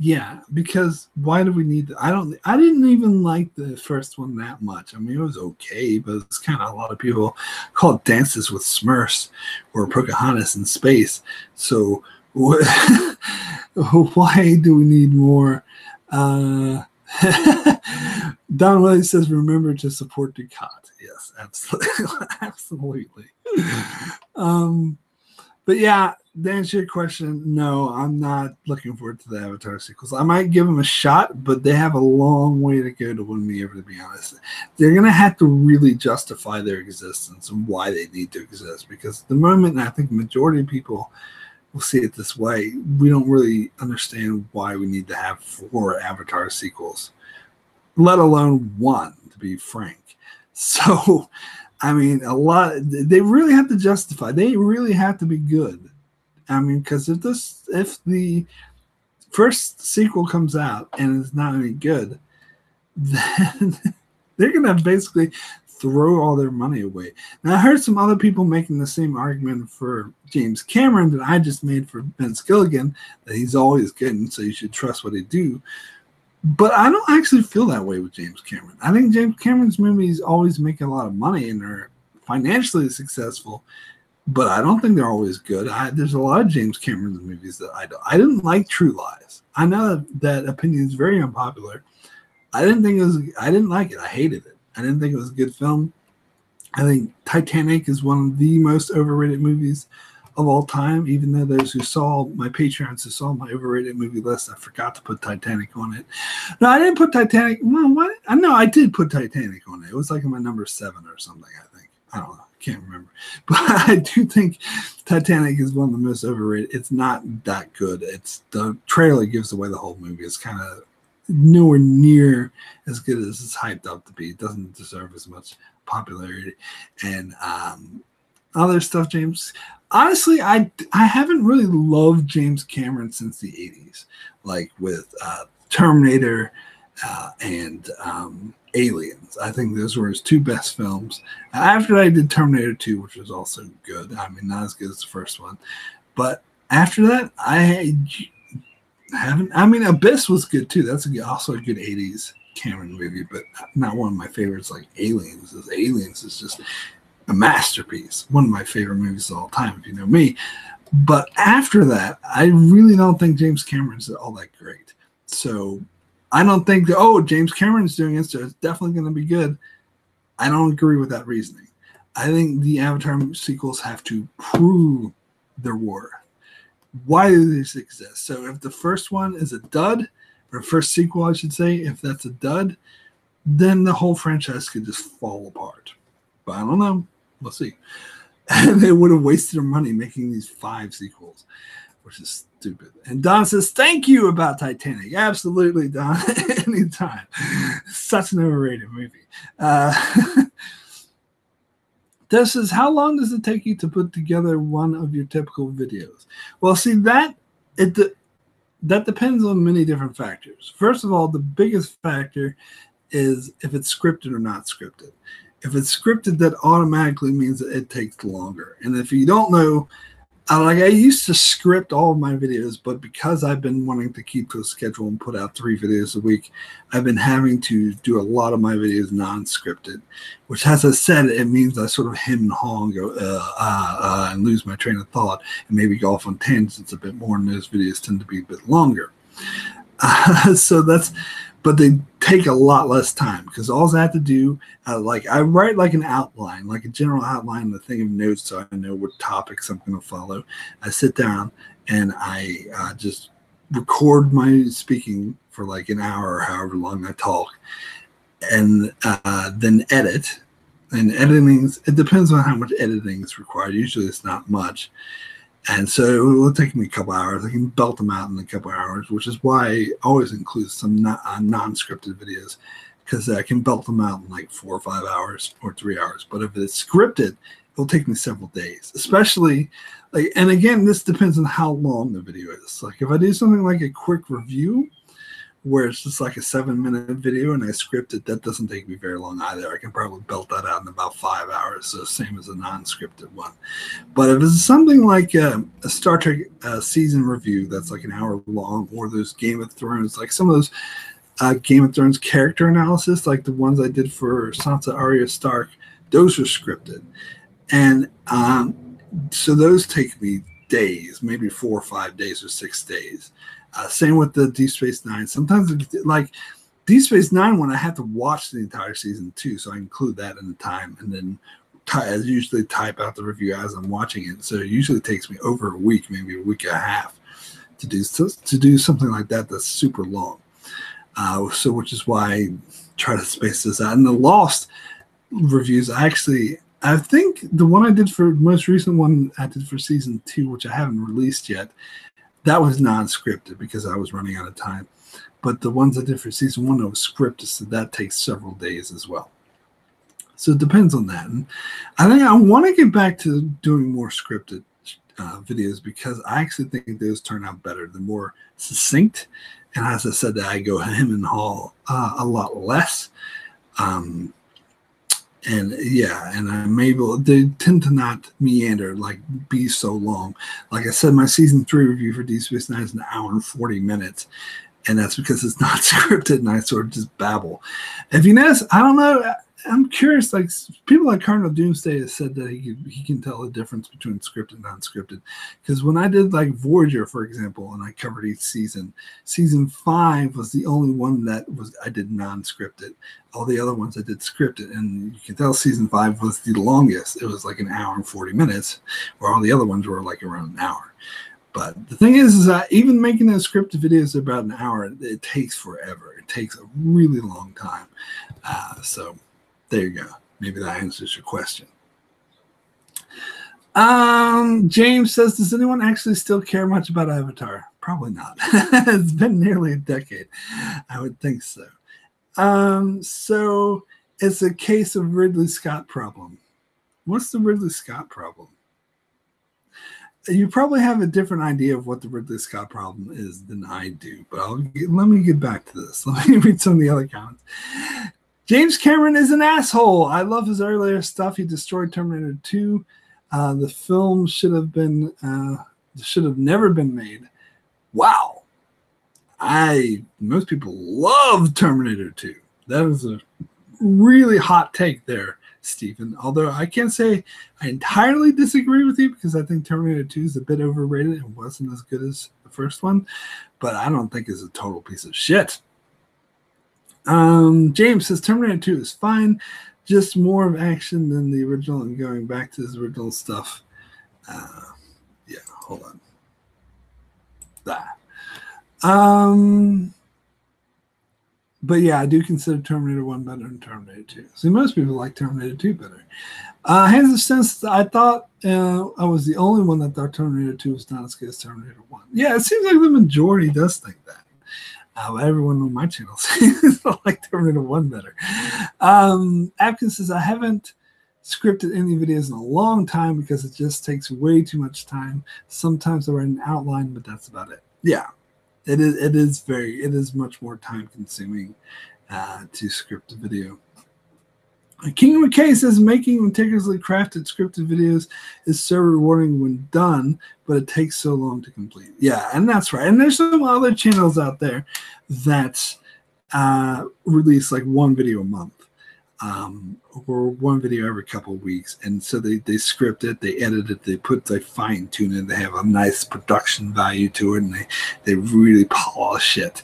Yeah, because why do we need I didn't even like the first one that much. I mean, it was okay, but it's kind of a lot of people call it Dances with Smurfs or Pocahontas in space. So why do we need more? Don Willie says, remember to support Ducat. Yes, absolutely. Absolutely. But yeah, to answer your question, no, I'm not looking forward to the Avatar sequels. I might give them a shot, but they have a long way to go to win me over, to be honest. They're going to have to really justify their existence and why they need to exist, because at the moment, I think the majority of people will see it this way. We don't really understand why we need to have 4 Avatar sequels, let alone 1, to be frank. So, I mean, they really have to justify. They really have to be good. I mean, because if the first sequel comes out and it's not any good, then they're gonna basically throw all their money away. Now, I heard some other people making the same argument for James Cameron that I just made for Vince Gilligan, that he's always good, and so you should trust what they do. But I don't actually feel that way with James Cameron. I think James Cameron's movies always make a lot of money and are financially successful, but I don't think they're always good. There's a lot of James Cameron movies that I didn't like True Lies. I know that opinion is very unpopular. I didn't like it. I hated it. I didn't think it was a good film. I think Titanic is one of the most overrated movies of all time, even though those who saw my Patreons, who saw my overrated movie list, I forgot to put Titanic on it. No, I didn't put Titanic. Well, what? No, I did put Titanic on it. It was like my number 7 or something, I think. I don't know. I can't remember. But I do think Titanic is one of the most overrated. It's not that good. The trailer gives away the whole movie. It's kind of nowhere near as good as it's hyped up to be. It doesn't deserve as much popularity. And other stuff, James. Honestly, I haven't really loved James Cameron since the 80s, like with Terminator and Aliens. I think those were his 2 best films. After I did Terminator 2, which was also good. I mean, not as good as the first one. But after that, I haven't. I mean, Abyss was good too. That's also a good 80s Cameron movie, but not one of my favorites like Aliens. Aliens is just a masterpiece, one of my favorite movies of all time, if you know me. But after that, I really don't think James Cameron's all that great. So I don't think that, James Cameron's doing it, so it's definitely going to be good. I don't agree with that reasoning. I think the Avatar sequels have to prove their worth. Why do these exist? So if the first one is a dud, or first sequel, I should say, if that's a dud, then the whole franchise could just fall apart. But I don't know. We'll see. And they would have wasted their money making these 5 sequels, which is stupid. And Don says, thank you about Titanic. Absolutely, Don. Anytime. Such an overrated movie. This says, how long does it take you to put together one of your typical videos? Well, see, that depends on many different factors. First of all, the biggest factor is if it's scripted or not scripted. If it's scripted, that automatically means that it takes longer. And if you don't know, I used to script all of my videos, but because I've been wanting to keep to a schedule and put out 3 videos a week, I've been having to do a lot of my videos non-scripted, which, as I said, it means I sort of hem and haw and go, and lose my train of thought and maybe go off on tangents a bit more, and those videos tend to be a bit longer. But they take a lot less time because all I have to do, I write like an outline, like a general outline, the thing of notes, so I know what topics I'm going to follow. I sit down and I just record my speaking for like an hour or however long I talk, and then edit. And editing, it depends on how much editing is required. Usually it's not much. And so it will take me a couple hours. I can belt them out in a couple hours, which is why I always include some non-scripted videos, because I can belt them out in like 4 or 5 hours or 3 hours. But if it's scripted, it'll take me several days, especially like, and again, this depends on how long the video is. Like if I do something like a quick review where it's just like a 7-minute video and I script it, that doesn't take me very long either. I can probably belt that out in about 5 hours, so same as a non-scripted one. But if it's something like a Star Trek season review that's like an hour long, or those Game of Thrones, like some of those Game of Thrones character analysis, like the ones I did for Sansa Arya Stark, those are scripted. And so those take me days, maybe 4 or 5 days or 6 days. Same with the Deep Space Nine. Sometimes, like Deep Space Nine, when I have to watch the entire season too, so I include that in the time, and then I usually type out the review as I'm watching it. So it usually takes me over a week, maybe a week and a half, to do something like that. That's super long. So which is why I try to space this out. And the Lost reviews, I think the one I did for most recent one I did for season 2, which I haven't released yet, that was non-scripted because I was running out of time. But the ones I did for season 1 that was scripted, so that takes several days as well. So it depends on that. And I think I want to get back to doing more scripted videos, because I actually think those turn out better. They're more succinct. And as I said, I go hem and haw a lot less. And yeah, and I'm able, they tend to not meander, like be so long. Like I said, my season 3 review for Deep Space Nine is an hour and 40 minutes. And that's because it's not scripted and I sort of just babble. If you notice, I don't know, I'm curious, like people like Cardinal Doomsday has said that he can tell the difference between scripted and non-scripted. Because when I did like Voyager, for example, and I covered each season 5 was the only one that I did non-scripted. All the other ones I did scripted, and you can tell season 5 was the longest. It was like an hour and 40 minutes, where all the other ones were like around an hour. But the thing is that even making those scripted videos about an hour, it takes forever. It takes a really long time. So there you go. Maybe that answers your question. James says, does anyone actually still care much about Avatar? Probably not. It's been nearly a decade. I would think so. So it's a case of Ridley Scott problem. What's the Ridley Scott problem? You probably have a different idea of what the Ridley Scott problem is than I do, but let me get back to this. Let me read some of the other comments. James Cameron is an asshole. I love his earlier stuff. He destroyed Terminator 2. The film should have never been made. Wow. Most people love Terminator 2. That is a really hot take there, Stephen. Although I can't say I entirely disagree with you, because I think Terminator 2 is a bit overrated and wasn't as good as the first one, but I don't think it's a total piece of shit. James says Terminator 2 is fine, just more of action than the original, and going back to his original stuff. Yeah, hold on. That. But yeah, I do consider Terminator 1 better than Terminator 2. See, most people like Terminator 2 better. Hands of sense, I thought I was the only one that thought Terminator 2 was not as good as Terminator 1. Yeah, it seems like the majority does think that. Everyone on my channel says I like Terminator 1 better. Atkins says, I haven't scripted any videos in a long time because it just takes way too much time. Sometimes I write an outline, but that's about it. Yeah, it is much more time consuming to script a video. King McKay says making meticulously crafted scripted videos is so rewarding when done, but it takes so long to complete. Yeah, and that's right. And there's some other channels out there that release like one video a month, or one video every couple of weeks. And so they script it, they edit it, they fine tune it, they have a nice production value to it, and they really polish it.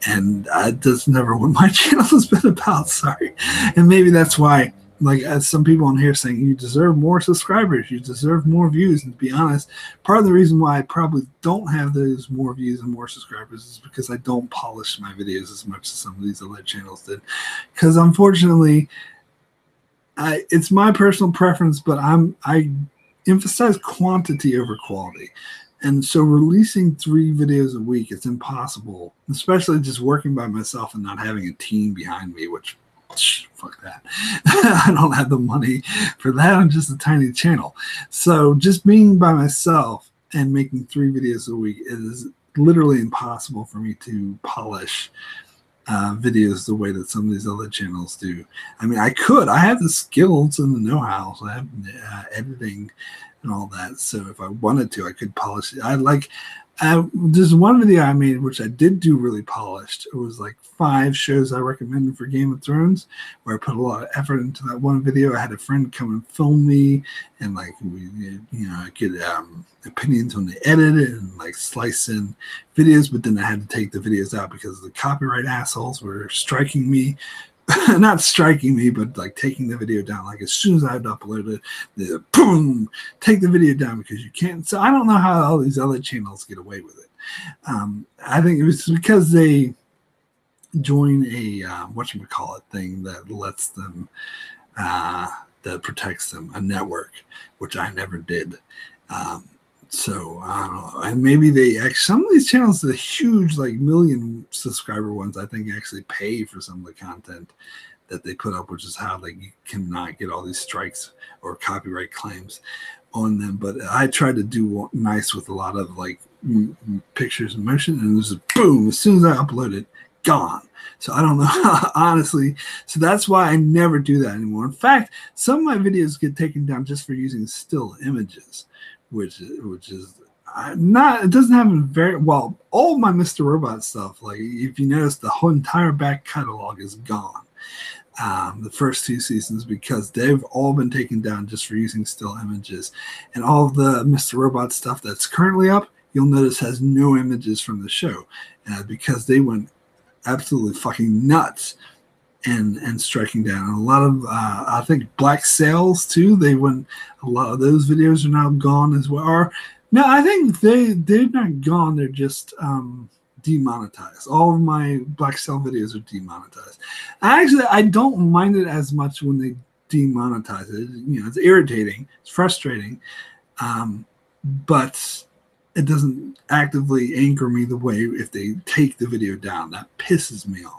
And that's never what my channel has been about, sorry. And maybe that's why, like, some people on here saying you deserve more subscribers, you deserve more views. And to be honest, part of the reason why I probably don't have those more views and more subscribers is because I don't polish my videos as much as some of these other channels did. Because unfortunately, it's my personal preference, but I emphasize quantity over quality. And so releasing 3 videos a week, it's impossible, especially just working by myself and not having a team behind me, which, fuck that. I don't have the money for that. I'm just a tiny channel. So just being by myself and making 3 videos a week, it is literally impossible for me to polish videos the way that some of these other channels do. I mean, I have the skills and the know-how. So I have editing and all that. So if I wanted to, I could polish it. There's one video I made which I did do really polished. It was like 5 shows I recommended for Game of Thrones, where I put a lot of effort into that one video. I had a friend come and film me, and like we, get opinions on the edit and like slice in videos. But then I had to take the videos out because the copyright assholes were striking me. Not striking me, but like taking the video down. Like as soon as I had uploaded it, boom, take the video down because you can't. So I don't know how all these other channels get away with it. I think it was because they join a whatchamacallit thing that lets them, that protects them, a network, which I never did. So I don't know, and maybe they actually, some of these channels, the huge like million subscriber ones, I think actually pay for some of the content that they put up, which is how like you cannot get all these strikes or copyright claims on them. But I tried to do nice with a lot of like pictures in motion, and it was a boom as soon as I upload it, gone. So I don't know, honestly. So that's why I never do that anymore. In fact, some of my videos get taken down just for using still images, which is not, it doesn't happen very well. All of my Mr. Robot stuff, like if you notice, the whole entire back catalog is gone. The first 2 seasons, because they've all been taken down just for using still images. And all of the Mr. Robot stuff that's currently up, you'll notice has no images from the show, because they went absolutely fucking nuts and striking down. And a lot of I think Black Sails too, they went, a lot of those videos are now gone as well. Or no, I think they're not gone, they're just demonetized. All of my Black Sail videos are demonetized. Actually, I don't mind it as much when they demonetize it. It's irritating, it's frustrating, but it doesn't actively anchor me the way if they take the video down. That pisses me off.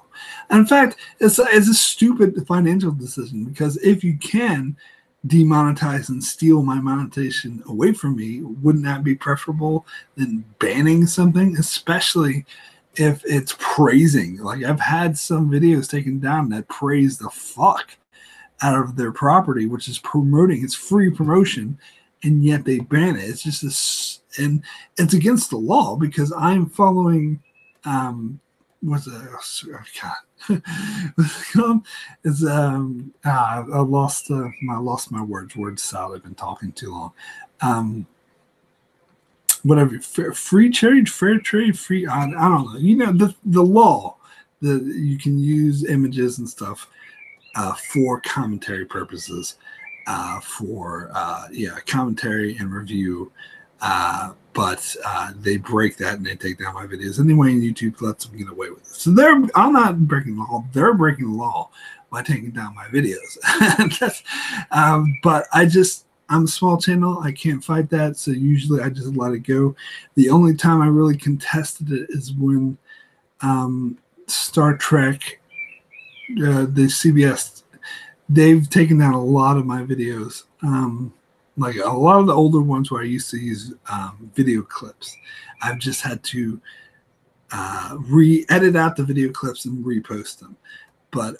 And in fact, it's a stupid financial decision, because if you can demonetize and steal my monetization away from me, wouldn't that be preferable than banning something, especially if it's praising? Like I've had some videos taken down that praise the fuck out of their property, which is promoting, it's free promotion, and yet they ban it. It's just and it's against the law, because I'm following what's it? Oh, God. It's I lost my words. Word salad. I've been talking too long. Whatever. Free trade, fair trade, free. I don't know. The law that you can use images and stuff for commentary purposes, for commentary and review. But they break that and they take down my videos anyway, and YouTube lets them get away with it. So I'm not breaking the law. They're breaking the law by taking down my videos. But I'm a small channel. I can't fight that. So usually I just let it go. The only time I really contested it is when Star Trek, the CBS, they've taken down a lot of my videos. Like a lot of the older ones where I used to use video clips, I've just had to re-edit out the video clips and repost them. But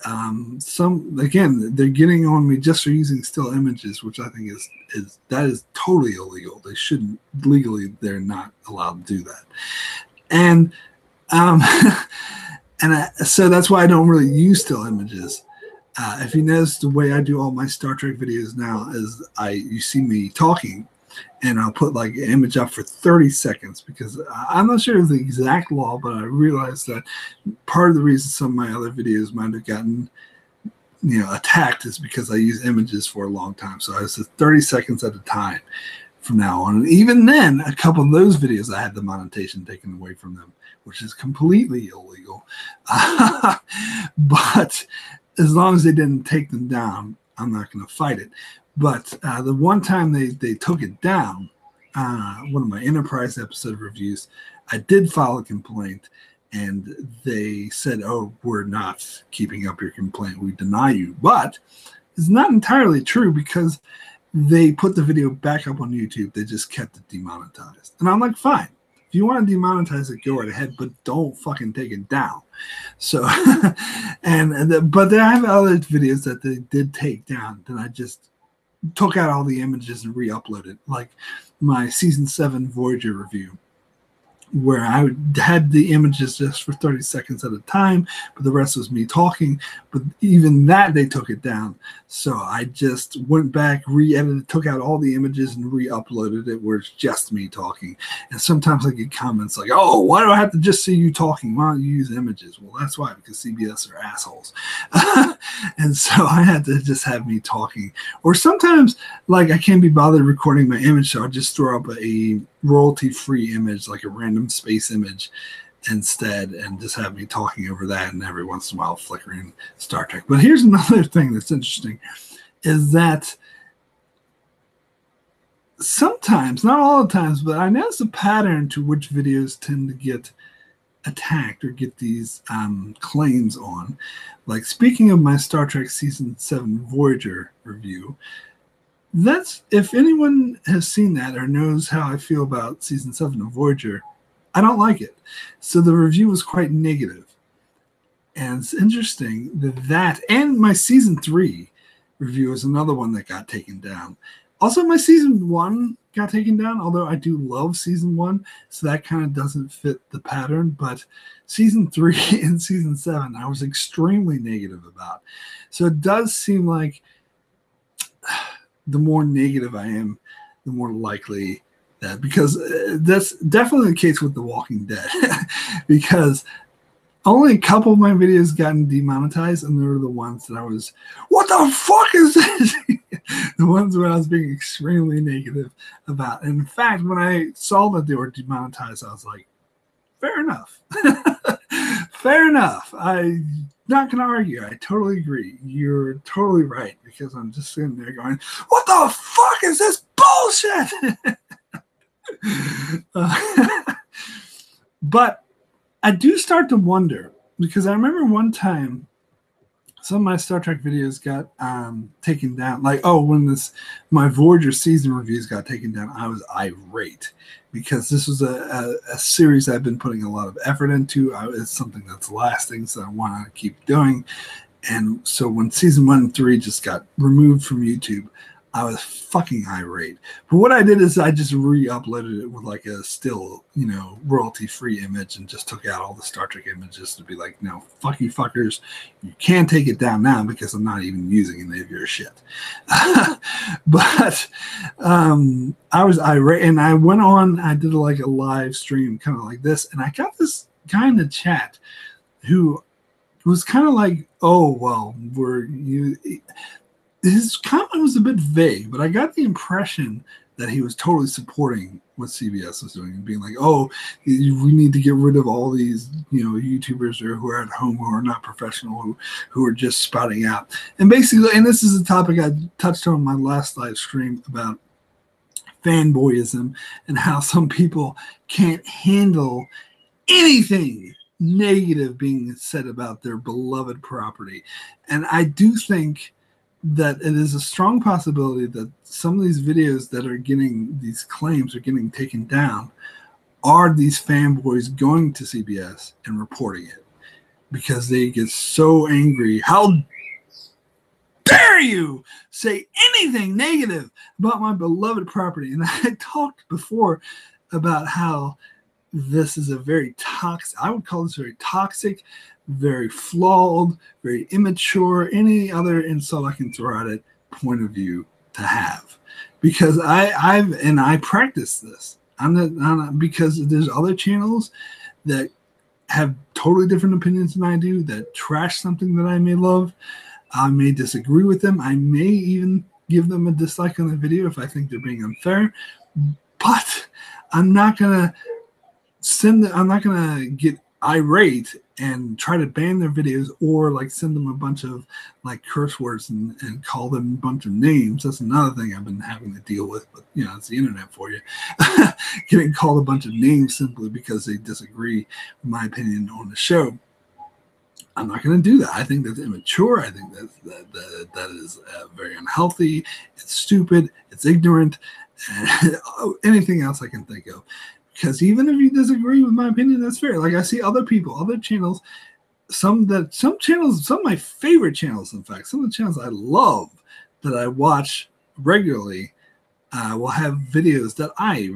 they're getting on me just for using still images, which I think is totally illegal. They shouldn't, legally, they're not allowed to do that. And so that's why I don't really use still images. If you notice, the way I do all my Star Trek videos now is you see me talking, and I'll put like an image up for 30 seconds, because I'm not sure of the exact law, but I realized that part of the reason some of my other videos might have gotten attacked is because I use images for a long time. So I said 30 seconds at a time from now on. And even then, a couple of those videos I had the monetization taken away from them, which is completely illegal. But as long as they didn't take them down, I'm not going to fight it. But the one time they took it down, one of my Enterprise episode reviews, I did file a complaint, and they said, "Oh, we're not keeping up your complaint. We deny you." But it's not entirely true, because they put the video back up on YouTube. They just kept it demonetized. And I'm like, fine. If you want to demonetize it, go right ahead, but don't fucking take it down. So, but I have other videos that they did take down that I just took out all the images and re-uploaded, like my Season 7 Voyager review, where I had the images just for 30 seconds at a time, but the rest was me talking. But even that, they took it down. So I just went back, re-edited, took out all the images and re-uploaded it where it's just me talking. And sometimes I get comments like, "Oh, why do I have to just see you talking? Why don't you use images?" Well, that's why, because CBS are assholes. And so I had to just have me talking. Or sometimes, like, I can't be bothered recording my image, so I just throw up a royalty-free image, like a random space image instead, and just have me talking over that, and every once in a while flickering Star Trek. But here's another thing that's interesting, is that sometimes, not all the times, but I notice a pattern to which videos tend to get attacked or get these claims on. Like, speaking of my Star Trek Season 7 Voyager review, that's, if anyone has seen that or knows how I feel about Season 7 of Voyager, I don't like it. So the review was quite negative. And it's interesting that and my Season 3 review is another one that got taken down. Also, my Season 1 got taken down, although I do love Season 1, so that kind of doesn't fit the pattern. But Season 3 and Season 7, I was extremely negative about. So it does seem like the more negative I am, the more likely that, because that's definitely the case with The Walking Dead, because only a couple of my videos gotten demonetized, and they were the ones that I was, "What the fuck is this?" The ones where I was being extremely negative about. And in fact, when I saw that they were demonetized, I was like, fair enough. Fair enough. I'm not going to argue. I totally agree. You're totally right, because I'm just sitting there going, "What the fuck is this bullshit?" But I do start to wonder, because I remember one time some of my Star Trek videos got taken down. Like, when my Voyager season reviews got taken down, I was irate, because this was a series I've been putting a lot of effort into. It's something that's lasting, so I want to keep doing. And so when Season 1 and 3 just got removed from YouTube, I was fucking irate. But what I did is I just re-uploaded it with like a still, royalty-free image, and just took out all the Star Trek images to be like, "No, fuck you fuckers. You can't take it down now, because I'm not even using any of your shit." But I was irate, and I went on, I did like a live stream kind of like this, and I got this guy in the chat who was kind of like, "Oh, well, his comment was a bit vague, but I got the impression that he was totally supporting what CBS was doing, and being like, "Oh, we need to get rid of all these, YouTubers who are at home, who are not professional, who are just spouting out." And basically, and this is a topic I touched on in my last live stream about fanboyism, and how some people can't handle anything negative being said about their beloved property. And I do think that it is a strong possibility that some of these videos that are getting these claims are getting taken down are these fanboys going to CBS and reporting it, because they get so angry. "How dare you say anything negative about my beloved property?" And I talked before about how this is a very toxic, I would call this very toxic, very flawed, very immature, any other insult I can throw at it, point of view to have. Because I practice this. I'm not, because there's other channels that have totally different opinions than I do, that trash something that I may love. I may disagree with them. I may even give them a dislike on the video if I think they're being unfair. But I'm not gonna get irate and try to ban their videos or like send them a bunch of like curse words and call them a bunch of names. That's another thing I've been having to deal with, but you know, it's the internet for you. Getting called a bunch of names simply because they disagree with my opinion on the show. I'm not going to do that. I think that's immature. I think that is very unhealthy. It's stupid. It's ignorant. And anything else I can think of. Because even if you disagree with my opinion, that's fair. Like I see other people, other channels, some of my favorite channels, in fact, some of the channels I love that I watch regularly will have videos that I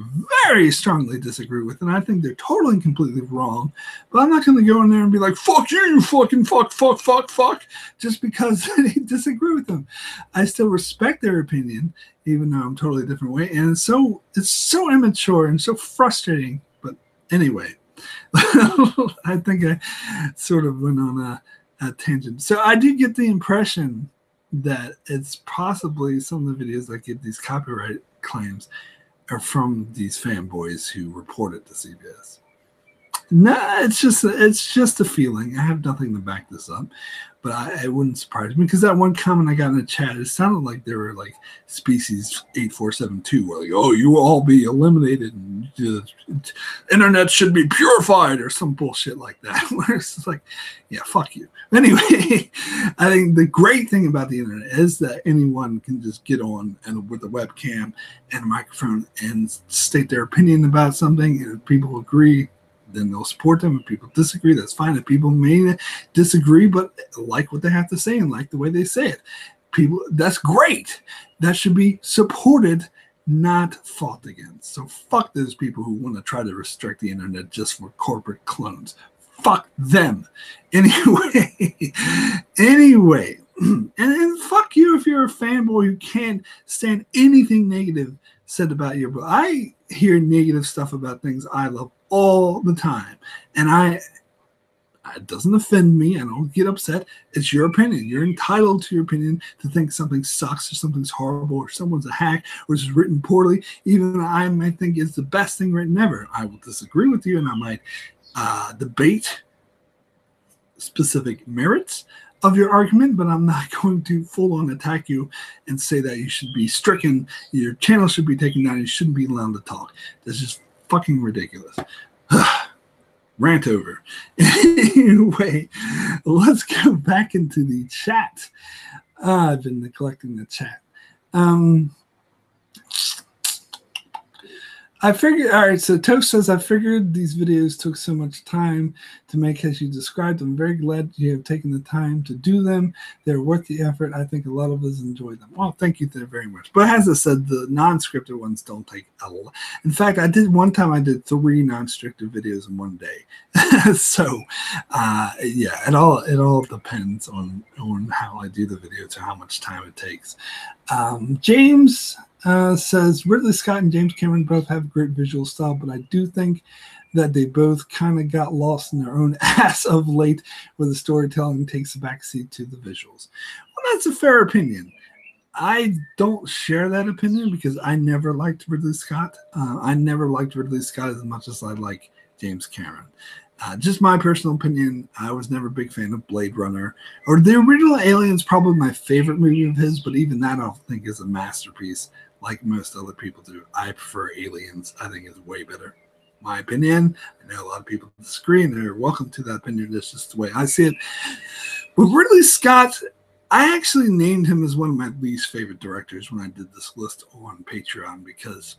very strongly disagree with, and I think they're totally and completely wrong. But I'm not going to go in there and be like, fuck you fucking fuck, just because I disagree with them. I still respect their opinion, even though I'm totally a different way. And it's so immature and so frustrating. But anyway, I think I sort of went on a tangent. So I did get the impression that it's possibly some of the videos that get these copyright claims are from these fanboys who report it to CBS. Nah, it's just a feeling. I have nothing to back this up, but it wouldn't surprise me because that one comment I got in the chat, it sounded like they were like species 8472, where like, oh, you will all be eliminated and the internet should be purified or some bullshit like that. Where it's just like, yeah, fuck you. Anyway, I think the great thing about the internet is that anyone can just get on and with a webcam and a microphone and state their opinion about something, and if people agree, then they'll support them. If people disagree, that's fine. If people may disagree, but like what they have to say and like the way they say it, that's great. That should be supported, not fought against. So fuck those people who want to try to restrict the internet just for corporate clones. Fuck them. Anyway, and fuck you if you're a fanboy who can't stand anything negative said about you. But I hear negative stuff about things I love all the time, and it doesn't offend me. I don't get upset. It's your opinion. You're entitled to your opinion, to think something sucks or something's horrible or someone's a hack or it's written poorly. Even I might think it's the best thing written ever. I will disagree with you, and I might debate specific merits of your argument, but I'm not going to full-on attack you and say that you should be stricken, your channel should be taken down, you shouldn't be allowed to talk. That's just fucking ridiculous. Rant over. Anyway, let's go back into the chat. I've been neglecting the chat. I figured, all right, so Toast says, I figured these videos took so much time to make as you described. I'm very glad you have taken the time to do them. They're worth the effort. I think a lot of us enjoy them. Well, thank you very much. But as I said, the non-scripted ones don't take a lot. In fact, I did 3 non-scripted videos in one day. So, yeah, it all depends on how I do the videos or how much time it takes. James says, Ridley Scott and James Cameron both have great visual style, but I do think that they both kind of got lost in their own ass of late, where the storytelling takes a backseat to the visuals. Well, that's a fair opinion. I don't share that opinion because I never liked Ridley Scott. I never liked Ridley Scott as much as I like James Cameron. Just my personal opinion, I was never a big fan of Blade Runner. Or the original Alien's probably my favorite movie of his, but even that I don't think is a masterpiece like most other people do. I prefer Aliens. I think it's way better. My opinion. I know a lot of people disagree, and they're welcome to that opinion. That's just the way I see it. But Ridley Scott, I actually named him as one of my least favorite directors when I did this list on Patreon because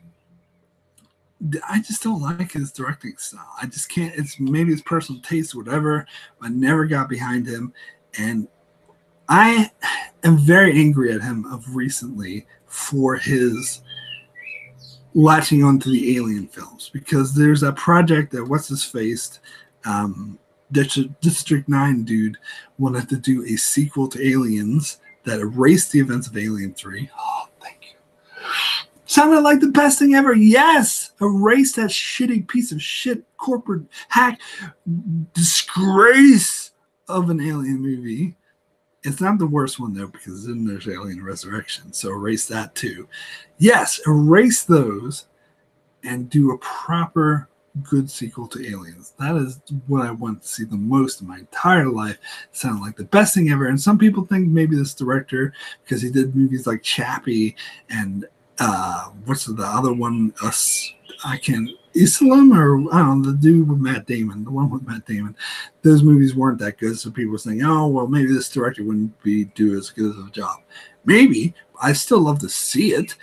I just don't like his directing style. I just can't. Maybe it's personal taste, whatever. I never got behind him, and I am very angry at him of recently for his latching onto the Alien films, because there's a project that what's-his-face, District 9 dude wanted to do a sequel to Aliens that erased the events of Alien 3. Oh, thank you. Sounded like the best thing ever. Yes! Erase that shitty piece of shit corporate hack disgrace of an Alien movie. It's not the worst one, though, because then there's Alien Resurrection. So erase that, too. Yes, erase those and do a proper good sequel to Aliens. That is what I want to see the most in my entire life. It sounded like the best thing ever. And some people think maybe this director, because he did movies like Chappie and what's the other one? I can't. Islam, or I don't know, the dude with Matt Damon, the one with Matt Damon. Those movies weren't that good, so people were saying, "Oh, well, maybe this director wouldn't do as good of a job." Maybe. I still love to see it.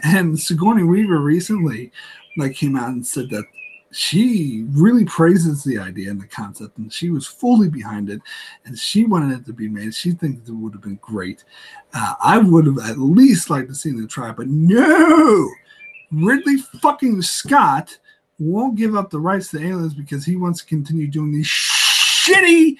And Sigourney Weaver recently, came out and said that she really praises the idea and the concept, and she was fully behind it, and she wanted it to be made. She thinks it would have been great. I would have at least liked to see it try, but no, Ridley fucking Scott won't give up the rights to Aliens because he wants to continue doing these shitty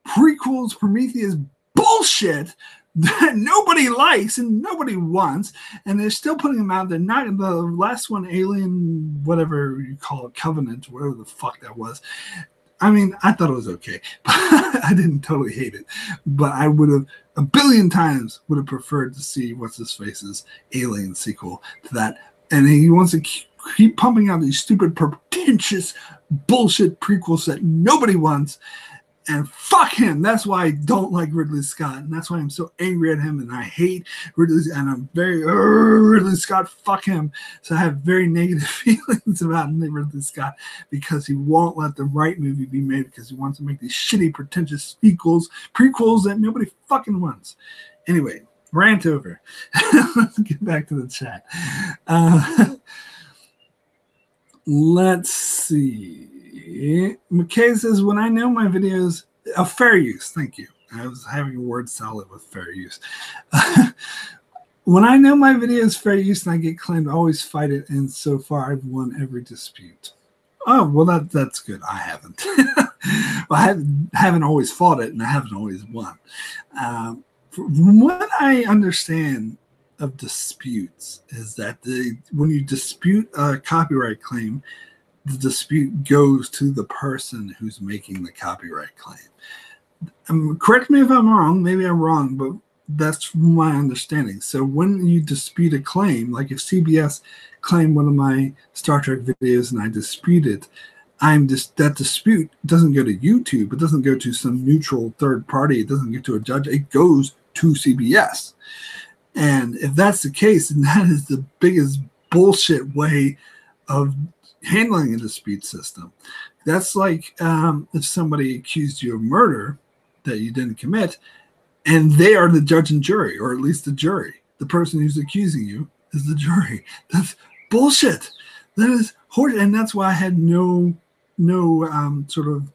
prequels, Prometheus bullshit that nobody likes and nobody wants, and they're still putting them out. They're not the last one, Alien, whatever you call it, Covenant, whatever the fuck that was. I mean, I thought it was okay, but I didn't totally hate it. But I would have a billion times would have preferred to see what's his face's Alien sequel to that. And he wants to keep pumping out these stupid, pretentious bullshit prequels that nobody wants. And fuck him. That's why I don't like Ridley Scott. And that's why I'm so angry at him. And I hate Ridley. And I'm very, Ridley Scott, fuck him. So I have very negative feelings about Ridley Scott because he won't let the right movie be made because he wants to make these shitty, pretentious prequels that nobody fucking wants. Anyway, rant over. Let's get back to the chat. Let's see. McKay says, when I know my videos, fair use. Thank you. I was having a word salad with fair use. When I know my video is fair use and I get claimed, I always fight it. And so far, I've won every dispute. Oh, well, that's good. I haven't. Well, I haven't always fought it, and I haven't always won. From what I understand of disputes is that when you dispute a copyright claim, the dispute goes to the person who's making the copyright claim. Correct me if I'm wrong. Maybe I'm wrong, but that's my understanding. So when you dispute a claim, like if CBS claimed one of my Star Trek videos and I dispute it, that dispute doesn't go to YouTube. It doesn't go to some neutral third party. It doesn't go to a judge. It goes to CBS. And if that's the case, then that is the biggest bullshit way of handling a dispute system. That's like if somebody accused you of murder that you didn't commit, and they are the judge and jury, or at least the jury. The person who's accusing you is the jury. That's bullshit. That is horrible, and that's why I had no sort of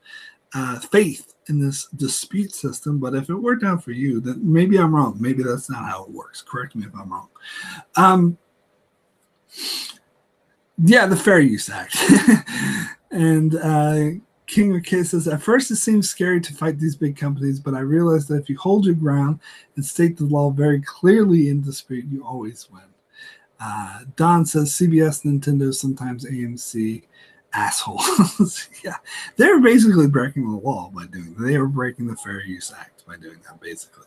faith in this dispute system. But if it worked out for you, then maybe I'm wrong. Maybe that's not how it works. Correct me if I'm wrong. Yeah, the Fair Use Act. And King McKay says, at first it seems scary to fight these big companies, but I realized that if you hold your ground and state the law very clearly in dispute, you always win. Don says, CBS, Nintendo, sometimes AMC, assholes. Yeah, they're basically breaking the law by doing that. They are breaking the Fair Use Act by doing that, basically.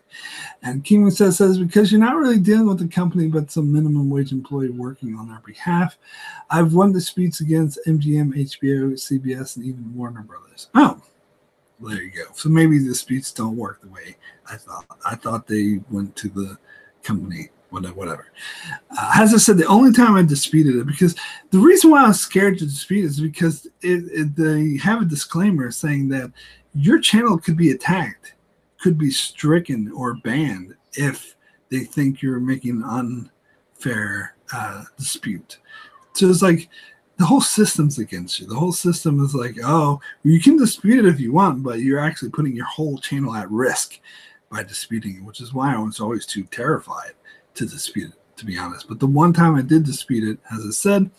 And King says, because you're not really dealing with the company, but some minimum wage employee working on their behalf. I've won disputes against MGM, HBO, CBS, and even Warner Brothers. Oh, there you go. So maybe disputes don't work the way I thought. I thought they went to the company. Whatever. As I said, the only time I disputed it, because the reason why I was scared to dispute is because they have a disclaimer saying that your channel could be attacked, could be stricken or banned if they think you're making an unfair dispute. So it's like the whole system's against you. The whole system is like, oh, you can dispute it if you want, but you're actually putting your whole channel at risk by disputing it, which is why I was always too terrified to dispute it, to be honest. But the one time I did dispute it, as I said,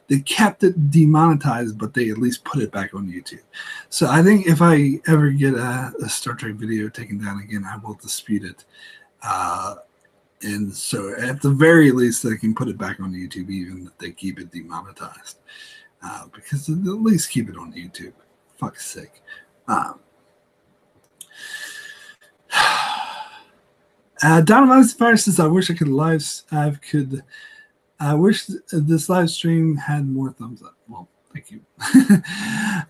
they kept it demonetized, but they at least put it back on YouTube. So I think if I ever get a Star Trek video taken down again, I will dispute it. And so at the very least, they can put it back on YouTube, even if they keep it demonetized. Because at least keep it on YouTube. Fuck's sake. Donovan Fire says, I wish I wish this live stream had more thumbs up. Well, Thank you.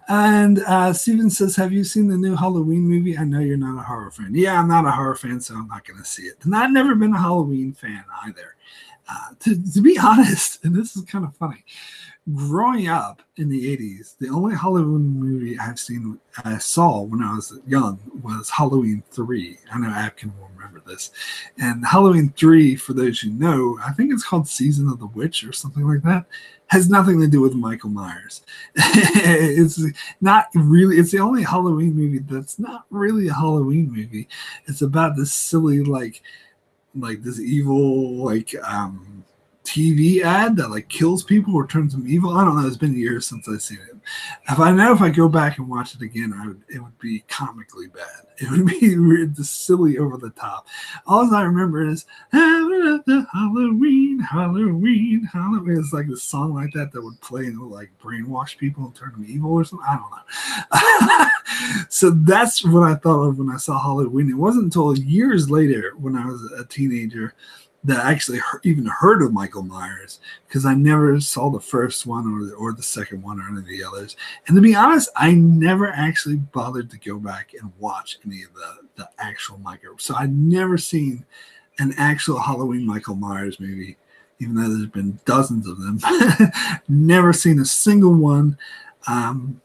And Steven says, have you seen the new Halloween movie? I know you're not a horror fan. Yeah, I'm not a horror fan, so I'm not going to see it. And I've never been a Halloween fan either. To be honest, and this is kind of funny, growing up in the 80s, the only Halloween movie I saw when I was young was Halloween 3. I know Abkin will remember this. And Halloween 3, for those who know, I think it's called Season of the Witch or something like that, has nothing to do with Michael Myers. It's not really, it's the only Halloween movie that's not really a Halloween movie. It's about this silly, like this evil, TV ad that like kills people or turns them evil. I don't know. It's been years since I've seen it. If I go back and watch it again, it would be comically bad. It would be weird, silly, over the top. All I remember is Halloween, Halloween, Halloween. It's like a song like that would play and would like brainwash people and turn them evil or something. I don't know. So that's what I thought of when I saw Halloween. It wasn't until years later, when I was a teenager, that I actually even heard of Michael Myers, because I never saw the first one or the second one or any of the others. And to be honest, I never actually bothered to go back and watch any of the actual Michael. So I'd never seen an actual Halloween Michael Myers movie, even though there's been dozens of them. Never seen a single one. And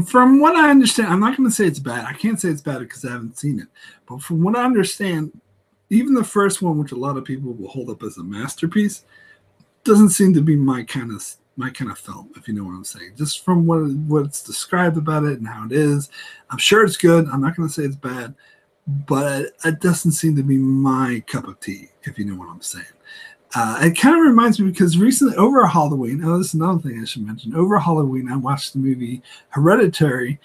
from what I understand, I'm not going to say it's bad. I can't say it's bad because I haven't seen it. But from what I understand, even the first one, which a lot of people will hold up as a masterpiece, doesn't seem to be my kind of film, if you know what I'm saying. Just from what's described about it and how it is, I'm sure it's good. I'm not going to say it's bad, but it doesn't seem to be my cup of tea, if you know what I'm saying. It kind of reminds me, because recently over Halloween, this is another thing I should mention. Over Halloween, I watched the movie Hereditary,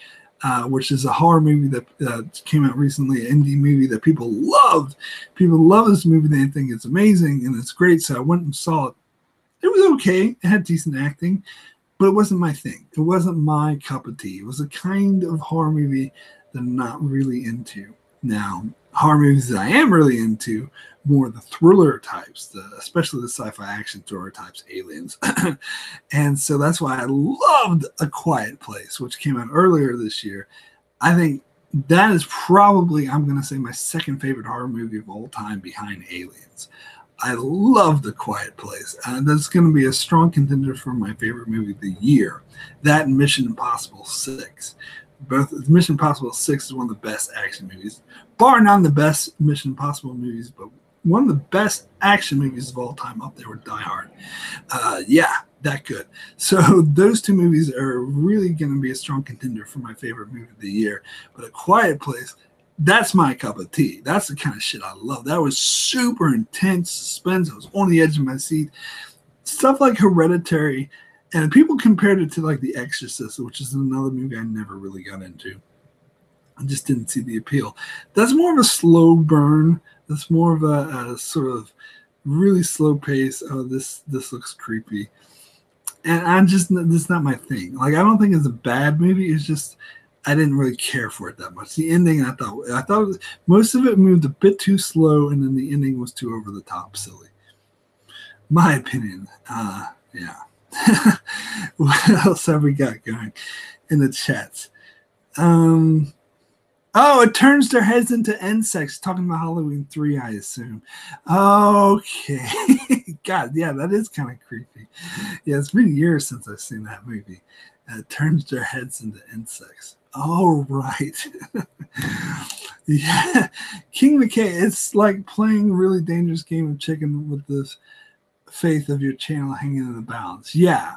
which is a horror movie that came out recently, an indie movie that people loved. People love this movie. They think it's amazing and it's great. So I went and saw it. It was okay. It had decent acting, but it wasn't my thing. It wasn't my cup of tea. It was a kind of horror movie that I'm not really into. Now, horror movies that I am really into, more the thriller types, especially the sci-fi action thriller types, Aliens. And so that's why I loved A Quiet Place, which came out earlier this year. I think that is probably, I'm going to say, my second favorite horror movie of all time, behind Aliens. I love The Quiet Place. That's going to be a strong contender for my favorite movie of the year. That and Mission Impossible 6. Both Mission Impossible 6 is one of the best action movies, bar none the best Mission Impossible movies, but one of the best action movies of all time, up there with Die Hard. Yeah, that good. So those two movies are really going to be a strong contender for my favorite movie of the year. But A Quiet Place, that's my cup of tea. That's the kind of shit I love. That was super intense suspense. I was on the edge of my seat. Stuff like Hereditary. And people compared it to like The Exorcist, which is another movie I never really got into. I just didn't see the appeal. That's more of a slow burn. That's more of a sort of really slow pace. Oh, this looks creepy. And this is not my thing. Like, I don't think it's a bad movie. It's just I didn't really care for it that much. The ending, I thought most of it moved a bit too slow, and then the ending was too over the top, silly. My opinion. Yeah. What else have we got going in the chats? Oh, it turns their heads into insects. Talking about Halloween 3, I assume. Okay. God, yeah, that is kind of creepy. Yeah, it's been years since I've seen that movie. It turns their heads into insects. Oh, right. Yeah. King McKay, it's like playing a really dangerous game of chicken with this faith of your channel hanging in the balance. Yeah.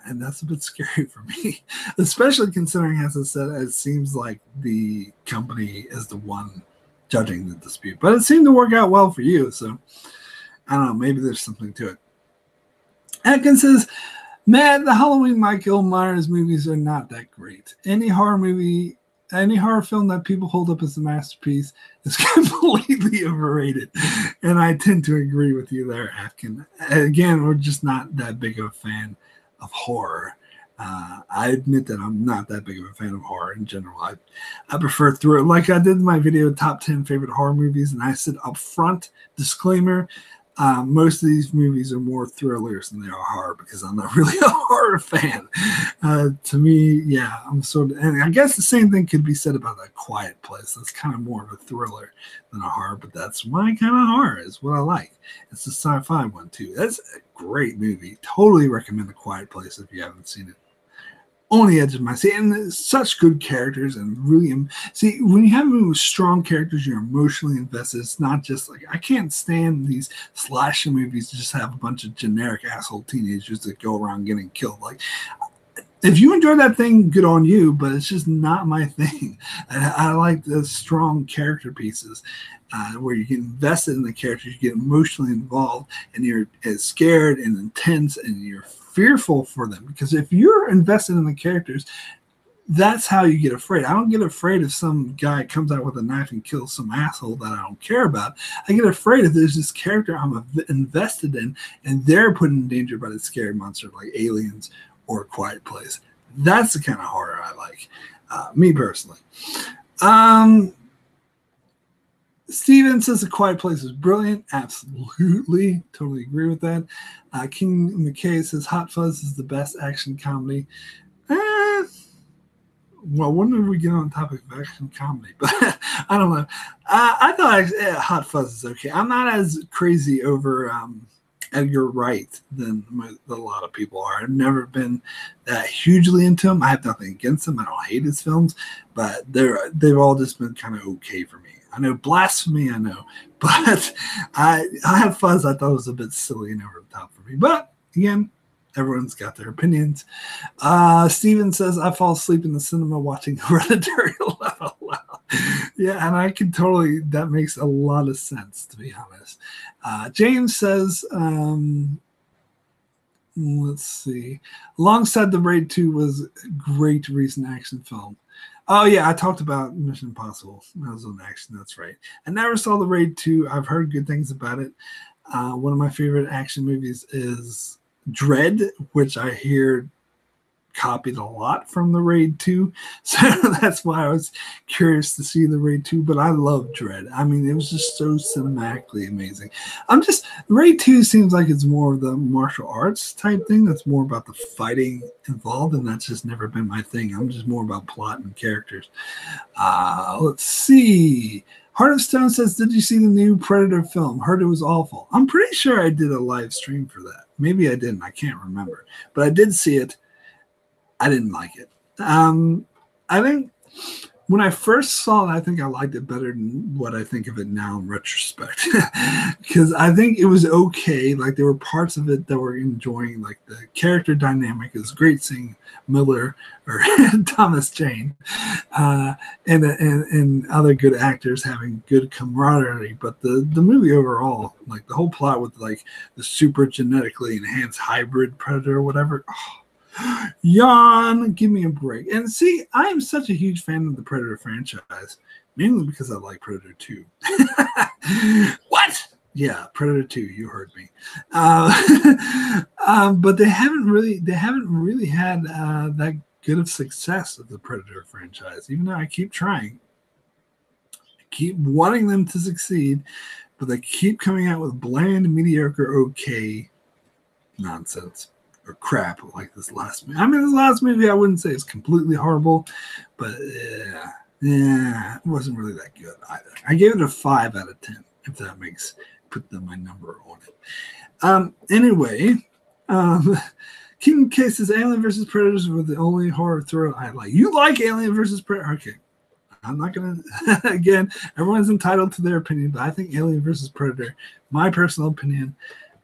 And that's a bit scary for me, especially considering, as I said, it seems like the company is the one judging the dispute. But it seemed to work out well for you, so I don't know, maybe there's something to it. Atkins says, Matt, the Halloween Michael Myers movies are not that great. Any horror film that people hold up as a masterpiece is completely overrated. And I tend to agree with you there, Atkin. Again, we're just not that big of a fan of horror. I admit that I'm not that big of a fan of horror in general. I prefer thriller. Like I did my video, top 10 favorite horror movies, and I said up front, disclaimer, Most of these movies are more thrillers than they are horror because I'm not really a horror fan. To me, yeah, I'm sort of, and I guess the same thing could be said about A Quiet Place. That's kind of more of a thriller than a horror, but that's my kind of horror, is what I like. It's a sci-fi one too. That's a great movie. Totally recommend A Quiet Place if you haven't seen it. On the edge of my seat, and such good characters, and really see, when you have a movie with strong characters, you're emotionally invested. It's not just like, I can't stand these slasher movies to just have a bunch of generic asshole teenagers that go around getting killed. Like, if you enjoy that thing, good on you, but it's just not my thing. I like the strong character pieces where you get invested in the characters, you get emotionally involved, and you're as scared and intense, and you're fearful for them. Because if you're invested in the characters, that's how you get afraid. I don't get afraid if some guy comes out with a knife and kills some asshole that I don't care about. I get afraid if there's this character I'm invested in, and they're put in danger by the scary monster like aliens or A Quiet Place. That's the kind of horror I like, me personally. Steven says A Quiet Place is brilliant. Absolutely. Totally agree with that. King McKay says Hot Fuzz is the best action comedy. Well, when did we get on the topic of action comedy? But I don't know. I thought Hot Fuzz is okay. I'm not as crazy over Edgar Wright than a lot of people are. I've never been that hugely into him. I have nothing against him. I don't hate his films, but they've all just been kind of okay for me. I know Blasphemy, I know, but I Have Fuzz, I thought was a bit silly and over the top for me. But again, everyone's got their opinions. Steven says, I fall asleep in the cinema watching Hereditary. Yeah, and I can totally, that makes a lot of sense, to be honest. James says, let's see, alongside the Raid 2 was a great recent action film. Oh, yeah, I talked about Mission Impossible. That was on action, that's right. I never saw the Raid 2. I've heard good things about it. One of my favorite action movies is Dread, which I hear copied a lot from the Raid 2. So that's why I was curious to see the Raid 2. But I love Dread. I mean, it was just so cinematically amazing. Raid 2 seems like it's more of the martial arts type thing. That's more about the fighting involved, and that's just never been my thing. I'm just more about plot and characters. Let's see. Heart of Stone says, did you see the new Predator film? Heard it was awful. I'm pretty sure I did a live stream for that. Maybe I didn't. I can't remember. But I did see it. I didn't like it. I think when I first saw it, I think I liked it better than what I think of it now in retrospect. Because I think it was okay. Like, there were parts of it that were enjoying. Like, the character dynamic. It was great seeing Miller or Thomas Jane and other good actors having good camaraderie. But the movie overall, like the whole plot with like the super genetically enhanced hybrid predator or whatever, yawn, give me a break. And see, I am such a huge fan of the Predator franchise, mainly because I like Predator 2. What? Yeah, Predator 2, you heard me. But they haven't really had that good of success of the Predator franchise, even though I keep trying. I keep wanting them to succeed, but they keep coming out with bland, mediocre, okay nonsense. Or crap like this last movie. I mean, this last movie I wouldn't say is completely horrible, but it wasn't really that good either. I gave it a 5 out of 10, if that put my number on it. Anyway, King K says Alien vs. Predators were the only horror thriller I like. You like Alien vs. Predator? Okay. I'm not going to, again, everyone's entitled to their opinion, but I think Alien vs. Predator, my personal opinion,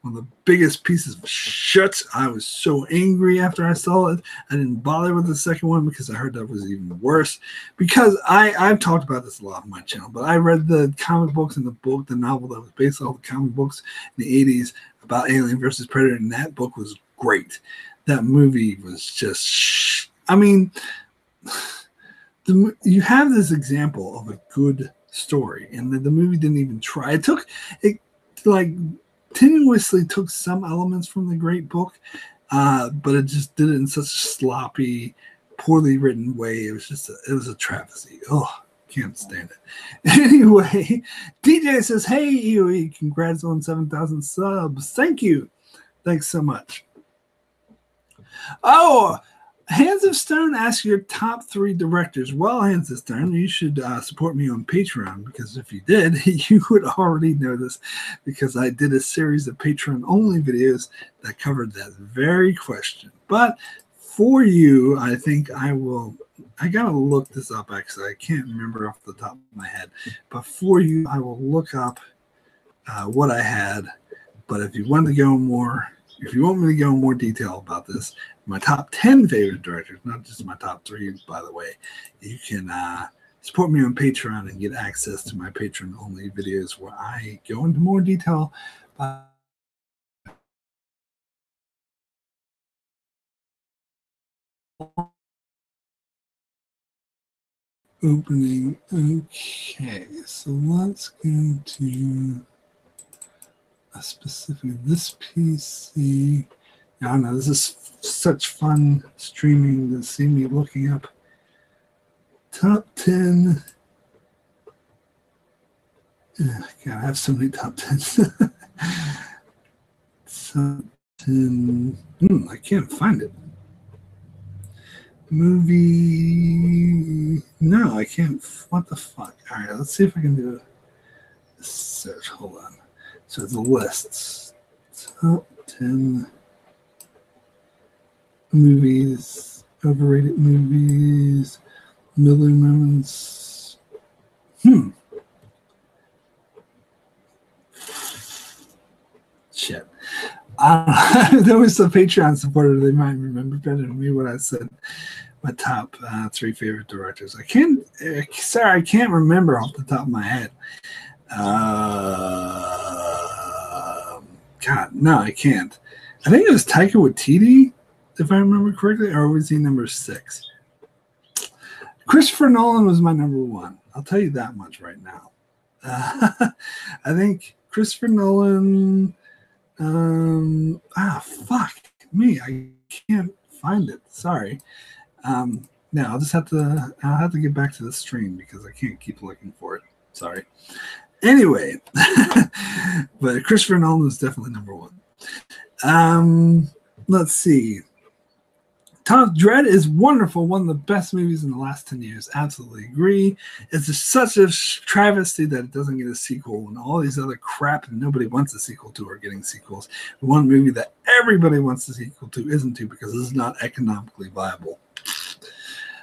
one of the biggest pieces of shit. I was so angry after I saw it. I didn't bother with the second one because I heard that was even worse. Because I've talked about this a lot on my channel, but I read the comic books and the novel that was based on the comic books in the 80s about Alien versus Predator, and that book was great. That movie was just, I mean, you have this example of a good story, and the movie didn't even try. Tenuously took some elements from the great book, but it just did it in such a sloppy, poorly written way. It was a travesty. Oh Can't stand it. Anyway, DJ says, hey, EoE, congrats on 7,000 subs. Thank you. Thanks so much. Oh, Hands of Stone asks your top 3 directors. Well, Hands of Stone, you should support me on Patreon, because if you did, you would already know this, because I did a series of Patreon-only videos that covered that very question. But for you, I think I got to look this up, actually. I can't remember off the top of my head. But for you, I will look up what I had. But if you want me to go in more detail about this, my top 10 favorite directors, not just my top 3, by the way, you can support me on Patreon and get access to my Patreon-only videos where I go into more detail about opening. Okay, so let's go to a specific, this PC. I don't know, this is such fun streaming to see me looking up top 10. God, I have so many top 10s. Top 10. I can't find it. Movie. No, I can't. What the fuck? All right, let's see if I can do a search. Hold on. So the lists. Top 10 movies, overrated movies, middle moments. Shit. There was a Patreon supporter. They might remember better than me what I said. My top 3 favorite directors. I can't remember off the top of my head. God, no, I can't. I think it was Taika Waititi, if I remember correctly, or was he number 6? Christopher Nolan was my number 1. I'll tell you that much right now. I think Christopher Nolan. Fuck me, I can't find it. Sorry. No, I'll have to get back to the stream because I can't keep looking for it. Sorry. Anyway, but Christopher Nolan is definitely number 1. Let's see. Tom Dredd is wonderful. One of the best movies in the last 10 years. Absolutely agree. It's just such a travesty that it doesn't get a sequel, and all these other crap and nobody wants a sequel to are getting sequels. One movie that everybody wants a sequel to isn't to because it's not economically viable.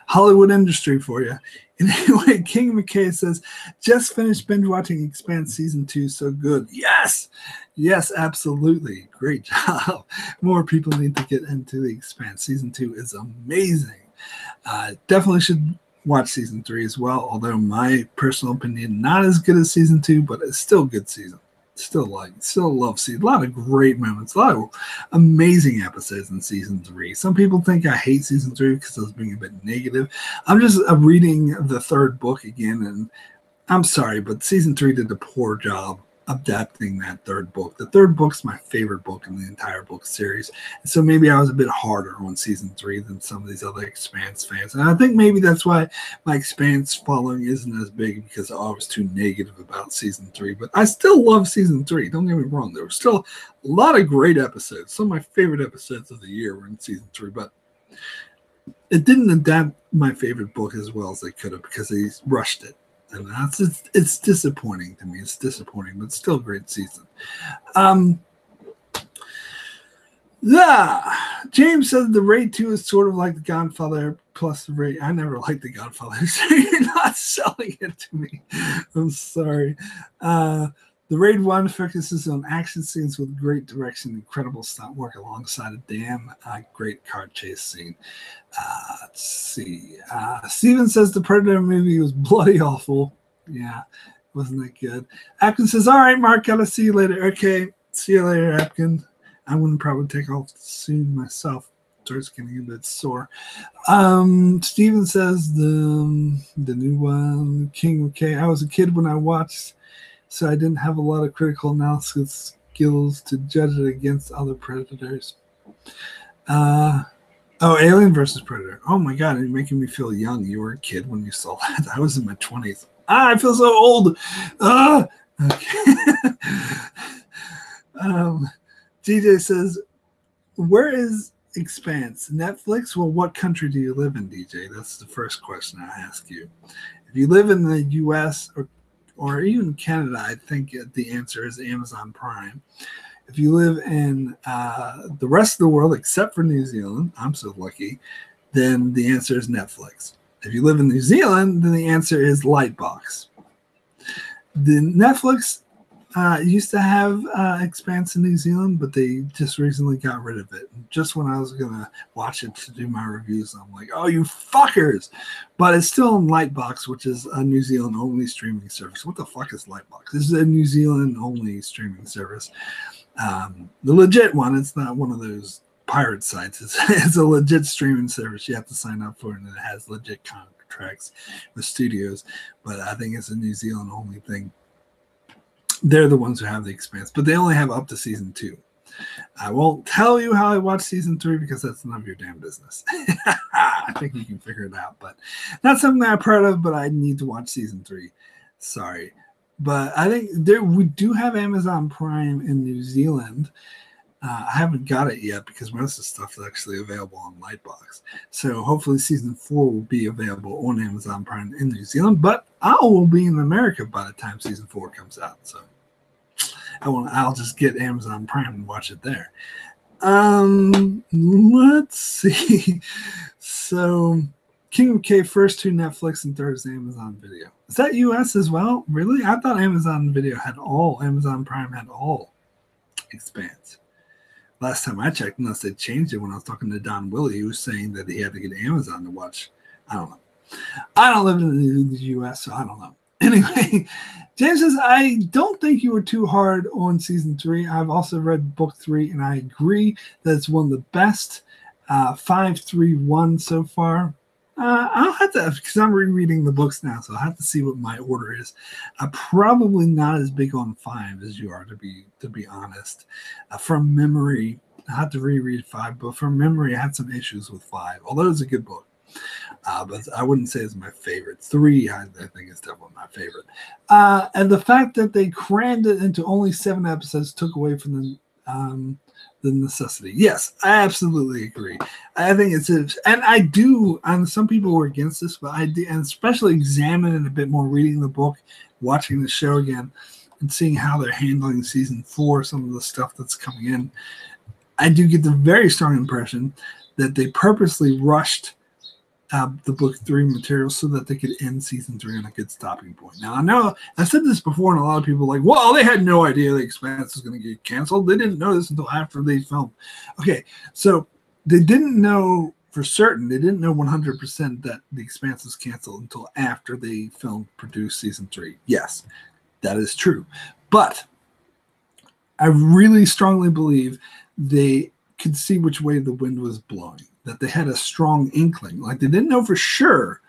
Hollywood industry for you. Anyway, King McKay says, just finished binge watching Expanse Season 2. So good. Yes! Yes, absolutely. Great job. More people need to get into the Expanse. Season 2 is amazing. Definitely should watch Season 3 as well, although my personal opinion, not as good as Season 2, but it's still a good season. Still love season. A lot of great moments, a lot of amazing episodes in Season 3. Some people think I hate Season 3 because I was being a bit negative. I'm just reading the 3rd book again, and I'm sorry, but Season 3 did a poor job adapting that 3rd book. The 3rd book's my favorite book in the entire book series, and so maybe I was a bit harder on Season 3 than some of these other Expanse fans, and I think maybe that's why my Expanse following isn't as big, because I was too negative about Season 3. But I still love Season 3, don't get me wrong. There were still a lot of great episodes. Some of my favorite episodes of the year were in Season 3, but it didn't adapt my favorite book as well as they could have, because they rushed it. And it's disappointing to me. It's disappointing, but still a great season. James says the Raid 2 is sort of like The Godfather plus the Raid. I never liked The Godfather, so you're not selling it to me. I'm sorry. The Raid 1 focuses on action scenes with great direction, incredible stunt work alongside a damn great car chase scene. Let's see. Steven says the Predator movie was bloody awful. Yeah, wasn't that good? Apkin says, all right, Mark, gotta see you later. Okay, see you later, Apkin. I'm going to probably take off soon myself. Throat's getting a bit sore. Steven says the new one, King McKay. I was a kid when I watched, so I didn't have a lot of critical analysis skills to judge it against other Predators. Oh, Alien versus Predator. Oh my God, you're making me feel young. You were a kid when you saw that. I was in my 20s. I feel so old. Okay. DJ says, where is Expanse? Netflix? Well, what country do you live in, DJ? That's the first question I ask you. If you live in the US or even Canada, I think the answer is Amazon Prime. If you live in the rest of the world, except for New Zealand, I'm so lucky, then the answer is Netflix. If you live in New Zealand, then the answer is Lightbox. The Netflix used to have Expanse in New Zealand, but they just recently got rid of it. Just when I was going to watch it to do my reviews, I'm like, oh, you fuckers. But it's still in Lightbox, which is a New Zealand-only streaming service. What the fuck is Lightbox? This is a New Zealand-only streaming service. The legit one, it's not one of those pirate sites. It's a legit streaming service you have to sign up for, and it has legit contracts with studios. But I think it's a New Zealand-only thing. They're the ones who have the Expanse, but they only have up to season 2. I won't tell you how I watch season 3 because that's none of your damn business. I think you can figure it out, but not something I'm proud of, but I need to watch season 3. Sorry. But I think we do have Amazon Prime in New Zealand. I haven't got it yet because most of the stuff is actually available on Lightbox. So hopefully season 4 will be available on Amazon Prime in New Zealand, but I will be in America by the time season 4 comes out. So I'll just get Amazon Prime and watch it there. Let's see. So Kingdom K first to Netflix and third is Amazon Video. Is that US as well? Really? I thought Amazon Prime had all Expanse. Last time I checked, unless they changed it when I was talking to Don Willie, he was saying that he had to get Amazon to watch. I don't know. I don't live in the US, so I don't know. Anyway, James says, I don't think you were too hard on season 3. I've also read book 3, and I agree that it's one of the best 5-3-1 so far. I'll have to, because I'm rereading the books now, so I'll have to see what my order is. I'm probably not as big on 5 as you are, to be honest. From memory, I had to reread 5, but from memory, I had some issues with 5, although it's a good book. But I wouldn't say it's my favorite. 3, I think, is definitely my favorite. And the fact that they crammed it into only 7 episodes took away from the necessity. Yes, I absolutely agree. I think and I do, and some people were against this, but I do, and especially examining it a bit more, reading the book, watching the show again, and seeing how they're handling season 4, some of the stuff that's coming in. I do get the very strong impression that they purposely rushed the book 3 material so that they could end season 3 on a good stopping point. Now, I know I said this before, and a lot of people are like, well, they had no idea the Expanse was going to get canceled. They didn't know this until after they filmed. Okay, so they didn't know for certain. They didn't know 100% that the Expanse was canceled until after they produced season 3. Yes, that is true. But I really strongly believe they could see which way the wind was blowing, that they had a strong inkling. Like, they didn't know for sure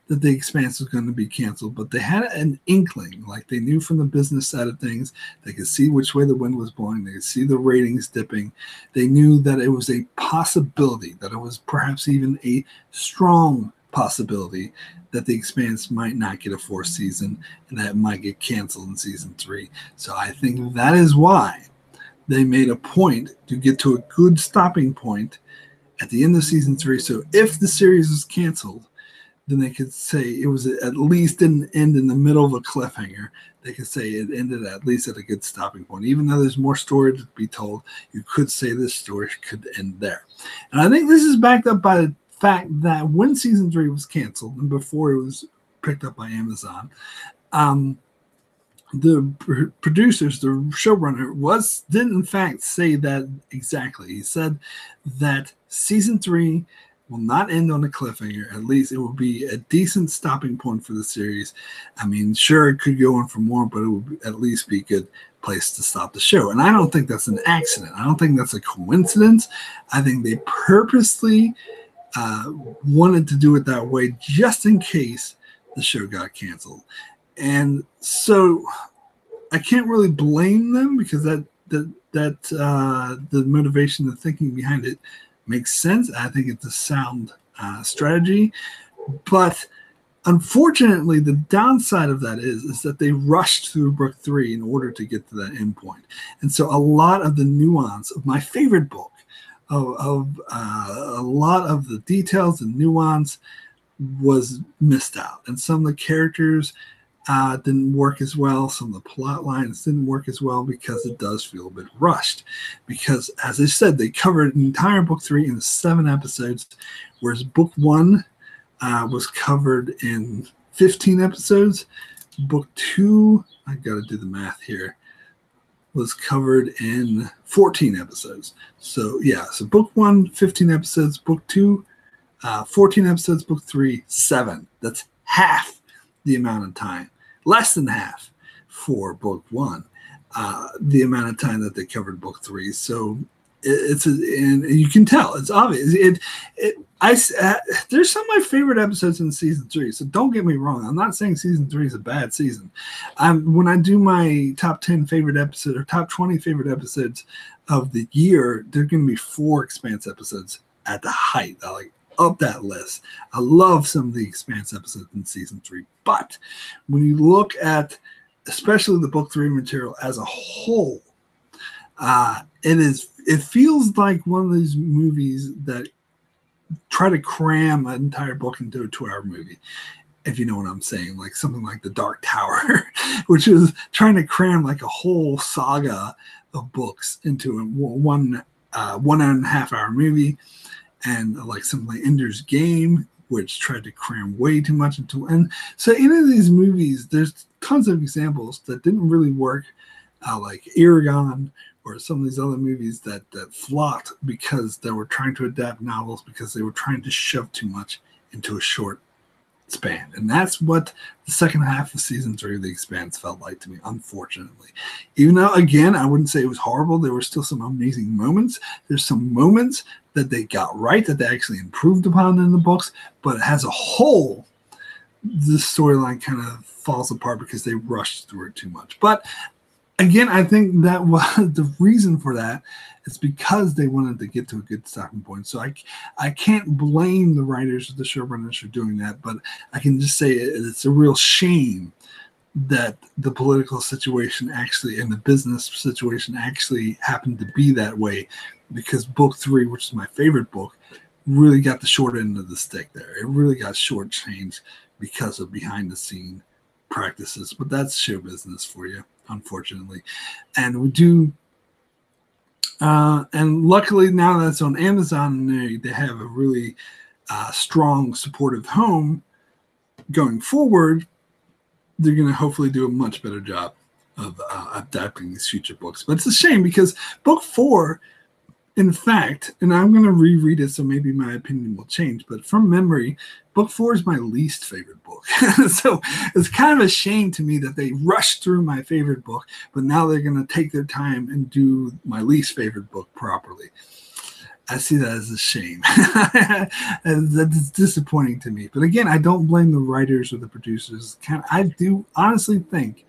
that the Expanse was going to be canceled, but they had an inkling. Like, they knew from the business side of things, they could see which way the wind was blowing. They could see the ratings dipping. They knew that it was a possibility, that it was perhaps even a strong possibility that the Expanse might not get a 4th season and that it might get canceled in season 3. So I think that is why they made a point to get to a good stopping point at the end of season 3. So if the series is canceled, then they could say it was at least didn't end in the middle of a cliffhanger. They could say it ended at least at a good stopping point. Even though there's more story to be told, you could say this story could end there. And I think this is backed up by the fact that when season 3 was canceled and before it was picked up by Amazon, the producers, the showrunner, did in fact say that exactly. He said that season 3 will not end on a cliffhanger. At least it will be a decent stopping point for the series. I mean, sure, it could go on for more, but it would at least be a good place to stop the show. And I don't think that's an accident. I don't think that's a coincidence. I think they purposely wanted to do it that way just in case the show got canceled. And so I can't really blame them because the motivation, the thinking behind it makes sense. I think it's a sound strategy. But unfortunately, the downside of that is that they rushed through book 3 in order to get to that end point. And so a lot of the nuance of my favorite book, of a lot of the details and nuance was missed out. And some of the characters didn't work as well. Some of the plot lines didn't work as well because it does feel a bit rushed. Because, as I said, they covered an entire book 3 in 7 episodes, whereas book 1 was covered in 15 episodes. Book 2, I got to do the math here, was covered in 14 episodes. So, yeah, so book 1, 15 episodes. Book 2, 14 episodes. Book 3, 7. That's half the amount of time. Less than half for book 1, the amount of time that they covered book 3. So and you can tell, it's obvious. There's some of my favorite episodes in season 3. So don't get me wrong. I'm not saying season 3 is a bad season. When I do my top 10 favorite episodes or top 20 favorite episodes of the year, there are going to be 4 Expanse episodes at the height. Of that list. I love some of the Expanse episodes in season 3, but when you look at especially the book 3 material as a whole, it feels like one of these movies that try to cram an entire book into a 2-hour movie, if you know what I'm saying, like something like The Dark Tower, which is trying to cram like a whole saga of books into a 1.5-hour movie. And like something like Ender's Game, which tried to cram way too much into. And so in any of these movies, there's tons of examples that didn't really work, like Eragon or some of these other movies that flopped because they were trying to adapt novels because they were trying to shove too much into a short span. And that's what the second half of season 3 of The Expanse felt like to me, unfortunately. Even though, again, I wouldn't say it was horrible. There were still some amazing moments. There's some moments that they got right, that they actually improved upon in the books. But as a whole, the storyline kind of falls apart because they rushed through it too much. But again, I think that was the reason for that. It's because they wanted to get to a good stopping point. So I can't blame the writers or the showrunners for doing that, but I can just say it's a real shame that the political situation actually and the business situation actually happened to be that way, because book 3, which is my favorite book, really got the short end of the stick there. It really got shortchanged because of behind-the-scene practices. But that's show business for you, unfortunately. And we do... and luckily now that's on Amazon, they have a really strong supportive home going forward. They're going to hopefully do a much better job of adapting these future books. But it's a shame because book 4, in fact, and I'm going to reread it so maybe my opinion will change, but from memory, book 4 is my least favorite book. So it's kind of a shame to me that they rushed through my favorite book, but now they're going to take their time and do my least favorite book properly. I see that as a shame. That's disappointing to me. But again, I don't blame the writers or the producers. I do honestly think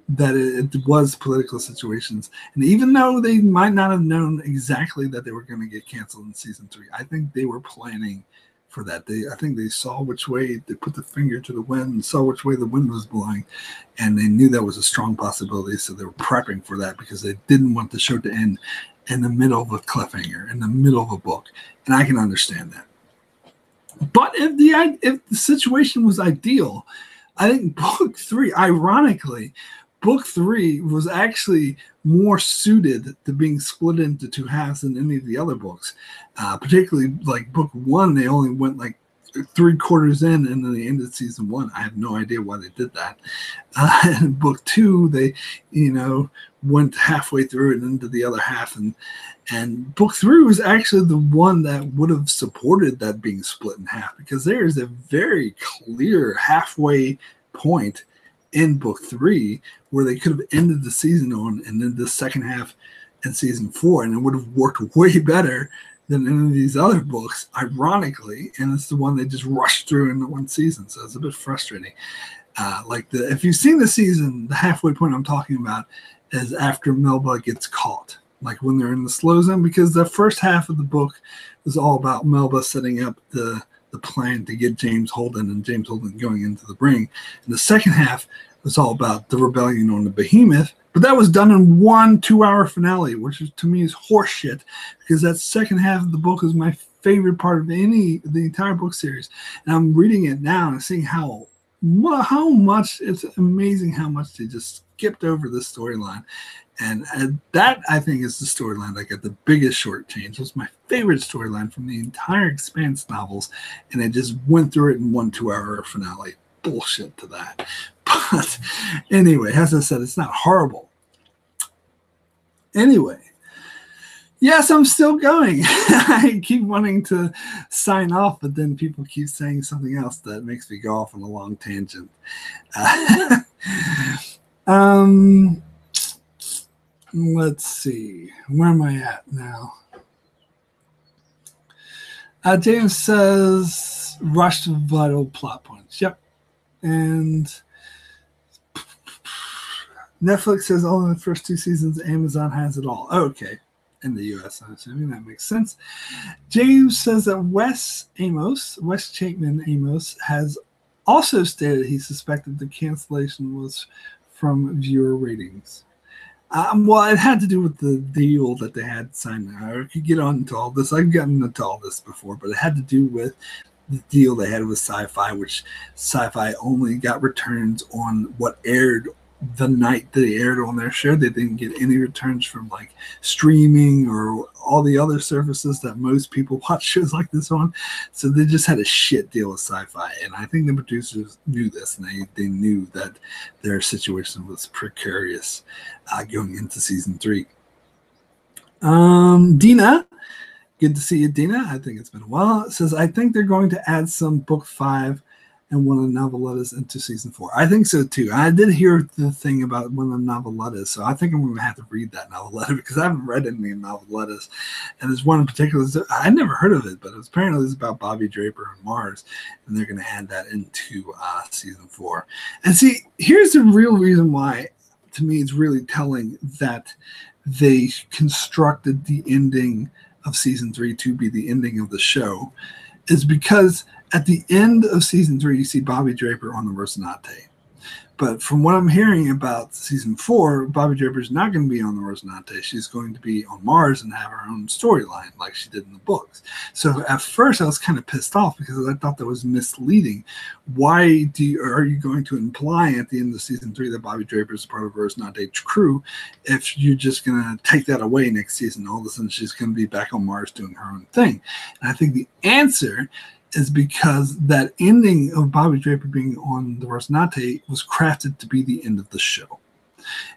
that it was political situations. And even though they might not have known exactly that they were going to get canceled in season 3, I think they were planning for that. I think they saw which way, they put the finger to the wind and saw which way the wind was blowing. And they knew that was a strong possibility. So they were prepping for that because they didn't want the show to end in the middle of a cliffhanger, in the middle of a book. And I can understand that. But if the situation was ideal, I think book 3, ironically, book 3 was actually more suited to being split into 2 halves than any of the other books. Particularly like book 1, they only went like 3/4 in, and then they ended season 1. I have no idea why they did that. And book 2, they, went halfway through and into the other half, and book 3 was actually the one that would have supported that being split in half, because there is a very clear halfway point in book 3 where they could have ended the season on, and then the second half in season 4, and it would have worked way better than any of these other books, ironically, and it's the one they just rushed through in the one season, so it's a bit frustrating. If you've seen the season, the halfway point I'm talking about is after Melba gets caught like when they're in the slow zone, because the first half of the book was all about Melba setting up the plan to get James Holden and James Holden going into the ring. And the second half was all about the rebellion on the Behemoth. But that was done in one 2-hour finale, which is, to me, is horseshit, because that second half of the book is my favorite part of the entire book series. And I'm reading it now and seeing how much, it's amazing how much they just skipped over this storyline. And that, I think, is the storyline that got the biggest shortchange. It was my favorite storyline from the entire Expanse novels, and they just went through it in one 2-hour finale. Bullshit to that. But anyway, as I said, it's not horrible. Anyway, yes, I'm still going. I keep wanting to sign off, but then people keep saying something else that makes me go off on a long tangent. Let's see. Where am I at now? James says, rush to vital plot points. Yep. And Netflix says only the first 2 seasons. Amazon has it all. Okay. In the U.S., I'm assuming that makes sense. James says that Wes Chapman Amos, has also stated he suspected the cancellation was from viewer ratings. Well, it had to do with the deal that they had signed. I could get on to all this. I've gotten into all this before, but it had to do with the deal they had with Sci-Fi, which Sci-Fi only got returns on what aired the night they aired on their show. They didn't get any returns from like streaming or all the other services that most people watch shows like this on. So they just had a shit deal with Sci-Fi, and I think the producers knew this, and they knew that their situation was precarious going into season 3. Dina, good to see you, Dina. I think it's been a while. It says, I think they're going to add some book 5 and one of the novellettas into season 4. I think so too. I did hear the thing about one of the novellettas, so I think I'm going to have to read that noveletta, because I haven't read any novellettas. And there's one in particular, I never heard of it, but apparently it's about Bobby Draper and Mars, and they're going to add that into season 4. And see, here's the real reason why, to me, it's really telling that they constructed the ending of season 3 to be the ending of the show, is because at the end of season 3, you see Bobby Draper on the Rocinante. But from what I'm hearing about season 4, Bobby Draper's not going to be on the Rocinante. She's going to be on Mars and have her own storyline like she did in the books. So at first I was kind of pissed off because I thought that was misleading. Why are you going to imply at the end of season 3 that Bobby Draper is part of the Rocinante crew if you're just going to take that away next season? All of a sudden she's going to be back on Mars doing her own thing. And I think the answer is because that ending of Bobby Draper being on the Rocinante was crafted to be the end of the show.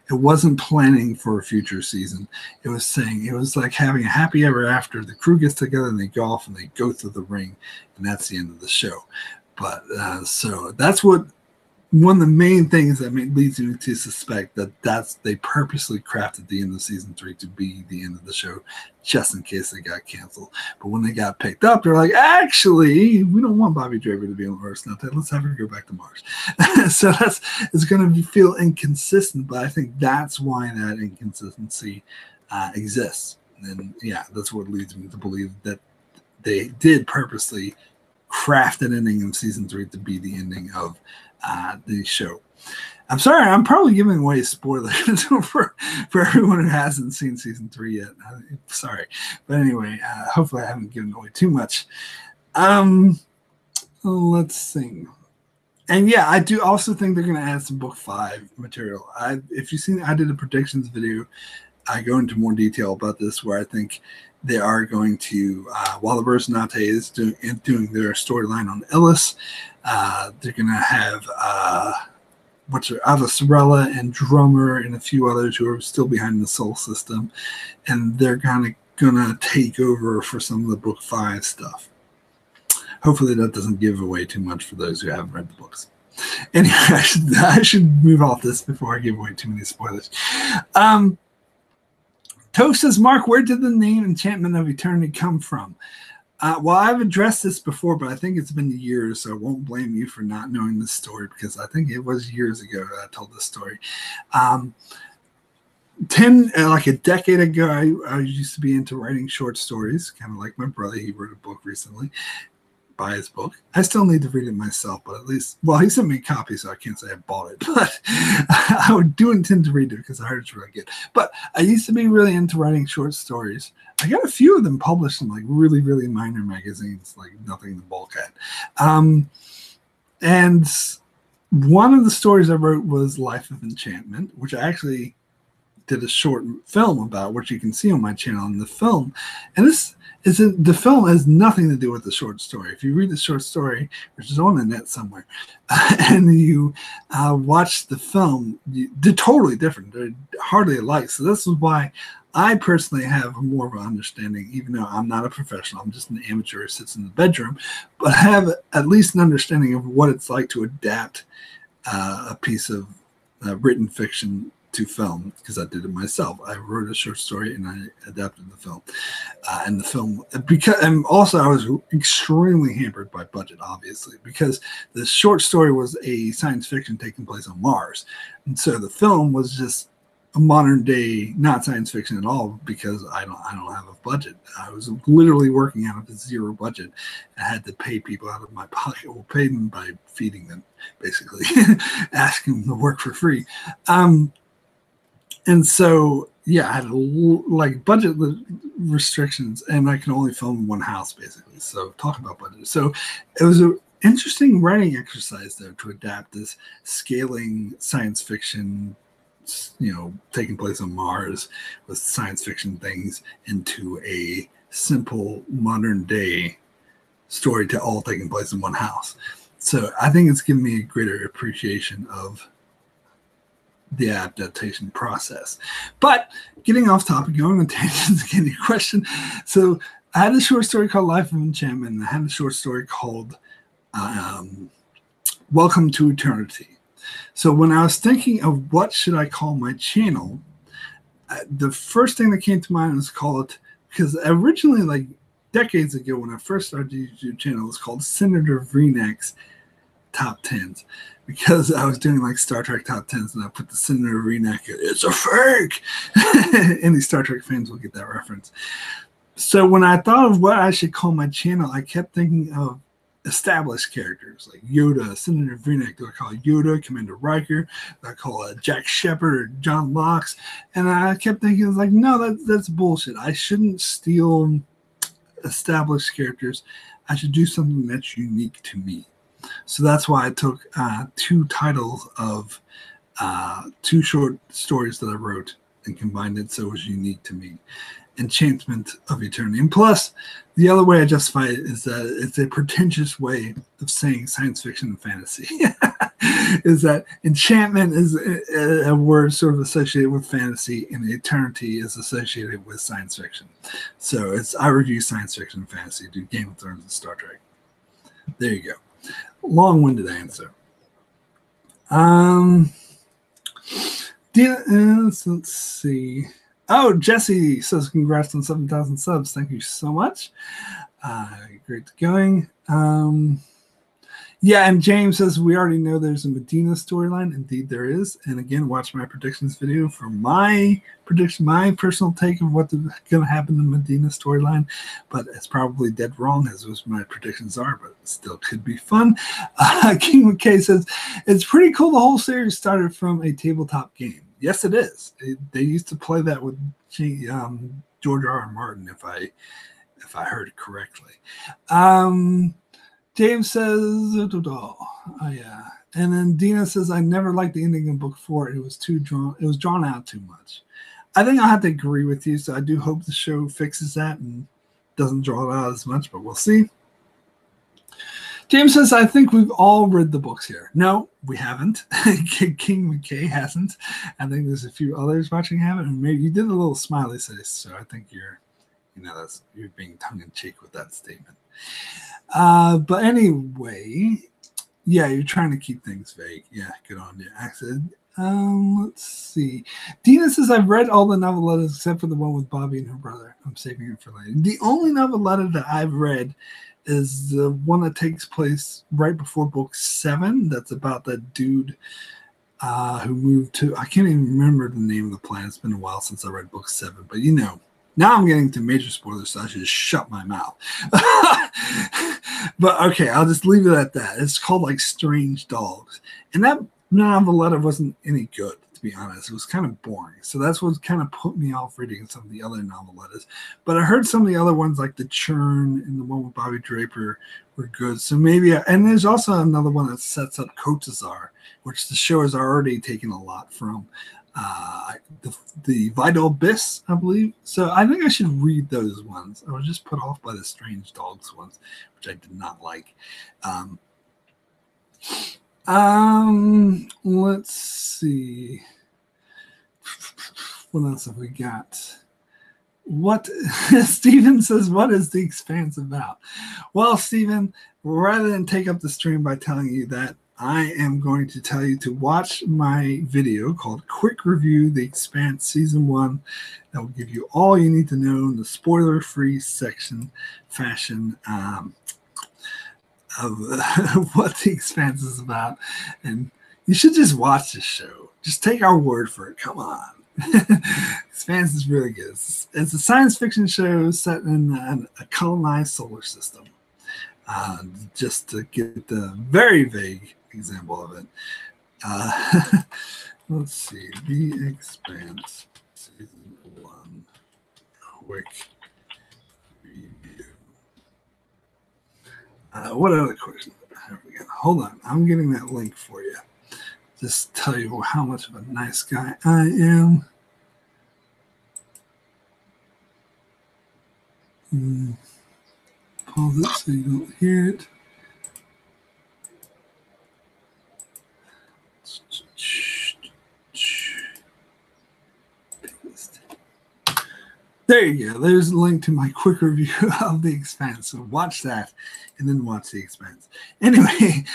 It wasn't planning for a future season. It was saying, it was like having a happy ever after. The crew gets together and they go off and they go through the ring, and that's the end of the show. But so that's what one of the main things that leads me to suspect that they purposely crafted the end of season 3 to be the end of the show, just in case they got canceled. But when they got picked up, they're like, actually, we don't want Bobby Draper to be on Mars now. Let's have her go back to Mars. So it's going to feel inconsistent, but I think that's why that inconsistency exists. And yeah, that's what leads me to believe that they did purposely craft an ending of season 3 to be the ending of the show. I'm sorry, I'm probably giving away spoilers for everyone who hasn't seen season 3 yet. Sorry, but anyway, hopefully I haven't given away too much. Let's see. And yeah, I do also think they're going to add some book 5 material. If you've seen, I did a predictions video. I go into more detail about this, where I think they are going to, while the Rocinante is doing their storyline on Ellis, they're going to have Ava Sorella and Drummer and a few others who are still behind the Soul System, and they're kind of going to take over for some of the book 5 stuff. Hopefully that doesn't give away too much for those who haven't read the books. Anyway, I should move off this before I give away too many spoilers. Toast says, Mark, where did the name Enchantment of Eternity come from? Well, I've addressed this before, but I think it's been years, so I won't blame you for not knowing this story, because I think it was years ago that I told this story. like a decade ago, I used to be into writing short stories, kind of like my brother. He wrote a book recently. Buy his book. I still need to read it myself, but at least, well, he sent me a copy, so I can't say I bought it, but I do intend to read it because I heard it's really good. But I used to be really into writing short stories. I got a few of them published in like really, really minor magazines, like Nothing to Balk At. And one of the stories I wrote was Life of Enchantment, which I actually did a short film about, which you can see on my channel in the film. And the film has nothing to do with the short story. If you read the short story, which is on the net somewhere, and you watch the film, they're totally different. They're hardly alike. So this is why I personally have more of an understanding, even though I'm not a professional. I'm just an amateur who sits in the bedroom, but I have at least an understanding of what it's like to adapt a piece of written fiction to film, because I did it myself. I wrote a short story and I adapted the film. And the film, and also I was extremely hampered by budget, obviously, because the short story was a science fiction taking place on Mars. And so the film was just a modern day, not science fiction at all, because I don't have a budget. I was literally working out of a zero budget. I had to pay people out of my pocket. Well, pay them by feeding them, basically, asking them to work for free. And so, yeah, I had like budget restrictions, and I can only film in one house, basically. So talk about budget. So it was an interesting writing exercise there to adapt this scaling science fiction, taking place on Mars with science fiction things into a simple modern day story to all taking place in one house. So I think it's given me a greater appreciation of the adaptation process. But getting off topic, going on tangents again, your question. So I had a short story called Life of Enchantment, and I had a short story called Welcome to Eternity. So when I was thinking of what should I call my channel, the first thing that came to mind was called, because originally, like decades ago, when I first started the YouTube channel, it was called Senator Vreenak's Top 10s, because I was doing like Star Trek Top 10s, and I put the Senator Vreenak, it's a fake! Any Star Trek fans will get that reference. So when I thought of what I should call my channel, I kept thinking of established characters like Yoda, Senator Vreenak. Do I call Yoda, Commander Riker? Do I call Jack Shepard or John Locke? And I kept thinking, I was like, no, that's bullshit. I shouldn't steal established characters. I should do something that's unique to me. So that's why I took two titles of two short stories that I wrote and combined it so it was unique to me. Enchantment of Eternity. And plus, the other way I justify it is that it's a pretentious way of saying science fiction and fantasy. Is that enchantment is a word sort of associated with fantasy, and eternity is associated with science fiction. So I review science fiction and fantasy, do Game of Thrones and Star Trek. There you go. Long-winded answer. Let's see. Oh, Jesse says congrats on 7,000 subs. Thank you so much. Great going. Yeah, and James says we already know there's a Medina storyline. Indeed, there is. And again, watch my predictions video for my prediction, my personal take of what's going to happen in the Medina storyline. But it's probably dead wrong, as most of my predictions are, but it still could be fun. King McKay says it's pretty cool. The whole series started from a tabletop game. Yes, it is. They used to play that with George R.R. Martin, if I heard it correctly. James says, oh yeah, and then Dina says, I never liked the ending of book 4. It was drawn out too much. I think I'll have to agree with you. So I do hope the show fixes that and doesn't draw it out as much, but we'll see. James says, I think we've all read the books here. No, we haven't. King McKay hasn't. I think there's a few others watching haven't. And maybe you did a little smiley face, so I think you're being tongue-in-cheek with that statement. But anyway, yeah, you're trying to keep things vague. Yeah, good on you, Accent. Let's see. Dina says, I've read all the novellettas except for the one with Bobby and her brother. I'm saving it for later. The only novelletta that I've read is the one that takes place right before book 7. That's about that dude who moved to, I can't even remember the name of the planet. It's been a while since I read book 7, but you know, now I'm getting to major spoilers, so I should just shut my mouth. But okay, I'll just leave it at that. It's called like Strange Dogs. And that noveletta wasn't any good, to be honest. It was kind of boring. So that's what kind of put me off reading some of the other novellettas. But I heard some of the other ones like The Churn and the one with Bobby Draper were good. So maybe, and there's also another one that sets up Kotazar, which the show has already taken a lot from. The Vital Abyss, I believe. So I think I should read those ones. I was just put off by the Strange Dogs ones, which I did not like. Let's see. What else have we got? What Steven says, what is The Expanse about? Well, Steven, rather than take up the stream by telling you that, I am going to tell you to watch my video called Quick Review The Expanse Season 1. That will give you all you need to know in the spoiler-free fashion of what The Expanse is about. And you should just watch this show. Just take our word for it. Come on. Expanse is really good. It's a science fiction show set in a colonized solar system. Just to get the very vague example of it. Let's see. The Expanse Season 1 Quick Review. What other question have we got? Hold on. I'm getting that link for you. Just tell you how much of a nice guy I am. Pause it so you don't hear it. There you go. There's a link to my quick review of The Expanse. So watch that and then watch The Expanse. Anyway,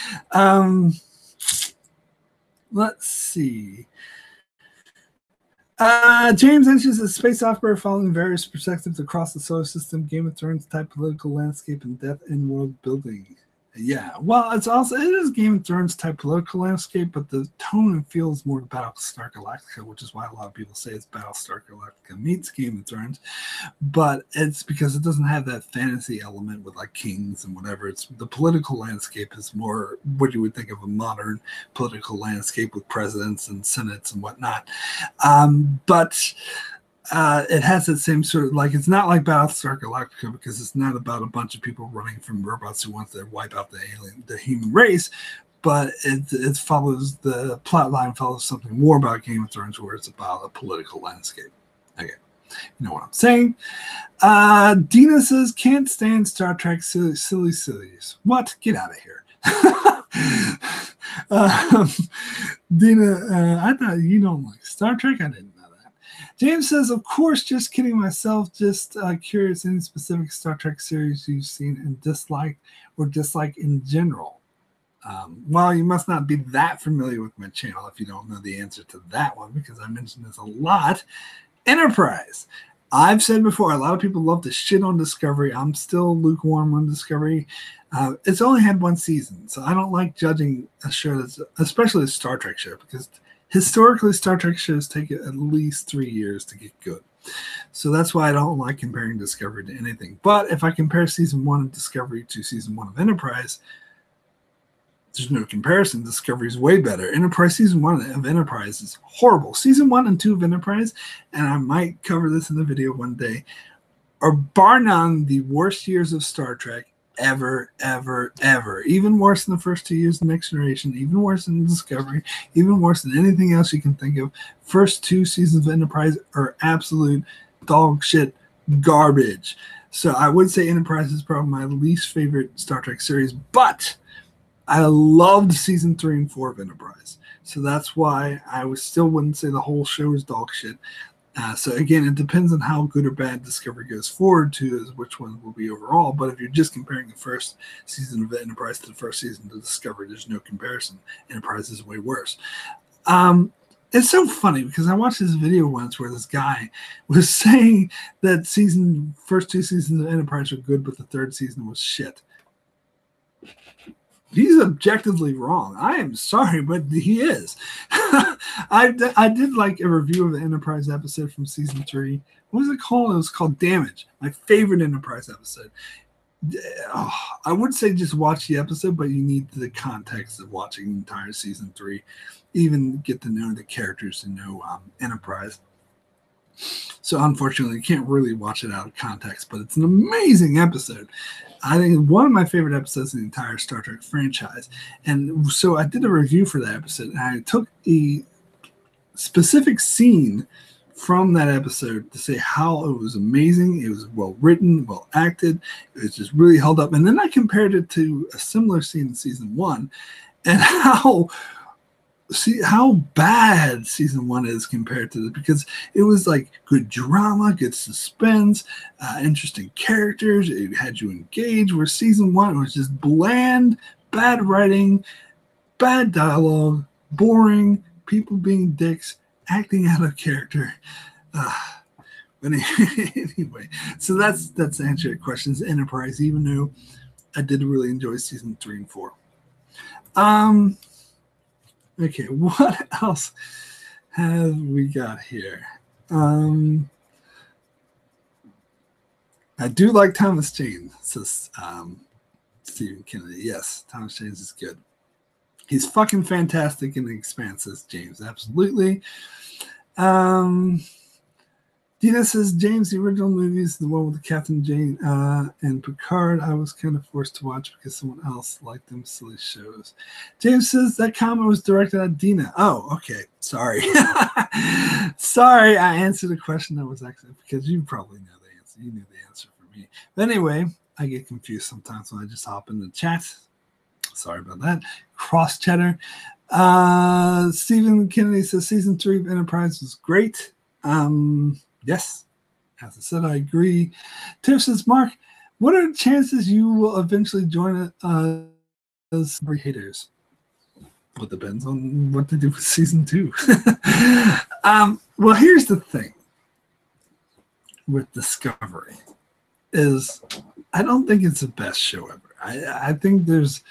let's see. James mentions a space opera following various perspectives across the solar system, Game of Thrones type political landscape, and depth in world building. Yeah, well, it is Game of Thrones type political landscape, but the tone and feel is more Battlestar Galactica, which is why a lot of people say it's Battlestar Galactica meets Game of Thrones. But it's because it doesn't have that fantasy element with like kings and whatever. It's the political landscape is more what you would think of a modern political landscape with presidents and senates and whatnot. But it has that same sort of, like, it's not like Battlestar Galactica because it's not about a bunch of people running from robots who want to wipe out the human race, but it follows, the plot line follows something more about Game of Thrones where it's about a political landscape. Okay, you know what I'm saying. Dina says, can't stand Star Trek sillies. What? Get out of here. Dina, I thought you don't like Star Trek. I didn't. James says, of course, just kidding myself. Just curious, any specific Star Trek series you've seen and disliked or dislike in general? Well, you must not be that familiar with my channel if you don't know the answer to that one, because I mentioned this a lot. Enterprise. I've said before, a lot of people love to shit on Discovery. I'm still lukewarm on Discovery. It's only had one season, so I don't like judging a show that's, especially a Star Trek show, because historically, Star Trek shows take at least 3 years to get good. So that's why I don't like comparing Discovery to anything. But if I compare Season 1 of Discovery to Season 1 of Enterprise, there's no comparison. Discovery is way better. Enterprise Season 1 of Enterprise is horrible. Season 1 and 2 of Enterprise, and I might cover this in the video one day, are bar none the worst years of Star Trek ever. Even worse than the first 2 years of Next Generation, even worse than Discovery, even worse than anything else you can think of. First 2 seasons of Enterprise are absolute dog shit garbage. So I would say Enterprise is probably my least favorite Star Trek series, but I loved season 3 and 4 of Enterprise. So that's why I still wouldn't say the whole show is dog shit. So again, it depends on how good or bad Discovery goes forward to is which one will be overall. But if you're just comparing the first season of Enterprise to the first season of Discovery, there's no comparison. Enterprise is way worse. It's so funny because I watched this video once where this guy was saying that first 2 seasons of Enterprise were good, but the third season was shit. He's objectively wrong. I am sorry, but he is. I did like a review of the Enterprise episode from season 3. What was it called? It was called Damage. My favorite Enterprise episode. Oh, I would say just watch the episode, but you need the context of watching the entire season 3, even get to know the characters and know Enterprise. So unfortunately, you can't really watch it out of context, but it's an amazing episode. I think one of my favorite episodes in the entire Star Trek franchise. And so I did a review for that episode, and I took a specific scene from that episode to say how it was amazing. It was well written, well acted. It was just really held up. And then I compared it to a similar scene in season 1 and how bad season 1 is compared to this, because it was like good drama, good suspense, interesting characters. It had you engaged, where season 1 was just bland, bad writing, bad dialogue, boring, people being dicks, acting out of character. But anyway, so that's to answer your questions. Enterprise, even though I did really enjoy season 3 and 4. Okay, what else have we got here? I do like Thomas Jane, says Stephen Kennedy. Yes, Thomas Jane is good. He's fucking fantastic in The Expanse, says James. Absolutely. Dina says, James, the original movies, the one with Captain Jane and Picard, I was kind of forced to watch because someone else liked them silly shows. James says that comment was directed at Dina. Oh, okay. Sorry. Sorry, I answered a question that was actually, because you probably know the answer. You knew the answer for me. But anyway, I get confused sometimes when I just hop in the chat. Sorry about that. Cross chatter. Stephen Kennedy says season 3 of Enterprise was great. Yes, as I said, I agree. Tiff says, Mark, what are the chances you will eventually join as haters? Well, it depends on what they do with season 2. Well, here's the thing with Discovery is I don't think it's the best show ever. I think there's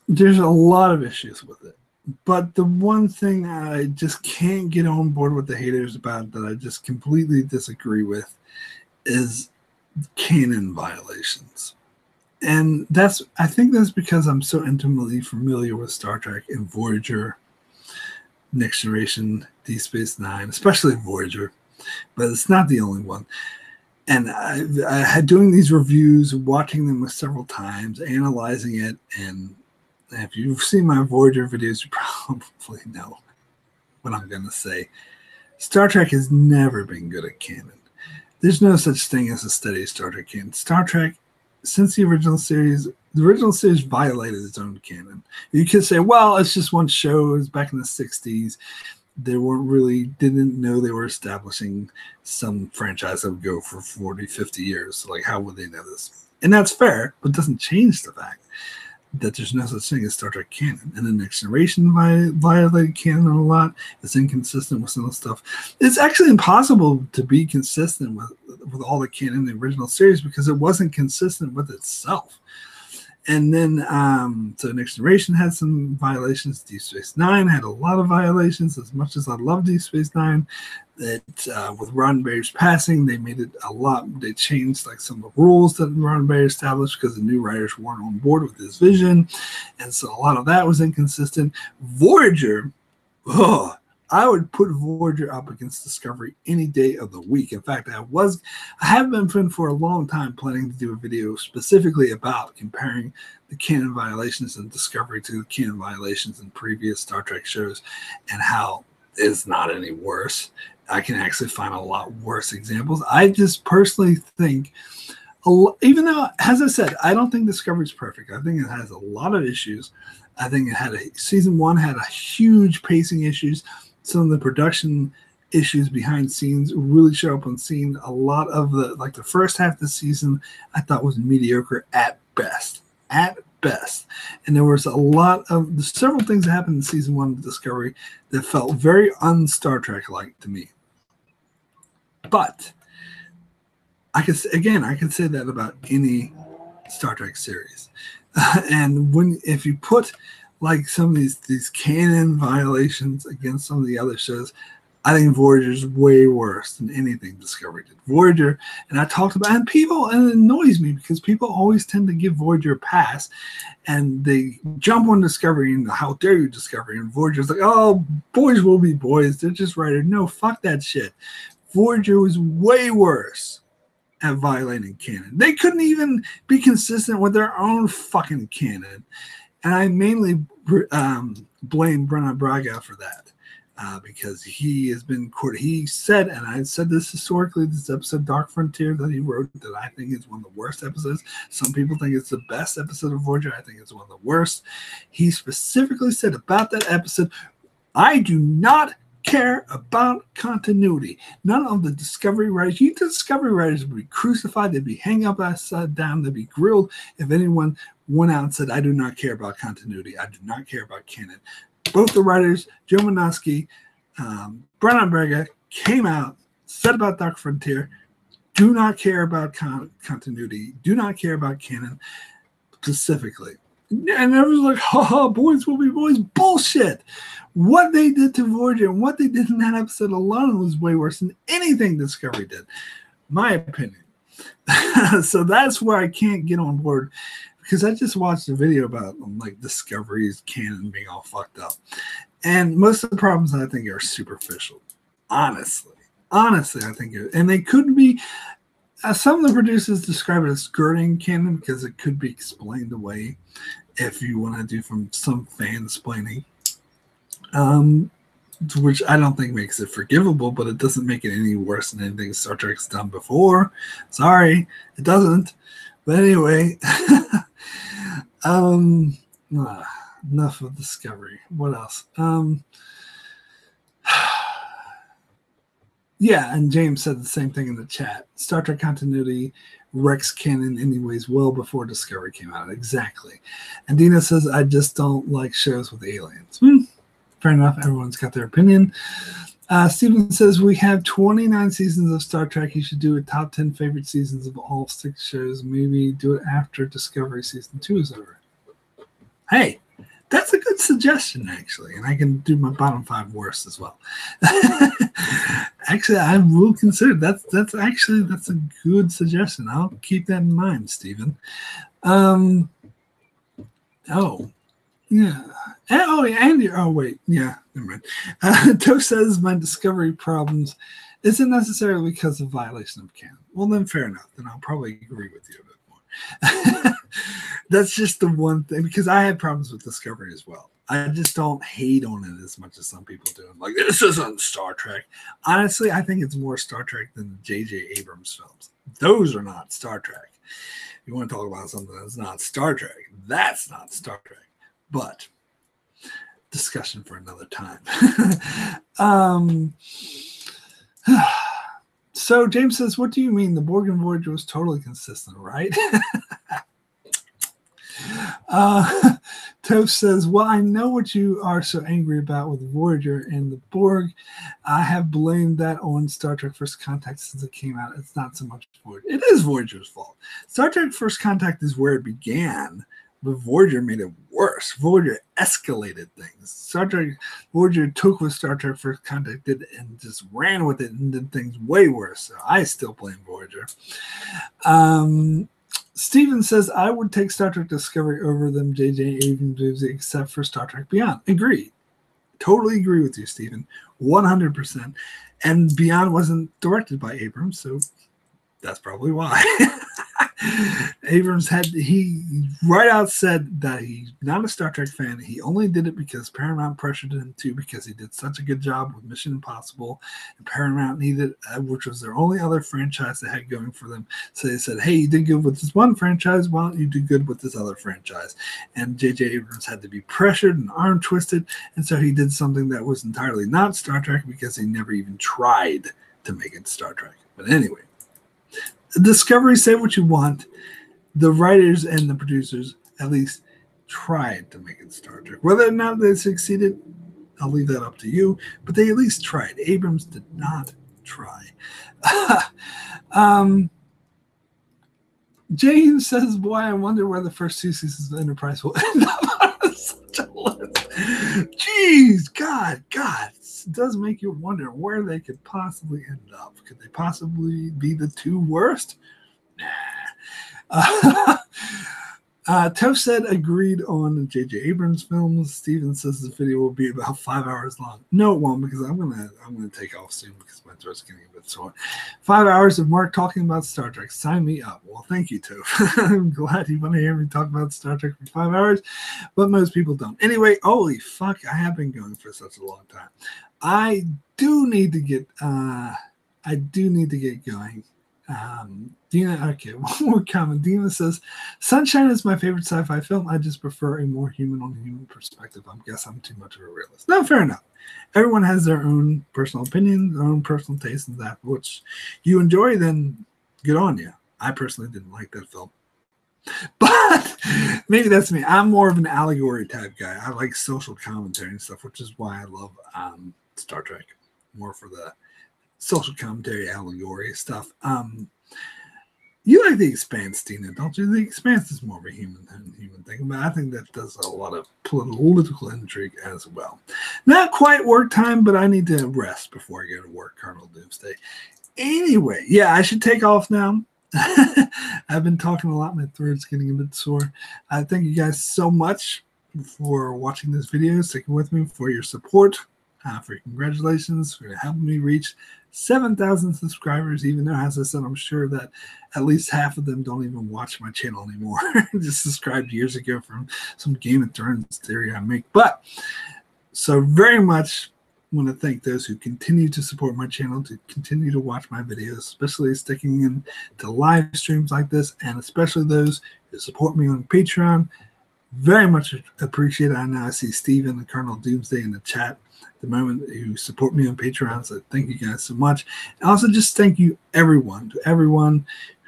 a lot of issues with it. But the one thing I just can't get on board with the haters about, that I just completely disagree with, is canon violations. And I think that's because I'm so intimately familiar with Star Trek and Voyager, Next Generation, Deep Space Nine, especially Voyager, but it's not the only one. And I had doing these reviews, watching them several times, analyzing it, and if you've seen my Voyager videos, you probably know what I'm going to say. Star Trek has never been good at canon. There's no such thing as a steady Star Trek canon. Star Trek, since the original series violated its own canon. You could say, well, it's just one show. It was back in the 60s. They didn't know they were establishing some franchise that would go for 40, 50 years. So, like, how would they know this? And that's fair, but it doesn't change the fact that there's no such thing as Star Trek canon. And the Next Generation violated canon a lot. It's inconsistent with some of the stuff. It's actually impossible to be consistent with all the canon in the original series because it wasn't consistent with itself. And then, so Next Generation had some violations. Deep Space Nine had a lot of violations. As much as I love Deep Space Nine, that with Roddenberry's passing, they made it a lot. They changed like some of the rules that Roddenberry established because the new writers weren't on board with his vision, and so a lot of that was inconsistent. Voyager, I would put Voyager up against Discovery any day of the week. In fact, I have been for a long time planning to do a video specifically about comparing the canon violations in Discovery to the canon violations in previous Star Trek shows, and how it's not any worse. I can actually find a lot worse examples. I just personally think, even though, as I said, I don't think Discovery is perfect. I think it has a lot of issues. I think season 1 had a huge pacing issues. Some of the production issues behind scenes really show up on scene. A lot of the first half of the season I thought was mediocre at best. And there was several things that happened in season 1 of Discovery that felt very un-Star Trek-like to me. But I could say that about any Star Trek series. And if you put like some of these canon violations against some of the other shows, I think Voyager's way worse than anything Discovery did. Voyager, and I talked about, and it annoys me because people always tend to give Voyager a pass, and they jump on Discovery and how dare you Discovery, and Voyager's like, oh, boys will be boys. They're just writers. No, fuck that shit. Voyager was way worse at violating canon. They couldn't even be consistent with their own fucking canon. And I mainly blame Brennan Braga for that. Because he has been courted. He said, and I said this historically, this episode Dark Frontier that he wrote, that I think is one of the worst episodes. Some people think it's the best episode of Voyager. I think it's one of the worst. He specifically said about that episode, I do not care about continuity. None of the Discovery writers, you Discovery writers would be crucified, they'd be hanging up upside down, they'd be grilled if anyone went out and said, I do not care about continuity. I do not care about canon. Both the writers, Joe Menosky, Brennan Braga, came out, said about Dark Frontier, do not care about continuity, do not care about canon specifically. And everyone's like, haha, boys will be boys. Bullshit. What they did to Voyager and what they did in that episode alone was way worse than anything Discovery did. My opinion. So that's where I can't get on board. Because I just watched a video about like Discovery's canon being all fucked up. And most of the problems I think are superficial. Honestly, I think and they could be, some of the producers describe it as skirting canon because it could be explained away if you want to do from some fan-splaining. Which I don't think makes it forgivable, but it doesn't make it any worse than anything Star Trek's done before. Sorry, it doesn't. But anyway, enough of Discovery. What else? Yeah, and James said the same thing in the chat. Star Trek continuity wrecks canon anyways well before Discovery came out. Exactly. And Dina says, I just don't like shows with aliens. Fair enough. Everyone's got their opinion. Steven says, we have 29 seasons of Star Trek. You should do a top 10 favorite seasons of all 6 shows. Maybe do it after Discovery Season 2 is over. Hey, that's a good suggestion, actually. And I can do my bottom 5 worst as well. Actually, I will consider that's a good suggestion. I'll keep that in mind, Steven. Oh, yeah. Oh, Andy. Oh, wait. Yeah, never mind. Toast says my Discovery problems isn't necessarily because of violation of canon. Well, then fair enough. Then I'll probably agree with you a bit more. That's just the one thing, because I have problems with Discovery as well. I just don't hate on it as much as some people do. I'm like, this isn't Star Trek. Honestly, I think it's more Star Trek than the J.J. Abrams films. Those are not Star Trek. You want to talk about something that's not Star Trek, that's not Star Trek. But discussion for another time. So James says, what do you mean? The Borg and Voyager was totally consistent, right? Toast says, well, I know what you are so angry about with Voyager and the Borg. I have blamed that on Star Trek First Contact since it came out. It's not so much Voyager. It is Voyager's fault. Star Trek First Contact is where it began. But Voyager made it worse. Voyager escalated things. Star Trek Voyager took what Star Trek First Contact did and just ran with it and did things way worse. So I still blame Voyager. Steven says, I would take Star Trek Discovery over them J.J. Abrams except for Star Trek Beyond. Agree. Totally agree with you, Steven. 100%. And Beyond wasn't directed by Abrams, so that's probably why. Abrams he right out said that he's not a Star Trek fan. He only did it because Paramount pressured him to, because he did such a good job with Mission Impossible, and Paramount needed, which was their only other franchise they had going for them. So they said, hey, you did good with this one franchise, why don't you do good with this other franchise? And J.J. Abrams had to be pressured and arm twisted, and so he did something that was entirely not Star Trek because he never even tried to make it Star Trek. But anyway, Discovery, say what you want. The writers and the producers at least tried to make it Star Trek. Whether or not they succeeded, I'll leave that up to you. But they at least tried. Abrams did not try. James says, boy, I wonder where the first 2 seasons of Enterprise will end up on such a list. Jeez, God, it does make you wonder where they could possibly end up. Could they possibly be the 2 worst? Nah. Toph said agreed on J.J. Abrams films. Steven says the video will be about 5 hours long. No, it won't, because I'm gonna take off soon because my throat's getting a bit sore. 5 hours of Mark talking about Star Trek. Sign me up. Well, thank you, Toph. I'm glad you want to hear me talk about Star Trek for 5 hours, but most people don't. Anyway, holy fuck, I have been going for such a long time. I do need to get going. Dina, okay, one more comment. Dina says, Sunshine is my favorite sci-fi film. I just prefer a more human-on-human perspective. I guess I'm too much of a realist. No, fair enough. Everyone has their own personal opinion, their own personal taste in that, which you enjoy, then good on you. I personally didn't like that film. But maybe that's me. I'm more of an allegory type guy. I like social commentary and stuff, which is why I love Star Trek. More for the social commentary, allegory stuff. You like The Expanse, Tina, don't you? The Expanse is more of a human thing, but I think that does a lot of political intrigue as well. Not quite work time, but I need to rest before I go to work, Colonel Doomsday. Anyway, yeah, I should take off now. I've been talking a lot. My throat's getting a bit sore. I thank you guys so much for watching this video, sticking with me, for your support, for your congratulations, for helping me reach 7,000 subscribers, even though, as I said, I'm sure that at least half of them don't even watch my channel anymore. Just subscribed years ago from some Game of Thrones theory I make. But so very much want to thank those who continue to support my channel, to continue to watch my videos, especially sticking in to live streams like this, and especially those who support me on Patreon. Very much appreciate it. I know I see Steven and Colonel Doomsday in the chat at the moment who support me on Patreon, so thank you guys so much. And also just thank you to everyone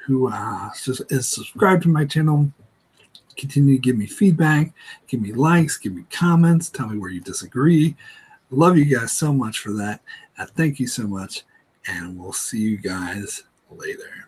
who is subscribed to my channel. Continue to give me feedback, give me likes, give me comments, tell me where you disagree. Love you guys so much for that. Thank you so much, and we'll see you guys later.